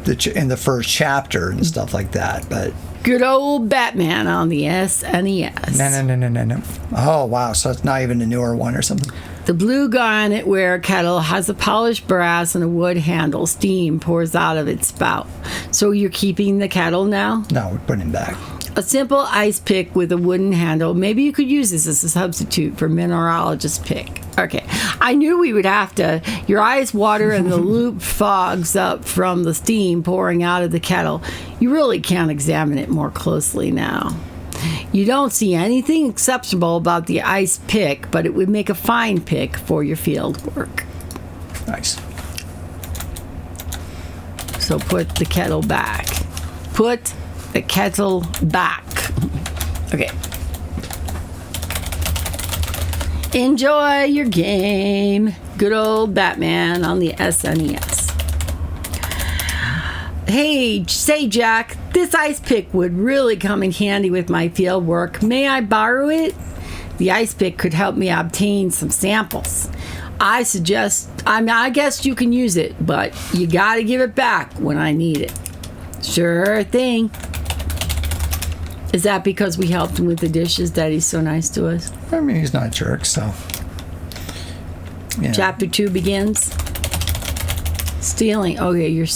the first chapter and stuff like that. But good old Batman on the SNES. No. Oh wow! So it's not even a newer one or something. The blue garnetware kettle has a polished brass and a wood handle. Steam pours out of its spout. So you're keeping the kettle now? No, we're putting it back. A simple ice pick with a wooden handle. Maybe you could use this as a substitute for mineralogist pick. Okay. I knew we would have to. Your eyes water and the loop fogs up from the steam pouring out of the kettle. You really can't examine it more closely now. You don't see anything exceptional about the ice pick, but it would make a fine pick for your field work. Nice. So put the kettle back. Put the kettle back. Okay. Enjoy your game. Good old Batman on the SNES. Hey, say Jack, this ice pick would really come in handy with my field work. May I borrow it? The ice pick could help me obtain some samples. I guess you can use it, but you gotta give it back when I need it. Sure thing. Is that because we helped him with the dishes that he's so nice to us? I mean, he's not a jerk, so. Yeah. Chapter 2 begins. Stealing. Okay,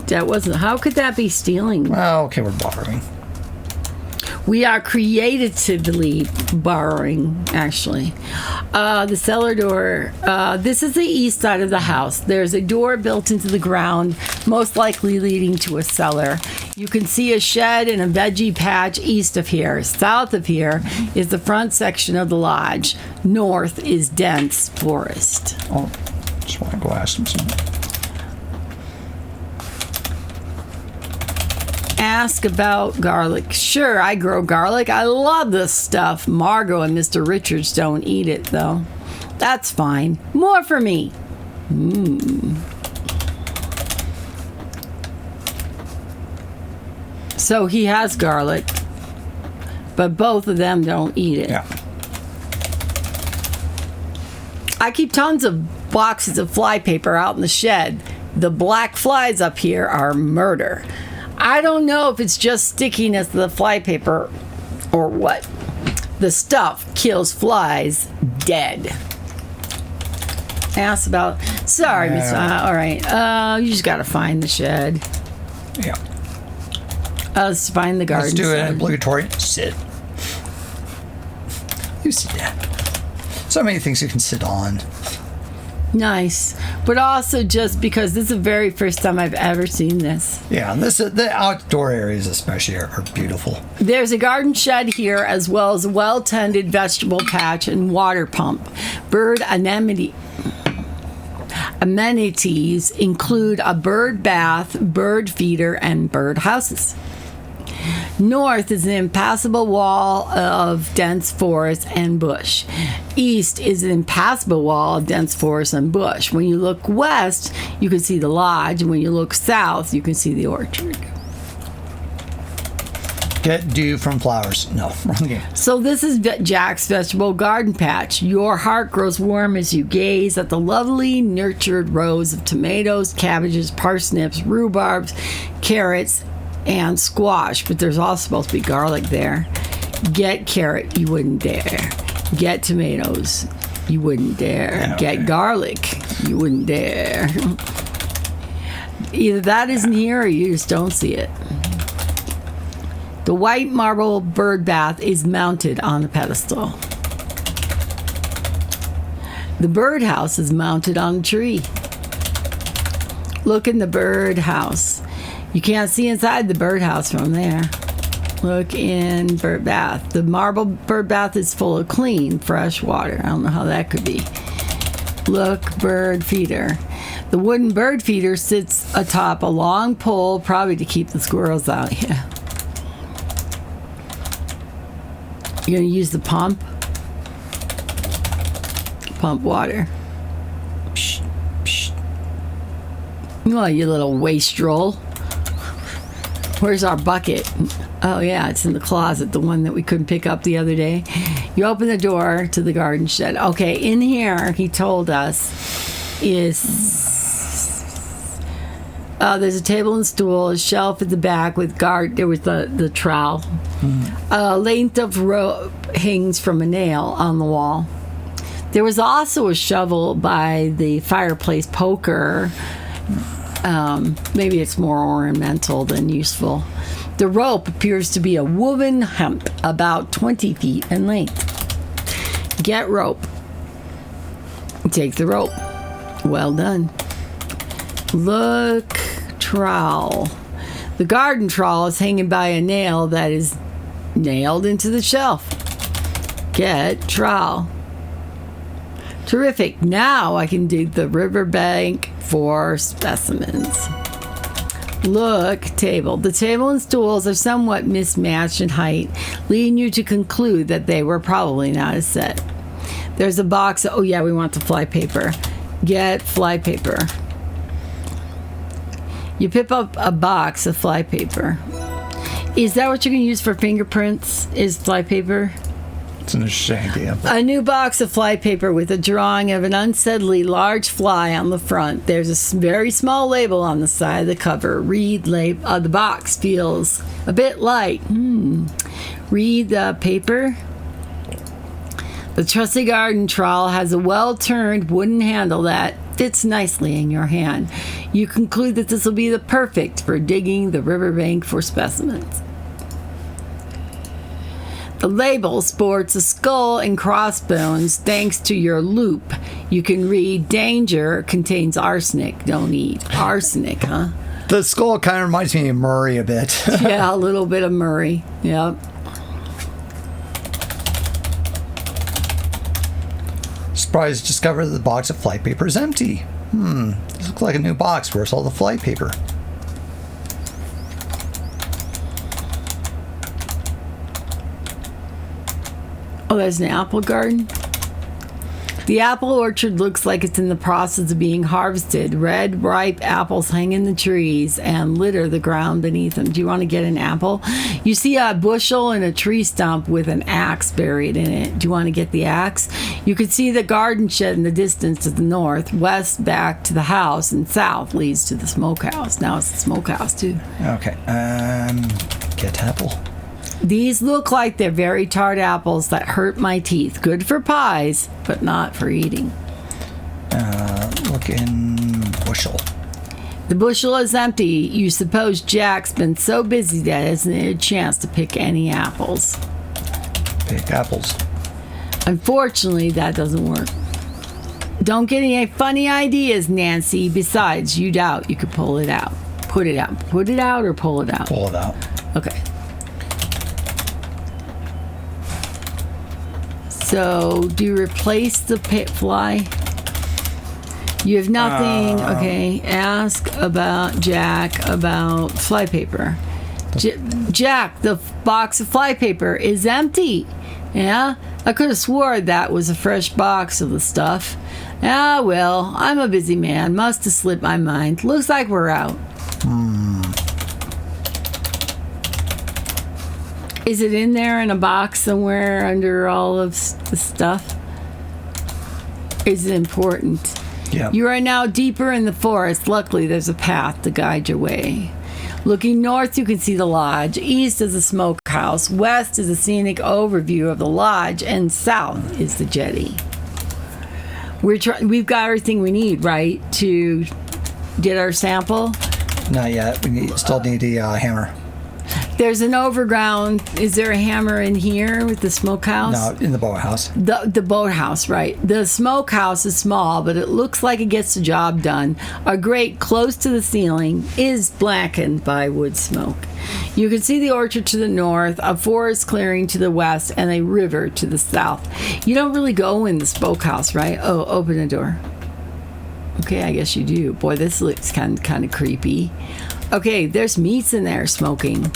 how could that be stealing? Well, okay, we're borrowing. We are creatively borrowing, actually. The cellar door. This is the east side of the house. There's a door built into the ground, most likely leading to a cellar. You can see a shed and a veggie patch east of here. South of here is the front section of the lodge. North is dense forest. Oh, just want to go ask him something. Ask about garlic. Sure, I grow garlic. I love this stuff. Margot and Mr. Richards don't eat it, though. That's fine. More for me. So he has garlic, but both of them don't eat it. Yeah. I keep tons of boxes of fly paper out in the shed. The black flies up here are murder. I don't know if it's just stickiness of the fly paper or what. The stuff kills flies dead. Ask about. Sorry, Miss. All right. You just gotta find the shed. Yeah. Let's find the garden. Let's do shed. it. Obligatory. Sit. You sit down. So many things you can sit on. Nice, but also just because this is the very first time I've ever seen this. Yeah, and the outdoor areas especially are beautiful. There's a garden shed here, as well as a well-tended vegetable patch and water pump. Bird amenities include a bird bath, bird feeder, and bird houses. North is an impassable wall of dense forest and bush. East is an impassable wall of dense forest and bush. When you look west, you can see the lodge, and when you look south, you can see the orchard. Get dew from flowers. No, wrong game. So this is Jack's vegetable garden patch. Your heart grows warm as you gaze at the lovely nurtured rows of tomatoes, cabbages, parsnips, rhubarbs, carrots, and squash. But there's also supposed to be garlic there. Get carrot, you wouldn't dare. Get tomatoes, you wouldn't dare. Okay. Get garlic, you wouldn't dare. Either that isn't here or you just don't see it. The white marble bird bath is mounted on a pedestal. The birdhouse is mounted on a tree. Look in the birdhouse. You can't see inside the birdhouse from there. Look in bird bath. The marble bird bath is full of clean, fresh water. I don't know how that could be. Look, bird feeder. The wooden bird feeder sits atop a long pole, probably to keep the squirrels out. Yeah. You're going to use the pump? Pump water. Psh, psh. Oh, you little wastrel. Where's our bucket? Oh, yeah, it's in the closet, the one that we couldn't pick up the other day. You open the door to the garden shed. Okay, in here, he told us, is... there's a table and stool, a shelf at the back with guard. There was the trowel. A length of rope hangs from a nail on the wall. There was also a shovel by the fireplace poker. Maybe it's more ornamental than useful. The rope appears to be a woven hemp about 20 feet in length. Get rope. Take the rope. Well done. Look, trowel. The garden trowel is hanging by a nail that is nailed into the shelf. Get trowel. Terrific. Now I can dig the riverbank for specimens. Look, table. The table and stools are somewhat mismatched in height, leading you to conclude that they were probably not a set. There's a box. Oh, yeah, we want the fly paper. Get fly paper. You pick up a box of fly paper. Is that what you're going to use for fingerprints? Is fly paper? It's an interesting idea. A new box of fly paper with a drawing of an unsteadily large fly on the front. There's a very small label on the side of the cover. Read the box feels a bit light. Read the paper. The trusty garden trowel has a well-turned wooden handle that fits nicely in your hand. You conclude that this will be the perfect for digging the riverbank for specimens. The label sports a skull and crossbones. Thanks to your loop, you can read danger contains arsenic. Don't eat arsenic, huh? The skull kind of reminds me of Murray a bit. Yeah, a little bit of Murray. Yep. Surprised to discover that the box of fly paper is empty. This looks like a new box. Where's all the fly paper? Oh, there's an apple garden. The apple orchard looks like it's in the process of being harvested. Red, ripe apples hang in the trees and litter the ground beneath them. Do you want to get an apple? You see a bushel and a tree stump with an axe buried in it. Do you want to get the axe? You could see the garden shed in the distance to the north. West back to the house, and south leads to the smokehouse. Now it's the smokehouse, too. Okay. Get apple. These look like they're very tart apples that hurt my teeth. Good for pies, but not for eating. Look in bushel. The bushel is empty. You suppose Jack's been so busy that he hasn't had a chance to pick any apples. Pick apples. Unfortunately, that doesn't work. Don't get any funny ideas, Nancy. Besides, you doubt you could pull it out. Put it out. Put it out or pull it out? Pull it out. Okay. So, do you replace the pit fly? You have nothing. Okay. Ask about Jack about fly paper. Jack, the box of fly paper is empty. Yeah? I could have swore that was a fresh box of the stuff. Ah, well, I'm a busy man. Must have slipped my mind. Looks like we're out. Is it in there in a box somewhere under all of the stuff? Is it important? Yeah. You are now deeper in the forest. Luckily, there's a path to guide your way. Looking north, you can see the lodge. East is the smokehouse. West is a scenic overview of the lodge. And south is the jetty. We've got everything we need, right, to get our sample? Not yet. We still need the hammer. There's an overground. Is there a hammer in here with the smokehouse? No, in the boathouse. The boathouse, right. The smokehouse is small, but it looks like it gets the job done. A grate close to the ceiling is blackened by wood smoke. You can see the orchard to the north, a forest clearing to the west, and a river to the south. You don't really go in the smokehouse, right? Oh, open the door. Okay, I guess you do. Boy, this looks kind of creepy. Okay, there's meats in there smoking.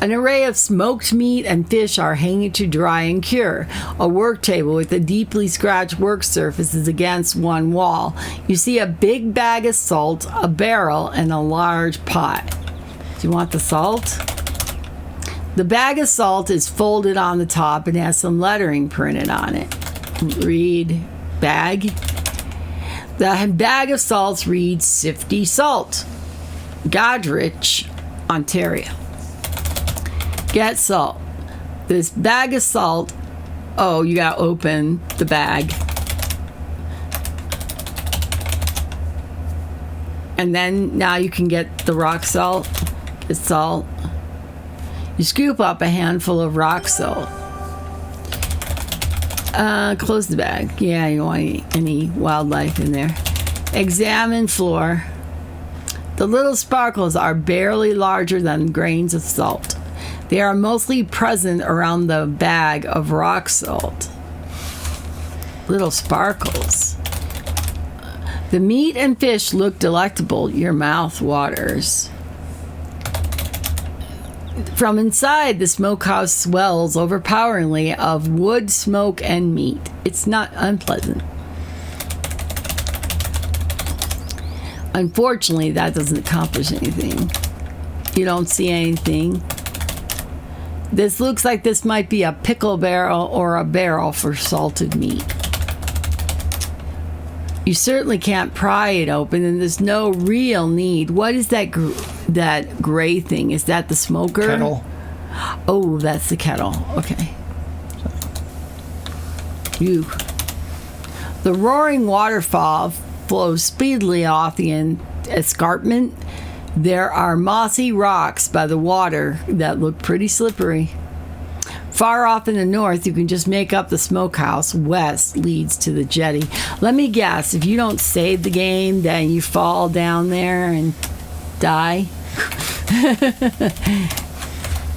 An array of smoked meat and fish are hanging to dry and cure. A work table with a deeply scratched work surface is against one wall. You see a big bag of salt, a barrel, and a large pot. Do you want the salt? The bag of salt is folded on the top and has some lettering printed on it. Read bag. The bag of salts reads Sifty Salt, Godrich, Ontario. Get salt. This bag of salt. Oh, you gotta open the bag. And then now you can get the rock salt. The salt. You scoop up a handful of rock salt. Close the bag. Yeah, you don't want any wildlife in there. Examine floor. The little sparkles are barely larger than grains of salt. They are mostly present around the bag of rock salt. Little sparkles. The meat and fish look delectable. Your mouth waters. From inside, the smokehouse swells overpoweringly of wood, smoke, and meat. It's not unpleasant. Unfortunately, that doesn't accomplish anything. You don't see anything. This looks like this might be a pickle barrel or a barrel for salted meat. You certainly can't pry it open, and there's no real need. What is that that gray thing? Is that the smoker? Kettle. Oh, that's the kettle. Okay. The roaring waterfall flows speedily off the escarpment. There are mossy rocks by the water that look pretty slippery. Far off in the north, you can just make up the smokehouse. West leads to the jetty. Let me guess, if you don't save the game, then you fall down there and die.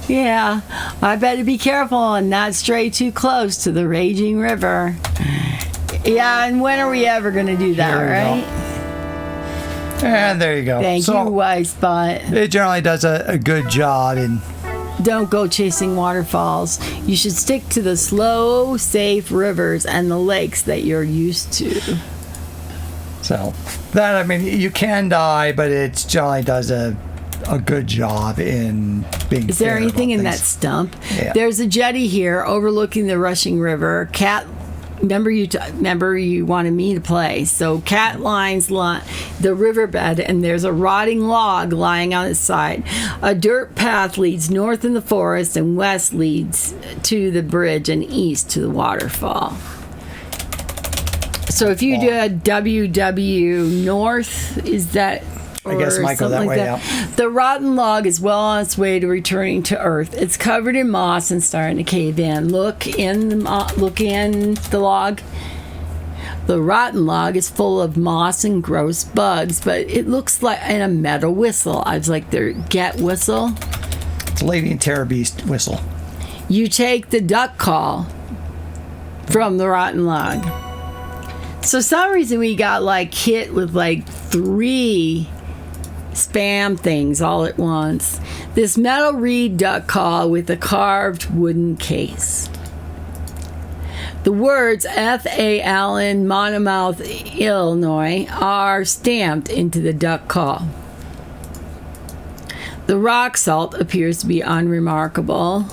Yeah, I better be careful and not stray too close to the raging river. Yeah, and when are we ever going to do that, right? And there you go. Thank you, Wise Spot. It generally does a good job in... Don't go chasing waterfalls. You should stick to the slow, safe rivers and the lakes that you're used to. So, that, I mean, you can die, but it generally does a good job in being... Is there anything in that stump? Yeah. There's a jetty here overlooking the rushing river. Remember you wanted me to play. So cat lines the riverbed, and there's a rotting log lying on its side. A dirt path leads north in the forest, and west leads to the bridge, and east to the waterfall. So if you do a WW north, is that... I guess it might go that way, yeah. The rotten log is well on its way to returning to Earth. It's covered in moss and starting to cave in. Look in the log. The rotten log is full of moss and gross bugs, but it looks like a metal whistle. I was like, their get whistle. It's a Lady and Terror Beast whistle. You take the duck call from the rotten log. So some reason we got hit with 3 spam things all at once. This metal reed duck call with a carved wooden case. The words F.A. Allen, Monmouth, Illinois are stamped into the duck call. The rock salt appears to be unremarkable.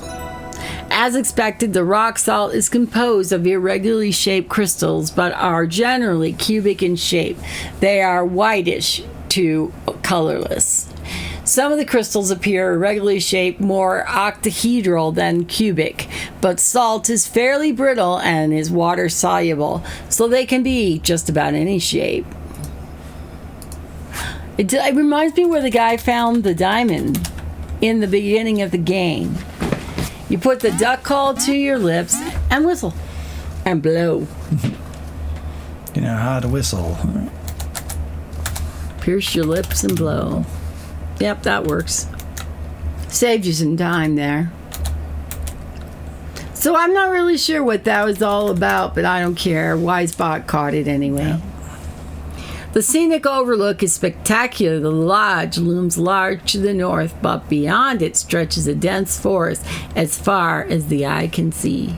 As expected, the rock salt is composed of irregularly shaped crystals, but are generally cubic in shape. They are whitish to colorless. Some of the crystals appear irregularly shaped, more octahedral than cubic, but salt is fairly brittle and is water soluble, so they can be just about any shape. It reminds me where the guy found the diamond in the beginning of the game. You put the duck call to your lips and whistle and blow. You know how to whistle. Pierce your lips and blow. Yep, that works. Saved you some time there. So I'm not really sure what that was all about, but I don't care. Wisebot caught it anyway. Yeah. The scenic overlook is spectacular. The lodge looms large to the north, but beyond it stretches a dense forest as far as the eye can see.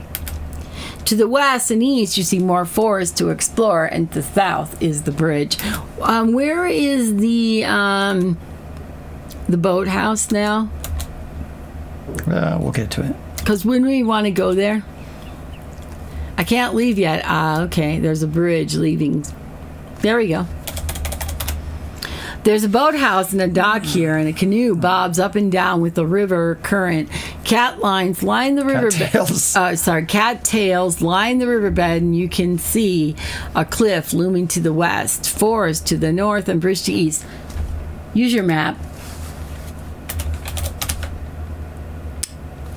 To the west and east, you see more forest to explore, and to the south is the bridge. Where is the boathouse now? We'll get to it. Because when we want to go there, I can't leave yet. Okay, there's a bridge leaving. There we go. There's a boathouse and a dock here, and a canoe bobs up and down with the river current. Cattails line the riverbed. Cattails line the riverbed, and you can see a cliff looming to the west, forest to the north, and bridge to east. Use your map.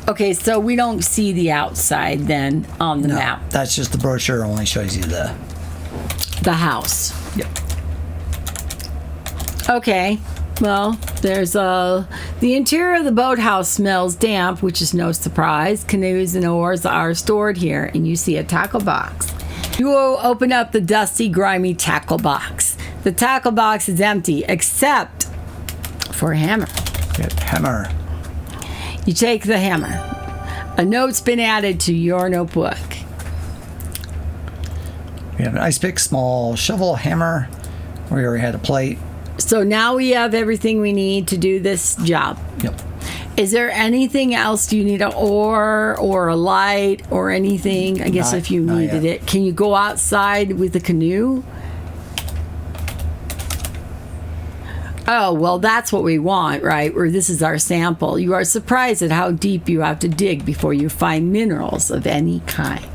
Okay, so we don't see the outside then on the map. That's just the brochure only shows you the house. Yep. Okay, well, there's the interior of the boathouse smells damp, which is no surprise. Canoes and oars are stored here, and you see a tackle box. You will open up the dusty, grimy tackle box. The tackle box is empty, except for a hammer. Good hammer. You take the hammer. A note's been added to your notebook. We have an ice pick, small shovel, hammer. We already had a plate. So now we have everything we need to do this job. Yep. Is there anything else? Do you need an oar or a light or anything? I guess if you needed it. Can you go outside with the canoe? Oh, well, that's what we want, right? Or this is our sample. You are surprised at how deep you have to dig before you find minerals of any kind.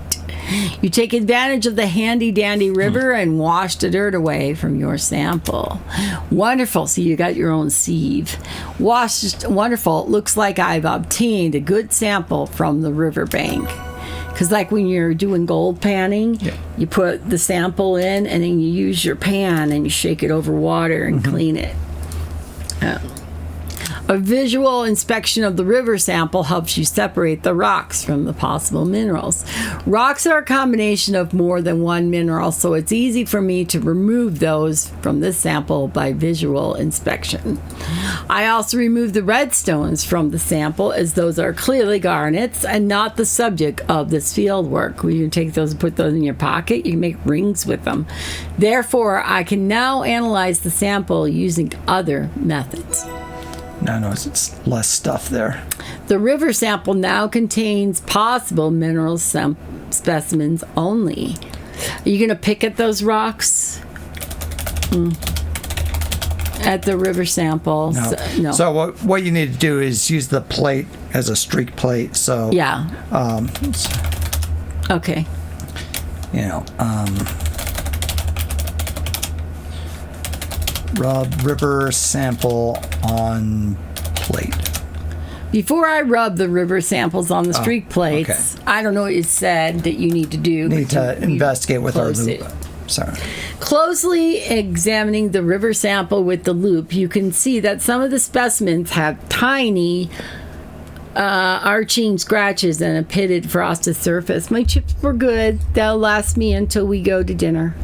You take advantage of the handy-dandy river and wash the dirt away from your sample. Wonderful. So you got your own sieve. Wonderful. It looks like I've obtained a good sample from the riverbank. Because like when you're doing gold panning, you put the sample in and then you use your pan and you shake it over water and clean it. A visual inspection of the river sample helps you separate the rocks from the possible minerals. Rocks are a combination of more than one mineral, so it's easy for me to remove those from this sample by visual inspection. I also remove the red stones from the sample, as those are clearly garnets and not the subject of this field work. When you take those and put those in your pocket, you can make rings with them. Therefore, I can now analyze the sample using other methods. Now notice it's less stuff there. The river sample now contains possible mineral specimens only. Are you going to pick at those rocks? At the river sample? No. So what you need to do is use the plate as a streak plate. So yeah. Okay. You know, rub river sample on plate. Before I rub the river samples on the streak plates, I don't know what it said that you need to do. Need to investigate with our loop. Sorry. Closely examining the river sample with the loop, you can see that some of the specimens have tiny arching scratches and a pitted frosted surface. My chips were good. They'll last me until we go to dinner.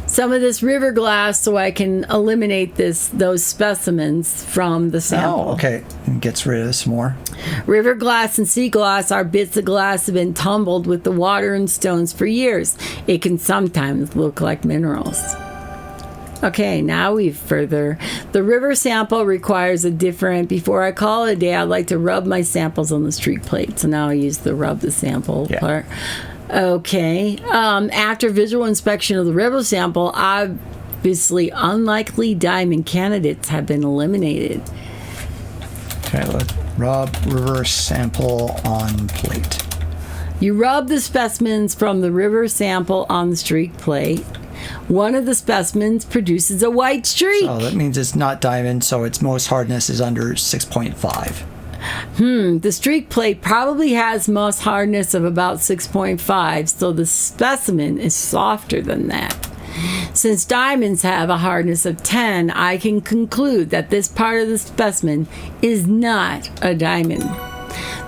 Some of this river glass so I can eliminate those specimens from the sample. Oh, okay. And gets rid of some more. River glass and sea glass are bits of glass that have been tumbled with the water and stones for years. It can sometimes look like minerals. Okay, now we've further. The river sample requires a different. Before I call it a day, I like to rub my samples on the streak plate. So now I use the rub the sample part. Okay. After visual inspection of the river sample, obviously unlikely diamond candidates have been eliminated. Okay, let's rub river sample on plate. You rub the specimens from the river sample on the streak plate. One of the specimens produces a white streak. So that means it's not diamond, so its most hardness is under 6.5. The streak plate probably has most hardness of about 6.5, so the specimen is softer than that. Since diamonds have a hardness of 10, I can conclude that this part of the specimen is not a diamond.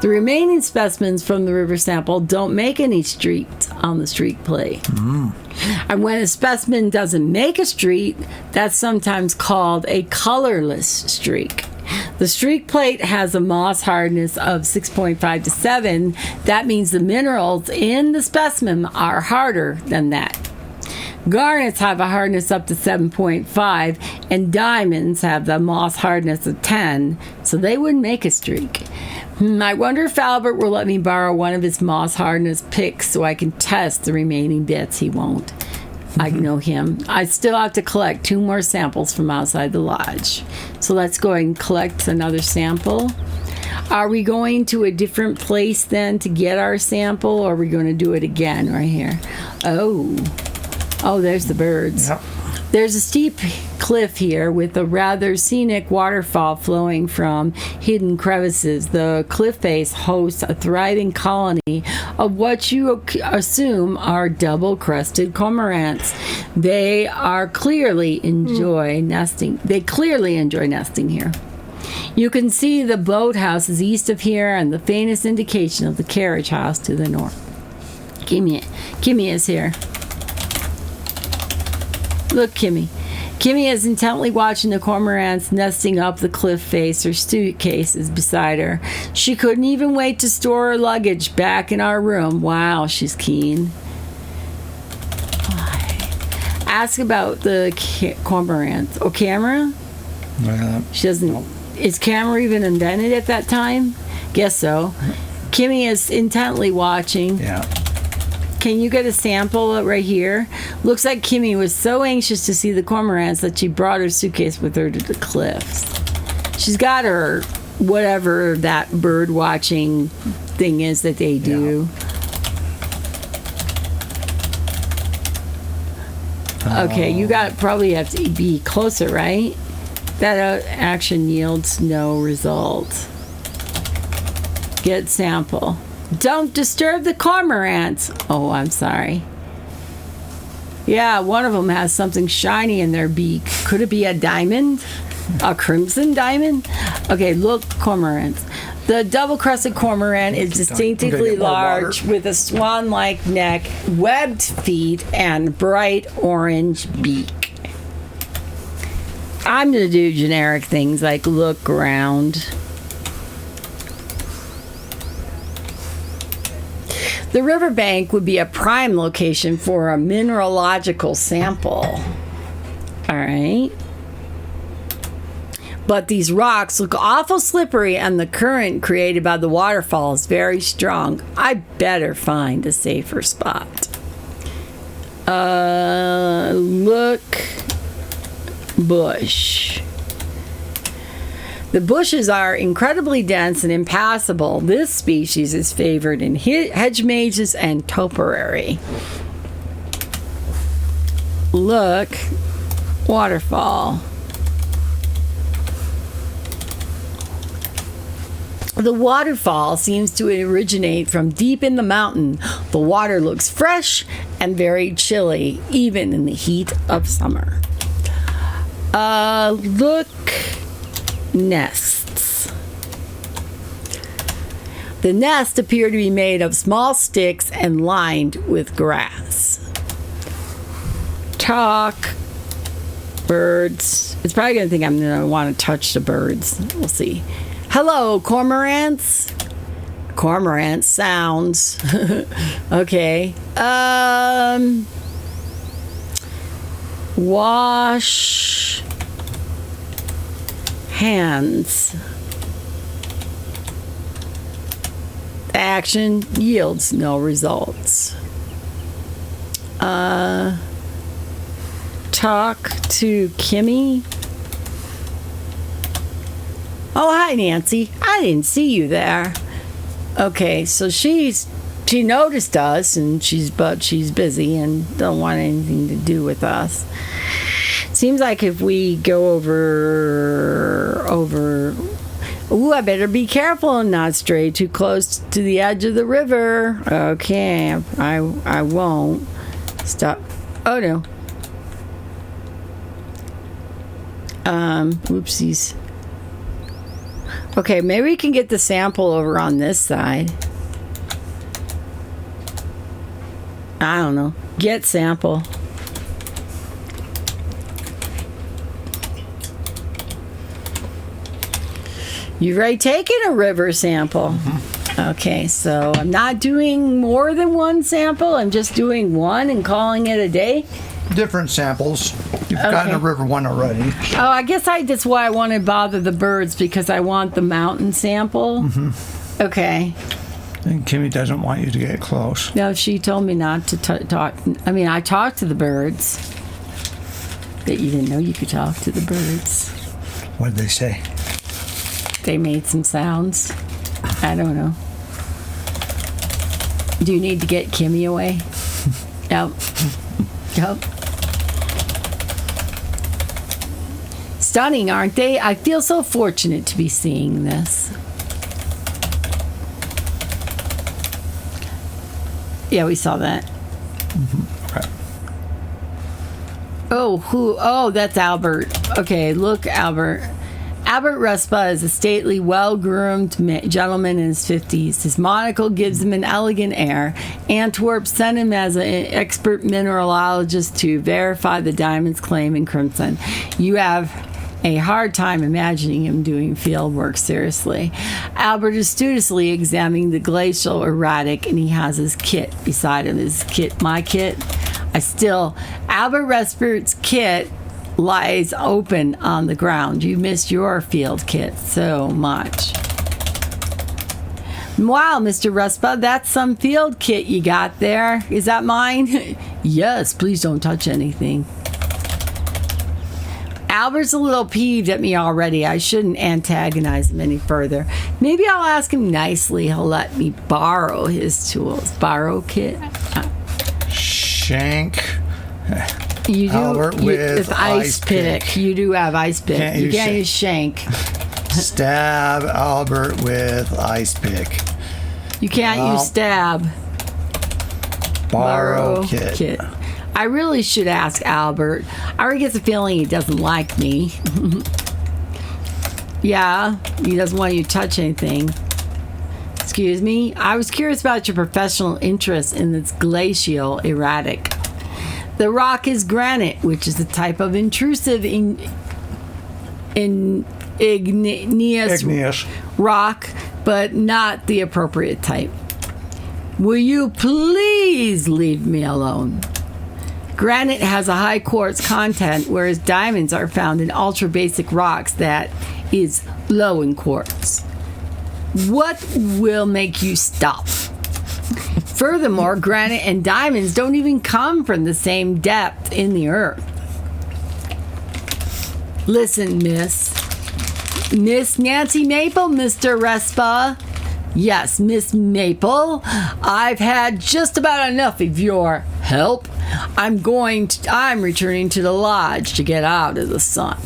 The remaining specimens from the river sample don't make any streaks on the streak plate. And when a specimen doesn't make a streak, that's sometimes called a colorless streak. The streak plate has a Mohs hardness of 6.5 to 7. That means the minerals in the specimen are harder than that. Garnets have a hardness up to 7.5, and diamonds have the Mohs hardness of 10, so they wouldn't make a streak. I wonder if Albert will let me borrow one of his Mohs hardness picks so I can test the remaining bits. He won't. I know him. I still have to collect 2 more samples from outside the lodge. So let's go ahead and collect another sample. Are we going to a different place then to get our sample, or are we going to do it again right here? Oh, there's the birds. Yep. There's a steep cliff here with a rather scenic waterfall flowing from hidden crevices. The cliff face hosts a thriving colony of what you assume are double-crested cormorants. They clearly enjoy nesting. They clearly enjoy nesting here. You can see the boathouses east of here and the faintest indication of the carriage house to the north. Kimmy is here. Look, Kimmy. Kimmy is intently watching the cormorants nesting up the cliff face. Her suitcase is beside her. She couldn't even wait to store her luggage back in our room. Wow, she's keen. Ask about the cormorants. Oh, camera? She doesn't. Is camera even invented at that time? Guess so. Kimmy is intently watching. Yeah. Can you get a sample right here? Looks like Kimmy was so anxious to see the cormorants that she brought her suitcase with her to the cliffs. She's got her whatever that bird watching thing is that they do. Yeah. Okay, you probably have to be closer, right? That action yields no result. Get sample. Don't disturb the cormorants. Oh, I'm sorry. Yeah, one of them has something shiny in their beak. Could it be a diamond? A crimson diamond? Okay, look, cormorants. The double-crested cormorant is distinctively large with a swan-like neck, webbed feet, and bright orange beak. I'm going to do generic things like look around. The riverbank would be a prime location for a mineralogical sample. All right. But these rocks look awful slippery, and the current created by the waterfall is very strong. I better find a safer spot. Look. Bush. The bushes are incredibly dense and impassable. This species is favored in hedge mazes and topiary. Look, waterfall. The waterfall seems to originate from deep in the mountain. The water looks fresh and very chilly, even in the heat of summer. Look. Nests. The nests appear to be made of small sticks and lined with grass. Talk. Birds. It's probably going to think I'm going to want to touch the birds. We'll see. Hello, cormorants. Cormorant sounds. Okay. Wash hands. Action yields no results. Talk to Kimmy. Oh, hi, Nancy. I didn't see you there. Okay, so she noticed us, and she's busy and don't want anything to do with us. Seems like if we go over. Ooh, I better be careful and not stray too close to the edge of the river. Okay, I won't. Stop. Oh no. Whoopsies. Okay, maybe we can get the sample over on this side. I don't know. Get sample. You've already taken a river sample. Mm-hmm. Okay, so I'm not doing more than one sample. I'm just doing one and calling it a day. Different samples. You've gotten a river one already. Oh, I guess that's why I want to bother the birds, because I want the mountain sample. Mm-hmm. Okay. And Kimmy doesn't want you to get close. No, she told me not to talk. I mean, I talked to the birds. That you didn't know you could talk to the birds. What did they say? They made some sounds. I don't know. Do you need to get Kimmy away? Yep. Yep. Stunning, aren't they? I feel so fortunate to be seeing this. Yeah, we saw that. Mm-hmm. Okay. Oh, that's Albert. Okay, look, Albert. Albert Respa is a stately, well-groomed gentleman in his 50s. His monocle gives him an elegant air. Antwerp sent him as an expert mineralogist to verify the diamond's claim in crimson. You have a hard time imagining him doing field work seriously. Albert is studiously examining the glacial erratic, and he has his kit beside him. My kit. Albert Respert's kit lies open on the ground. You missed your field kit so much. Wow, Mr. Respa, that's some field kit you got there. Is that mine? Yes, please don't touch anything. Albert's a little peeved at me already. I shouldn't antagonize him any further. Maybe I'll ask him nicely. He'll let me borrow his tools. Borrow kit? Shank. You do, Albert with ice pick. You do have ice pick. You can't use shank. Stab Albert with ice pick. You can't use stab. Borrow kit. I really should ask Albert. I already get the feeling he doesn't like me. Yeah, he doesn't want you to touch anything. Excuse me? I was curious about your professional interest in this glacial erratic. The rock is granite, which is a type of intrusive igneous rock, but not the appropriate type. Will you please leave me alone? Granite has a high quartz content, whereas diamonds are found in ultra-basic rocks that is low in quartz. What will make you stop? Furthermore, granite and diamonds don't even come from the same depth in the earth. Listen, Miss Nancy Maple, Mr. Respa. Yes, Miss Maple. I've had just about enough of your help. I'm returning to the lodge to get out of the sun.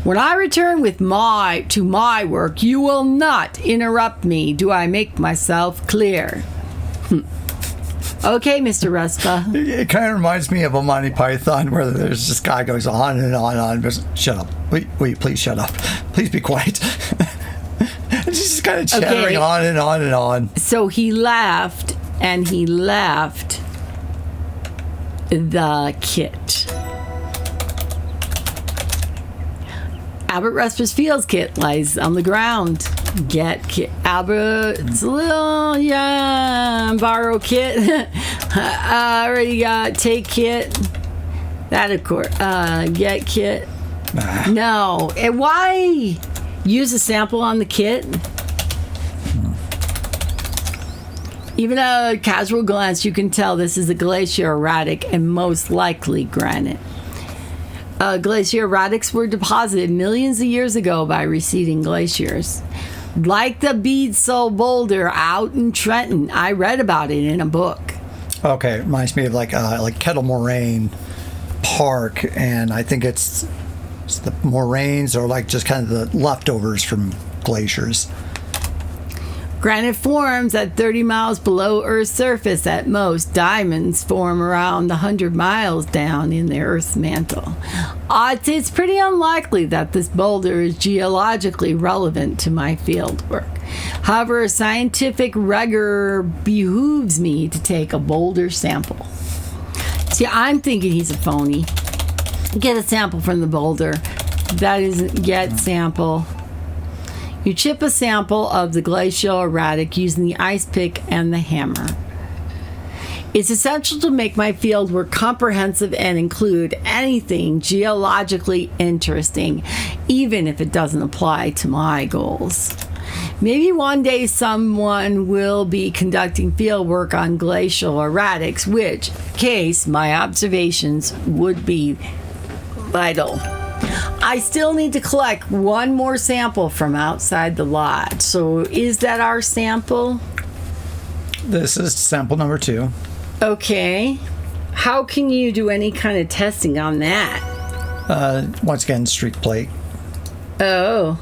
When I return to my work, you will not interrupt me. Do I make myself clear? Okay, Mr. Respa. It kind of reminds me of a Monty Python where there's this guy goes on and on and on. Just, shut up. Wait, please shut up. Please be quiet. It's just kind of chattering on and on and on. So he laughed and he left the kit. Albert Respa's fields kit lies on the ground. Get kit. Albert's little borrow kit. I already got take kit. That, of course. Get kit. No. And why use a sample on the kit? Even at a casual glance, you can tell this is a glacier-erratic and most likely granite. Glacier-erratics were deposited millions of years ago by receding glaciers. Like the Bead Soul boulder out in Trenton. I read about it in a book. Okay, it reminds me of like Kettle Moraine Park, and I think it's the moraines or like just kind of the leftovers from glaciers. Granite forms at 30 miles below Earth's surface at most. Diamonds form around 100 miles down in the Earth's mantle. It's pretty unlikely that this boulder is geologically relevant to my field work. However, scientific rigor behooves me to take a boulder sample. See, I'm thinking he's a phony. Get a sample from the boulder. That isn't get sample. You chip a sample of the glacial erratic using the ice pick and the hammer. It's essential to make my field work comprehensive and include anything geologically interesting, even if it doesn't apply to my goals. Maybe one day someone will be conducting field work on glacial erratics, which case my observations would be vital. I still need to collect one more sample from outside the lodge. So is that our sample? This is sample number 2. Okay. How can you do any kind of testing on that? Once again, streak plate. Oh.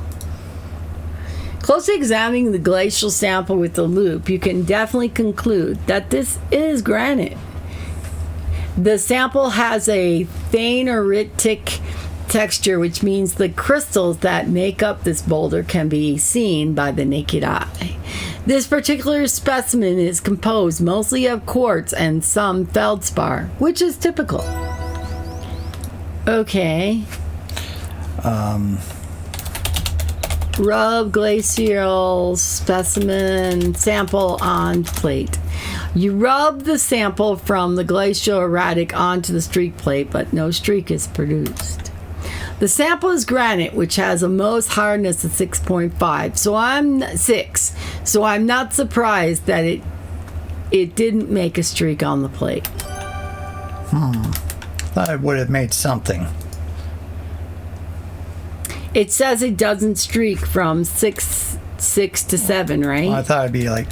Closely examining the glacial sample with the loop, you can definitely conclude that this is granite. The sample has a phaineritic texture, which means the crystals that make up this boulder can be seen by the naked eye. This particular specimen is composed mostly of quartz and some feldspar, which is typical. Okay. Rub glacial specimen sample on plate. You rub the sample from the glacial erratic onto the streak plate, but no streak is produced. The sample is granite, which has a Mohs hardness of 6.5. So I'm not surprised that it didn't make a streak on the plate. Thought it would have made something. It says it doesn't streak from 6 to 7, right? Well, I thought it'd be like,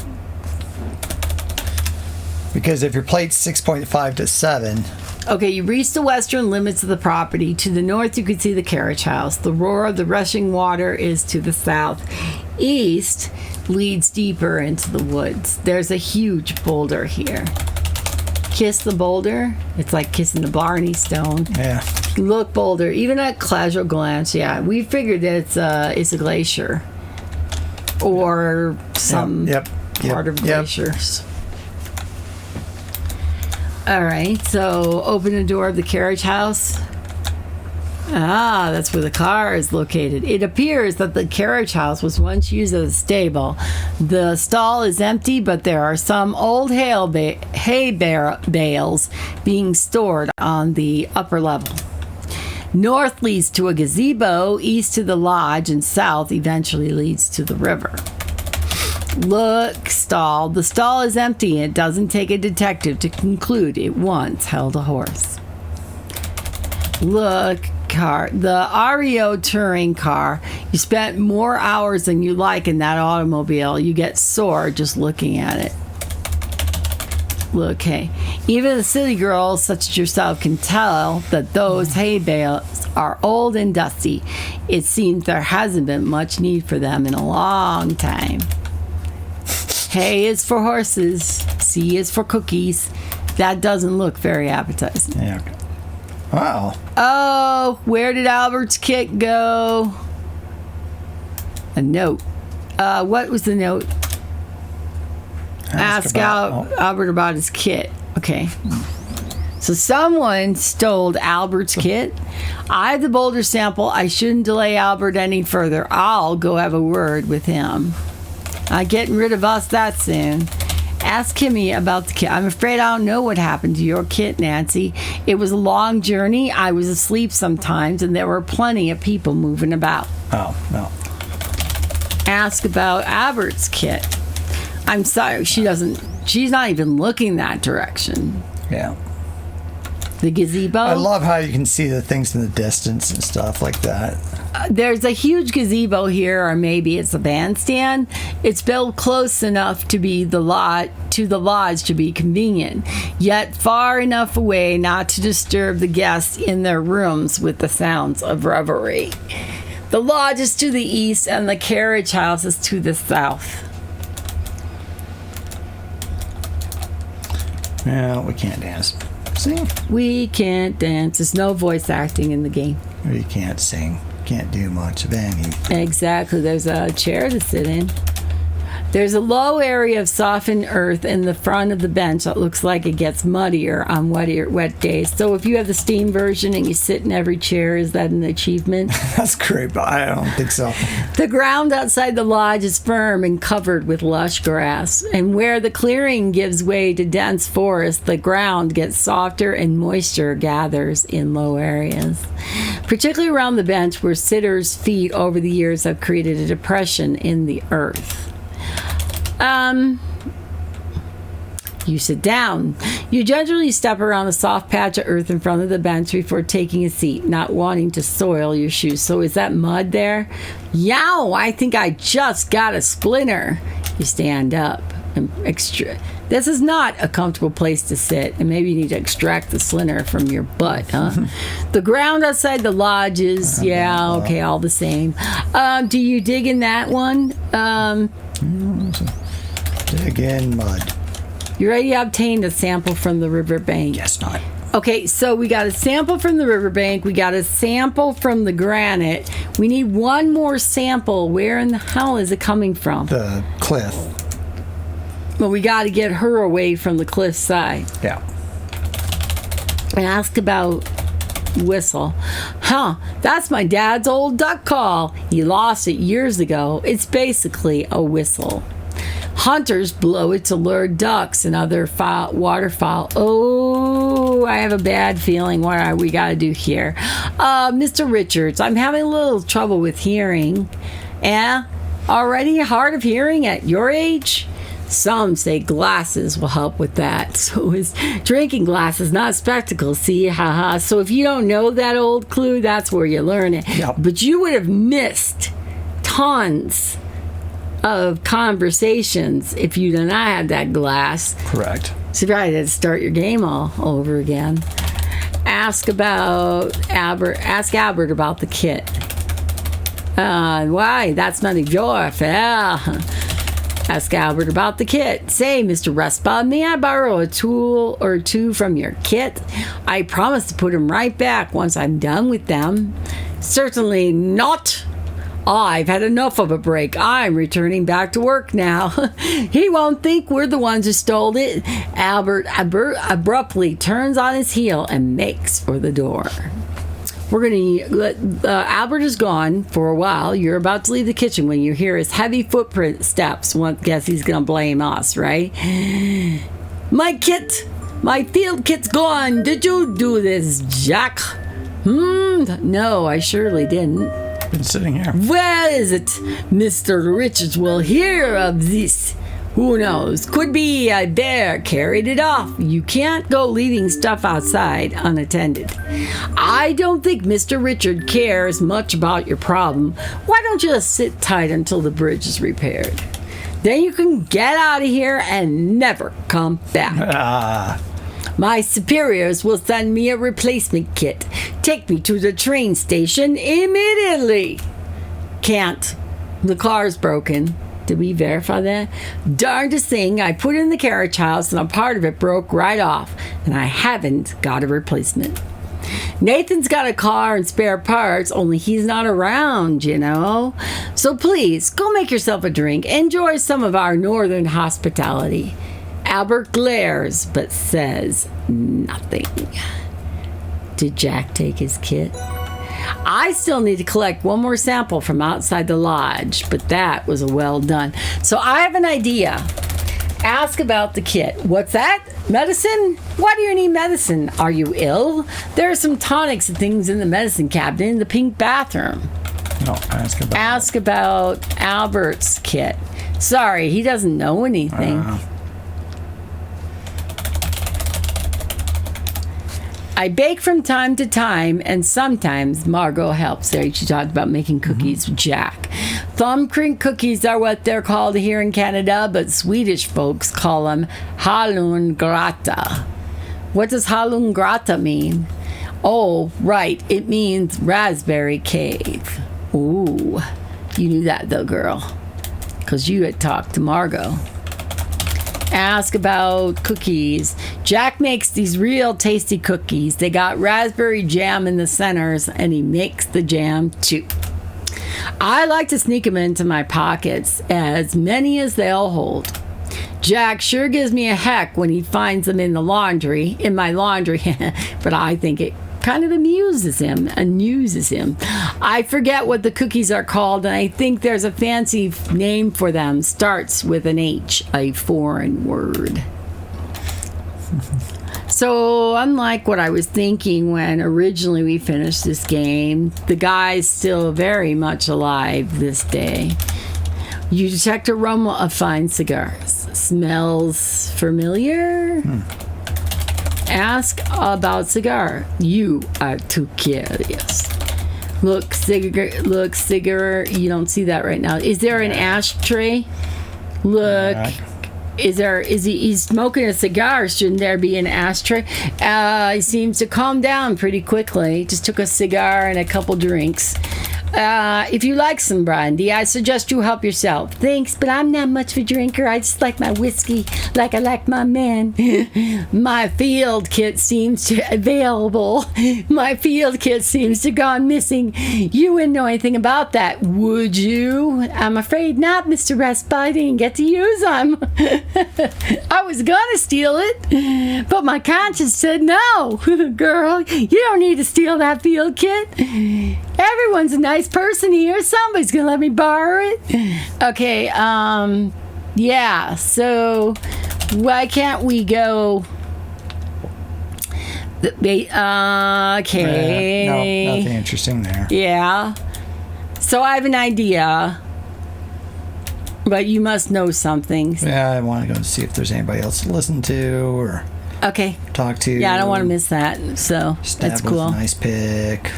because if your plate's 6.5 to 7. Okay, you reach the western limits of the property. To the north, you can see the carriage house. The roar of the rushing water is to the south. East leads deeper into the woods. There's a huge boulder here. Kiss the boulder. It's like kissing the Blarney Stone. Yeah. Look, boulder. Even at casual glance, yeah, we figured that it's a glacier or some part of glaciers. All right, so open the door of the carriage house. Ah, that's where the car is located. It appears that the carriage house was once used as a stable. The stall is empty, but there are some old hay bales being stored on the upper level. North leads to a gazebo, east to the lodge, and south eventually leads to the river. Look, stall. The stall is empty. It doesn't take a detective to conclude it once held a horse. Look, car. The REO touring car. You spent more hours than you like in that automobile. You get sore just looking at it. Look, hey. Even the city girls such as yourself can tell that those hay bales are old and dusty. It seems there hasn't been much need for them in a long time. Hay is for horses. C is for cookies. That doesn't look very appetizing. Yeah. Wow. Oh, where did Albert's kit go? A note. What was the note? Ask Albert about his kit. Okay. So someone stole Albert's kit. I have the boulder sample. I shouldn't delay Albert any further. I'll go have a word with him. Getting rid of us that soon. Ask Kimmy about the kit. I'm afraid I don't know what happened to your kit, Nancy. It was a long journey. I was asleep sometimes, and there were plenty of people moving about. Oh, no. Ask about Albert's kit. I'm sorry, she's not even looking that direction. Yeah. The gazebo. I love how you can see the things in the distance and stuff like that. There's a huge gazebo here, or maybe it's a bandstand. It's built close enough to the lodge to be convenient, yet far enough away not to disturb the guests in their rooms with the sounds of revelry. The lodge is to the east, and the carriage house is to the south. No, we can't dance. Sing. We can't dance. There's no voice acting in the game. We can't sing. Can't do much of anything. Exactly. There's a chair to sit in. There's a low area of softened earth in the front of the bench that looks like it gets muddier on wet days. So if you have the steam version and you sit in every chair, is that an achievement? That's great, but I don't think so. The ground outside the lodge is firm and covered with lush grass. And where the clearing gives way to dense forest, the ground gets softer and moisture gathers in low areas. Particularly around the bench where sitters' feet over the years have created a depression in the earth. You sit down. You generally step around a soft patch of earth in front of the bench before taking a seat, not wanting to soil your shoes. So is that mud there? Yow, I think I just got a splinter. You stand up. This is not a comfortable place to sit, and maybe you need to extract the splinter from your butt, huh? The ground outside the lodge is, all the same. Do you dig in that one? Dig in mud. You already obtained a sample from the riverbank. Guess not. Okay, so we got a sample from the riverbank. We got a sample from the granite. We need one more sample. Where in the hell is it coming from? The cliff. Well, we got to get her away from the cliff side. Yeah. And ask about whistle. That's my dad's old duck call. He lost it years ago. It's basically a whistle. Hunters blow it to lure ducks and other waterfowl. Oh, I have a bad feeling what we got to do here. Mr. Richards, I'm having a little trouble with hearing. Already hard of hearing at your age? Some say glasses will help with that. So is drinking glasses, not spectacles. See, haha. So if you don't know that old clue, that's where you learn it. Yep. But you would have missed tons of conversations if you did not have that glass. Correct. So you probably had to start your game all over again. Ask Albert about the kit. Why? That's none of your affair. Ask Albert about the kit. Say, Mr. Rustbud, may I borrow a tool or two from your kit? I promise to put them right back once I'm done with them. Certainly not. I've had enough of a break. I'm returning back to work now. He won't think we're the ones who stole it. Albert abruptly turns on his heel and makes for the door. We're going to Albert is gone for a while. You're about to leave the kitchen when you hear his heavy footprint steps. One guess he's going to blame us, right? My field kit's gone. Did you do this, Jack? No, I surely didn't. Been sitting here. Where is it? Mr. Richards will hear of this. Who knows? Could be a bear carried it off. You can't go leaving stuff outside unattended. I don't think Mr. Richard cares much about your problem. Why don't you just sit tight until the bridge is repaired? Then you can get out of here and never come back. My superiors will send me a replacement kit. Take me to the train station immediately. Can't. The car's broken. Did we verify that? Darndest thing, I put it in the carriage house and a part of it broke right off, and I haven't got a replacement. Nathan's got a car and spare parts, only he's not around, you know. So please, go make yourself a drink. Enjoy some of our northern hospitality. Albert glares, but says nothing. Did Jack take his kit? I still need to collect one more sample from outside the lodge, but that was well done. So I have an idea. Ask about the kit. What's that? Medicine? Why do you need medicine? Are you ill? There are some tonics and things in the medicine cabinet in the pink bathroom. No, ask about Albert's kit. Sorry, he doesn't know anything. I bake from time to time, and sometimes Margot helps. There, she talked about making cookies with Jack. Thumbprint cookies are what they're called here in Canada, but Swedish folks call them hallongrata. What does hallongrata mean? Oh, right, it means raspberry cave. Ooh, you knew that though, girl, because you had talked to Margot. Ask about cookies. Jack makes these real tasty cookies. They got raspberry jam in the centers, and he makes the jam too. I like to sneak them into my pockets, as many as they'll hold. Jack sure gives me a heck when he finds them in my laundry, but I think it kind of amuses him. I forget what the cookies are called, and I think there's a fancy name for them. Starts with an H, a foreign word. So, unlike what I was thinking when originally we finished this game, the guy's still very much alive this day. You detect aroma of fine cigars. Smells familiar? Ask about cigar. You are too curious. Look, cigar. You don't see that right now. Is there an ashtray? Look. He's smoking a cigar? Shouldn't there be an ashtray? He seems to calm down pretty quickly. Just took a cigar and a couple drinks. If you like some brandy, I suggest you help yourself. Thanks, but I'm not much of a drinker. I just like my whiskey like I like my men. My field kit seems to gone missing. You wouldn't know anything about that, would you? I'm afraid not, Mr. Respa. I didn't get to use them. I was gonna steal it, but my conscience said no. Girl, you don't need to steal that field kit. Everyone's a nice person here. Somebody's gonna let me borrow it. Okay, yeah, so why can't we go? Okay. No, nothing interesting there. Yeah. So I have an idea, but you must know something. Yeah, I want to go and see if there's anybody else to listen to or talk to. Yeah, I don't want to miss that. So that's cool. Nice pick.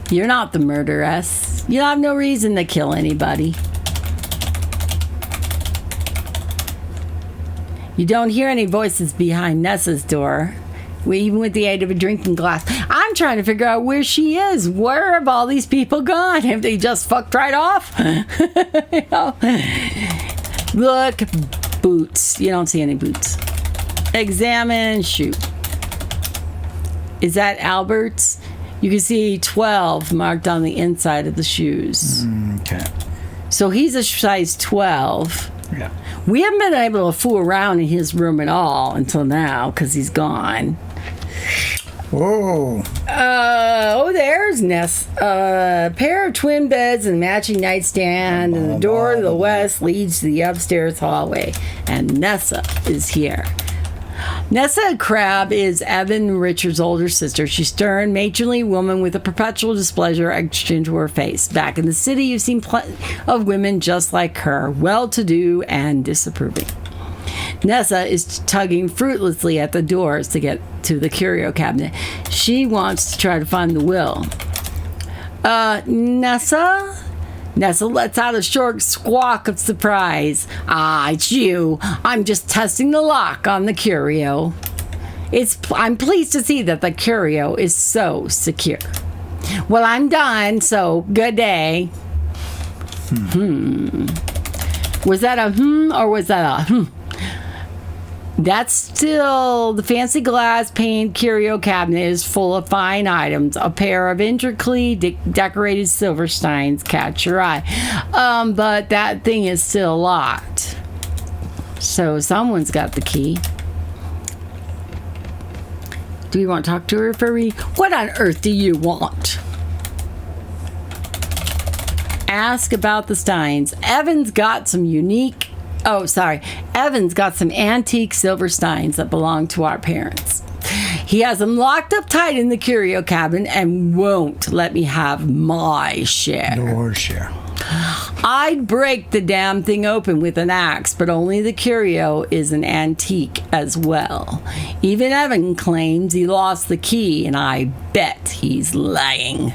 You're not the murderess. You have no reason to kill anybody. You don't hear any voices behind Nessa's door, even with the aid of a drinking glass. I'm trying to figure out where she is. Where have all these people gone? Have they just fucked right off? Look, boots. You don't see any boots. Examine, shoot. Is that Albert's? You can see 12 marked on the inside of the shoes. Okay. So he's a size 12. Yeah. We haven't been able to fool around in his room at all until now because he's gone. Whoa. There's Ness. A pair of twin beds and matching nightstand, and the door to the west leads to the upstairs hallway. And Nessa is here. Nessa Crabbe is Evan Richards' older sister. She's stern, matronly woman with a perpetual displeasure etched into her face. Back in the city, you've seen plenty of women just like her, well-to-do and disapproving. Nessa is tugging fruitlessly at the doors to get to the curio cabinet. She wants to try to find the will. Nessa? Nessa lets out a short squawk of surprise. Ah, it's you. I'm just testing the lock on the curio. I'm pleased to see that the curio is so secure. Well, I'm done, so good day. Was that a or was that a That's still the fancy glass pane curio cabinet is full of fine items. A pair of intricately decorated silver steins catch your eye. But that thing is still locked. So someone's got the key. Do you want to talk to her, Furry? What on earth do you want? Ask about the steins. Evan's got some unique Oh, sorry. Evan's got some antique silver steins that belong to our parents. He has them locked up tight in the curio cabinet and won't let me have my share. Your share. I'd break the damn thing open with an axe, but only the curio is an antique as well. Even Evan claims he lost the key, and I bet he's lying.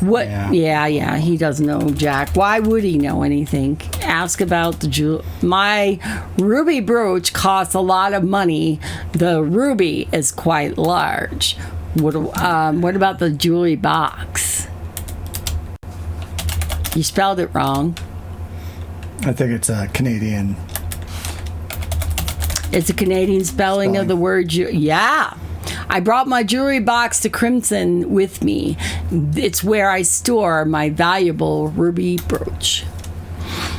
What? Yeah, he doesn't know, Jack. Why would he know anything? Ask about the jewel. My ruby brooch costs a lot of money. The ruby is quite large. What about the jewelry box? You spelled it wrong. I think it's a Canadian. It's a Canadian spelling of the word yeah. I brought my jewelry box to Crimson with me. It's where I store my valuable ruby brooch.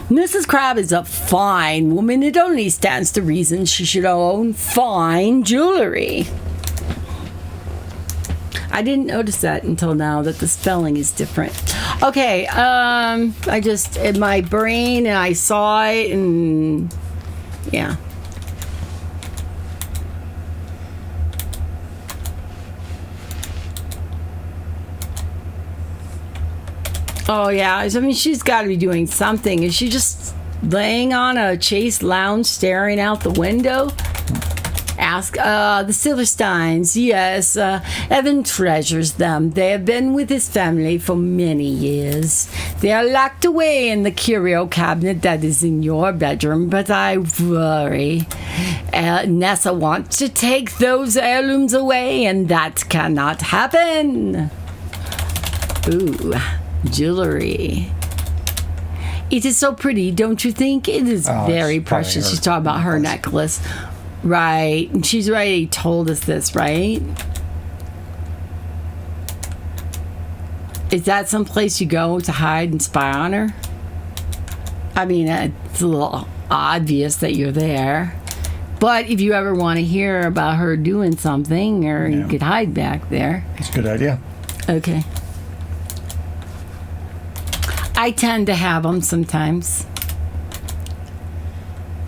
Mrs. Crab is a fine woman. It only stands to reason she should own fine jewelry. I didn't notice that until now, that the spelling is different. Okay, I just, in my brain, and I saw it, and yeah. Oh, yeah, I mean, she's got to be doing something. Is she just laying on a chaise lounge staring out the window? Ask the Silversteins. Yes, Evan treasures them. They have been with his family for many years. They are locked away in the curio cabinet that is in your bedroom, but I worry. Nessa wants to take those heirlooms away, and that cannot happen. Ooh, jewelry. It is so pretty, don't you think? It is very precious. She's talking about her necklace. Right. And she's already told us this, right? Is that someplace you go to hide and spy on her? I mean, it's a little obvious that you're there. But if you ever want to hear about her doing something, or you could hide back there. It's a good idea. Okay. I tend to have them sometimes.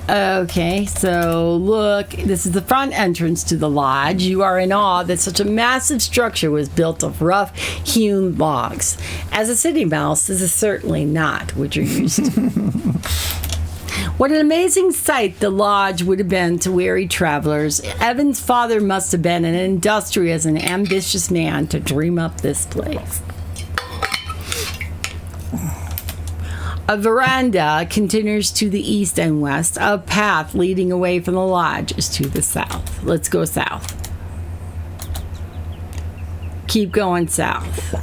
Okay, so look, this is the front entrance to the lodge. You are in awe that such a massive structure was built of rough-hewn logs. As a city mouse, this is certainly not what you're used to. What an amazing sight the lodge would have been to weary travelers. Evan's father must have been an industrious and ambitious man to dream up this place. A veranda continues to the east and west. A path leading away from the lodge is to the south. Let's go south. Keep going south.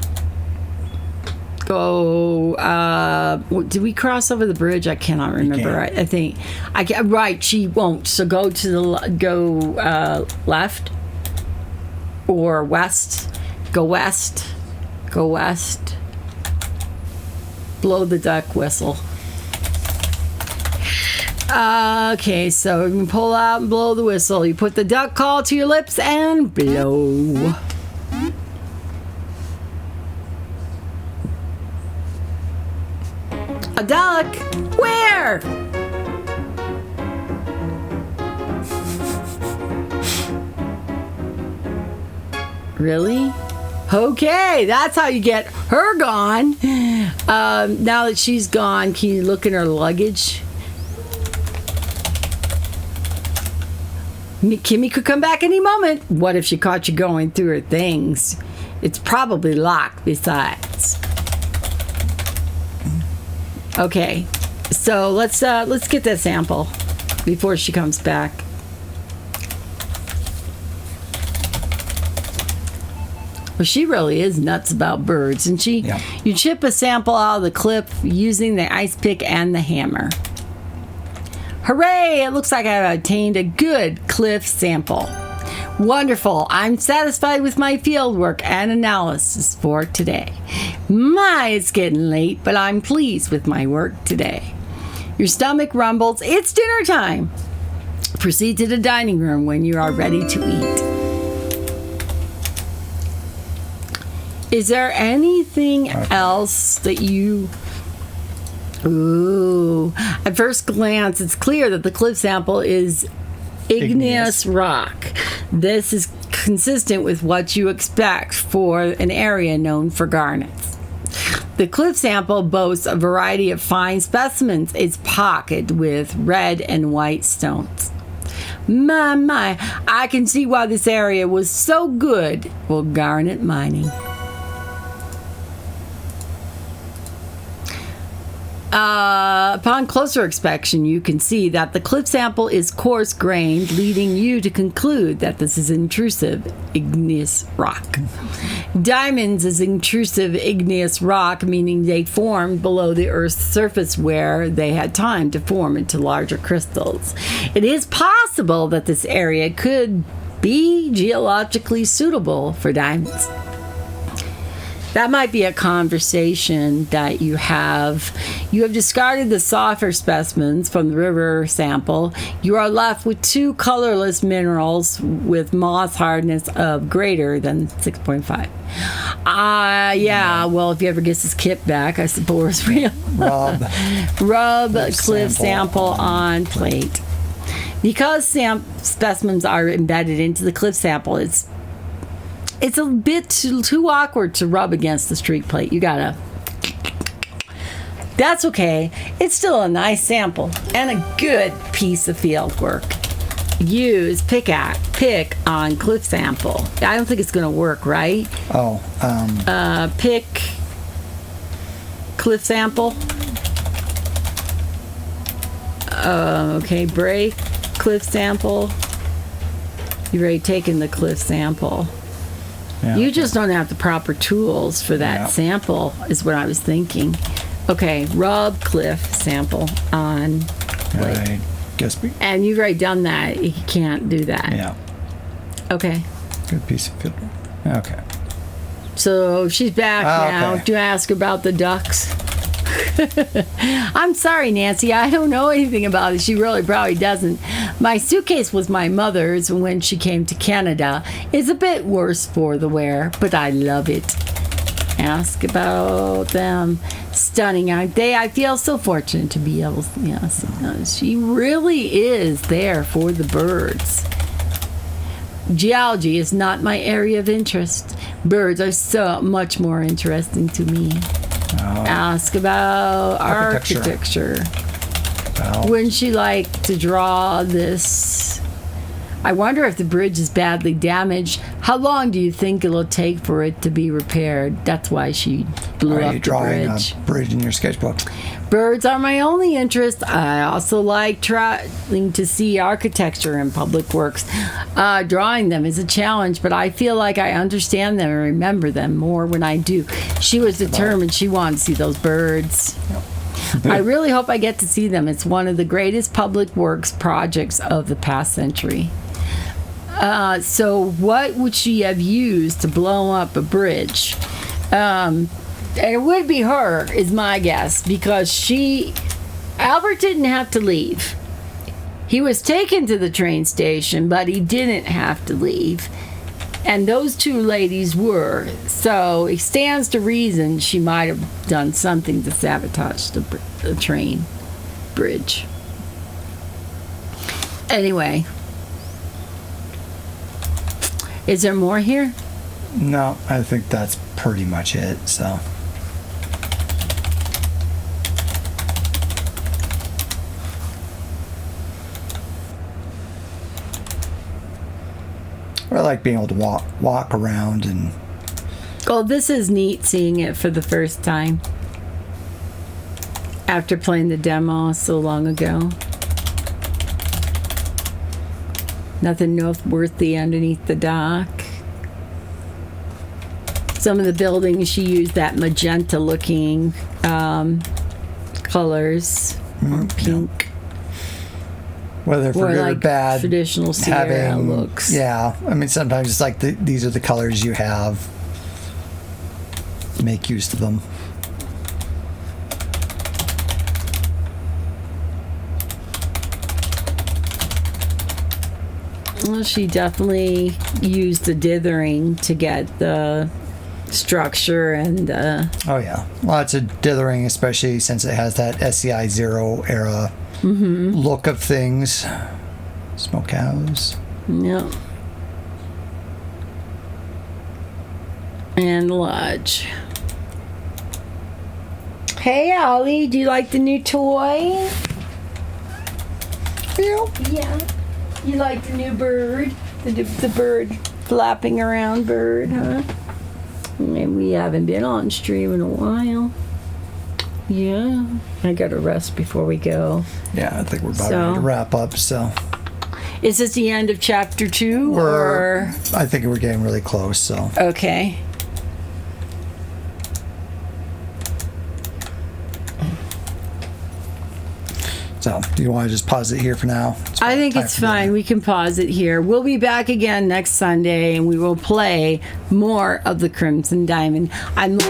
Go, did we cross over the bridge? I cannot remember. I think, right, she won't. So go to the, left or west. Go west. Go west. Blow the duck whistle. Okay, so you can pull out and blow the whistle. You put the duck call to your lips and blow. A duck? Where? Really? Okay, that's how you get her gone. Now that she's gone, can you look in her luggage? Kimmy could come back any moment. What if she caught you going through her things? It's probably locked besides. Okay, so let's get that sample before she comes back. Well, she really is nuts about birds, isn't she? Yeah. You chip a sample out of the cliff using the ice pick and the hammer. Hooray! It looks like I've obtained a good cliff sample. Wonderful. I'm satisfied with my field work and analysis for today. It's getting late, but I'm pleased with my work today. Your stomach rumbles. It's dinner time. Proceed to the dining room when you are ready to eat. Is there anything else that you Ooh. At first glance, it's clear that the cliff sample is igneous rock. This is consistent with what you expect for an area known for garnets. The cliff sample boasts a variety of fine specimens. It's pocked with red and white stones. My, I can see why this area was so good for garnet mining. Upon closer inspection, you can see that the cliff sample is coarse-grained, leading you to conclude that this is intrusive igneous rock. Diamonds is intrusive igneous rock, meaning they formed below the Earth's surface where they had time to form into larger crystals. It is possible that this area could be geologically suitable for diamonds. That might be a conversation that you have. You have discarded the softer specimens from the river sample. You are left with two colorless minerals with moss hardness of greater than 6.5. Yeah, well, if he ever gets his kit back, I suppose. Rub cliff sample on plate. Because specimens are embedded into the cliff sample, it's a bit too awkward to rub against the streak plate. You gotta. That's okay. It's still a nice sample and a good piece of field work. Use pick on cliff sample. I don't think it's gonna work, right? Pick cliff sample. Okay, break cliff sample. You've already taken the cliff sample. Yeah, you just don't have the proper tools for that sample, is what I was thinking. Okay, rub cliff sample on plate. And you've already done that. You can't do that. Yeah. Okay. Good piece of field work. Okay. So she's back now. Okay. Do you ask her about the ducks? I'm sorry, Nancy. I don't know anything about it. She really probably doesn't. My suitcase was my mother's when she came to Canada. It's a bit worse for the wear, but I love it. Ask about them. Stunning, aren't they? I feel so fortunate to be able to. Yes, she really is there for the birds. Geology is not my area of interest. Birds are so much more interesting to me. Ask about architecture. Wouldn't she like to draw this? I wonder if the bridge is badly damaged. How long do you think it'll take for it to be repaired? That's why she blew up the bridge. Are you drawing a bridge in your sketchbook? Birds are my only interest. I also like trying to see architecture in public works. Drawing them is a challenge, but I feel like I understand them and remember them more when I do. She was determined she wanted to see those birds. Yep. I really hope I get to see them. It's one of the greatest public works projects of the past century. So what would she have used to blow up a bridge? It would be her, is my guess, because Albert didn't have to leave. He was taken to the train station, but he didn't have to leave. And those two ladies were. So it stands to reason she might have done something to sabotage the train bridge. Anyway. Is there more here? No, I think that's pretty much it, so. I like being able to walk around and. Oh, this is neat seeing it for the first time. After playing the demo so long ago. Nothing noteworthy underneath the dock. Some of the buildings she used that magenta looking colors or pink. Yeah. Whether for good like or bad, traditional Sierra looks. Yeah, I mean sometimes it's like these are the colors you have. Make use of them. Well, she definitely used the dithering to get the structure and Oh yeah, lots of dithering, especially since it has that SCI 0 era look of things. Smokehouse. Yep. And lodge. Hey, Ollie, do you like the new toy? Yeah. You like the new bird? The bird flapping around bird, huh? And we haven't been on stream in a while. Yeah. I gotta rest before we go. Yeah, I think we're about ready to wrap up, so. Is this the end of chapter 2? Or I think we're getting really close, so. Okay. So, do you want to just pause it here for now? I think it's fine. We can pause it here. We'll be back again next Sunday, and we will play more of the Crimson Diamond. I'm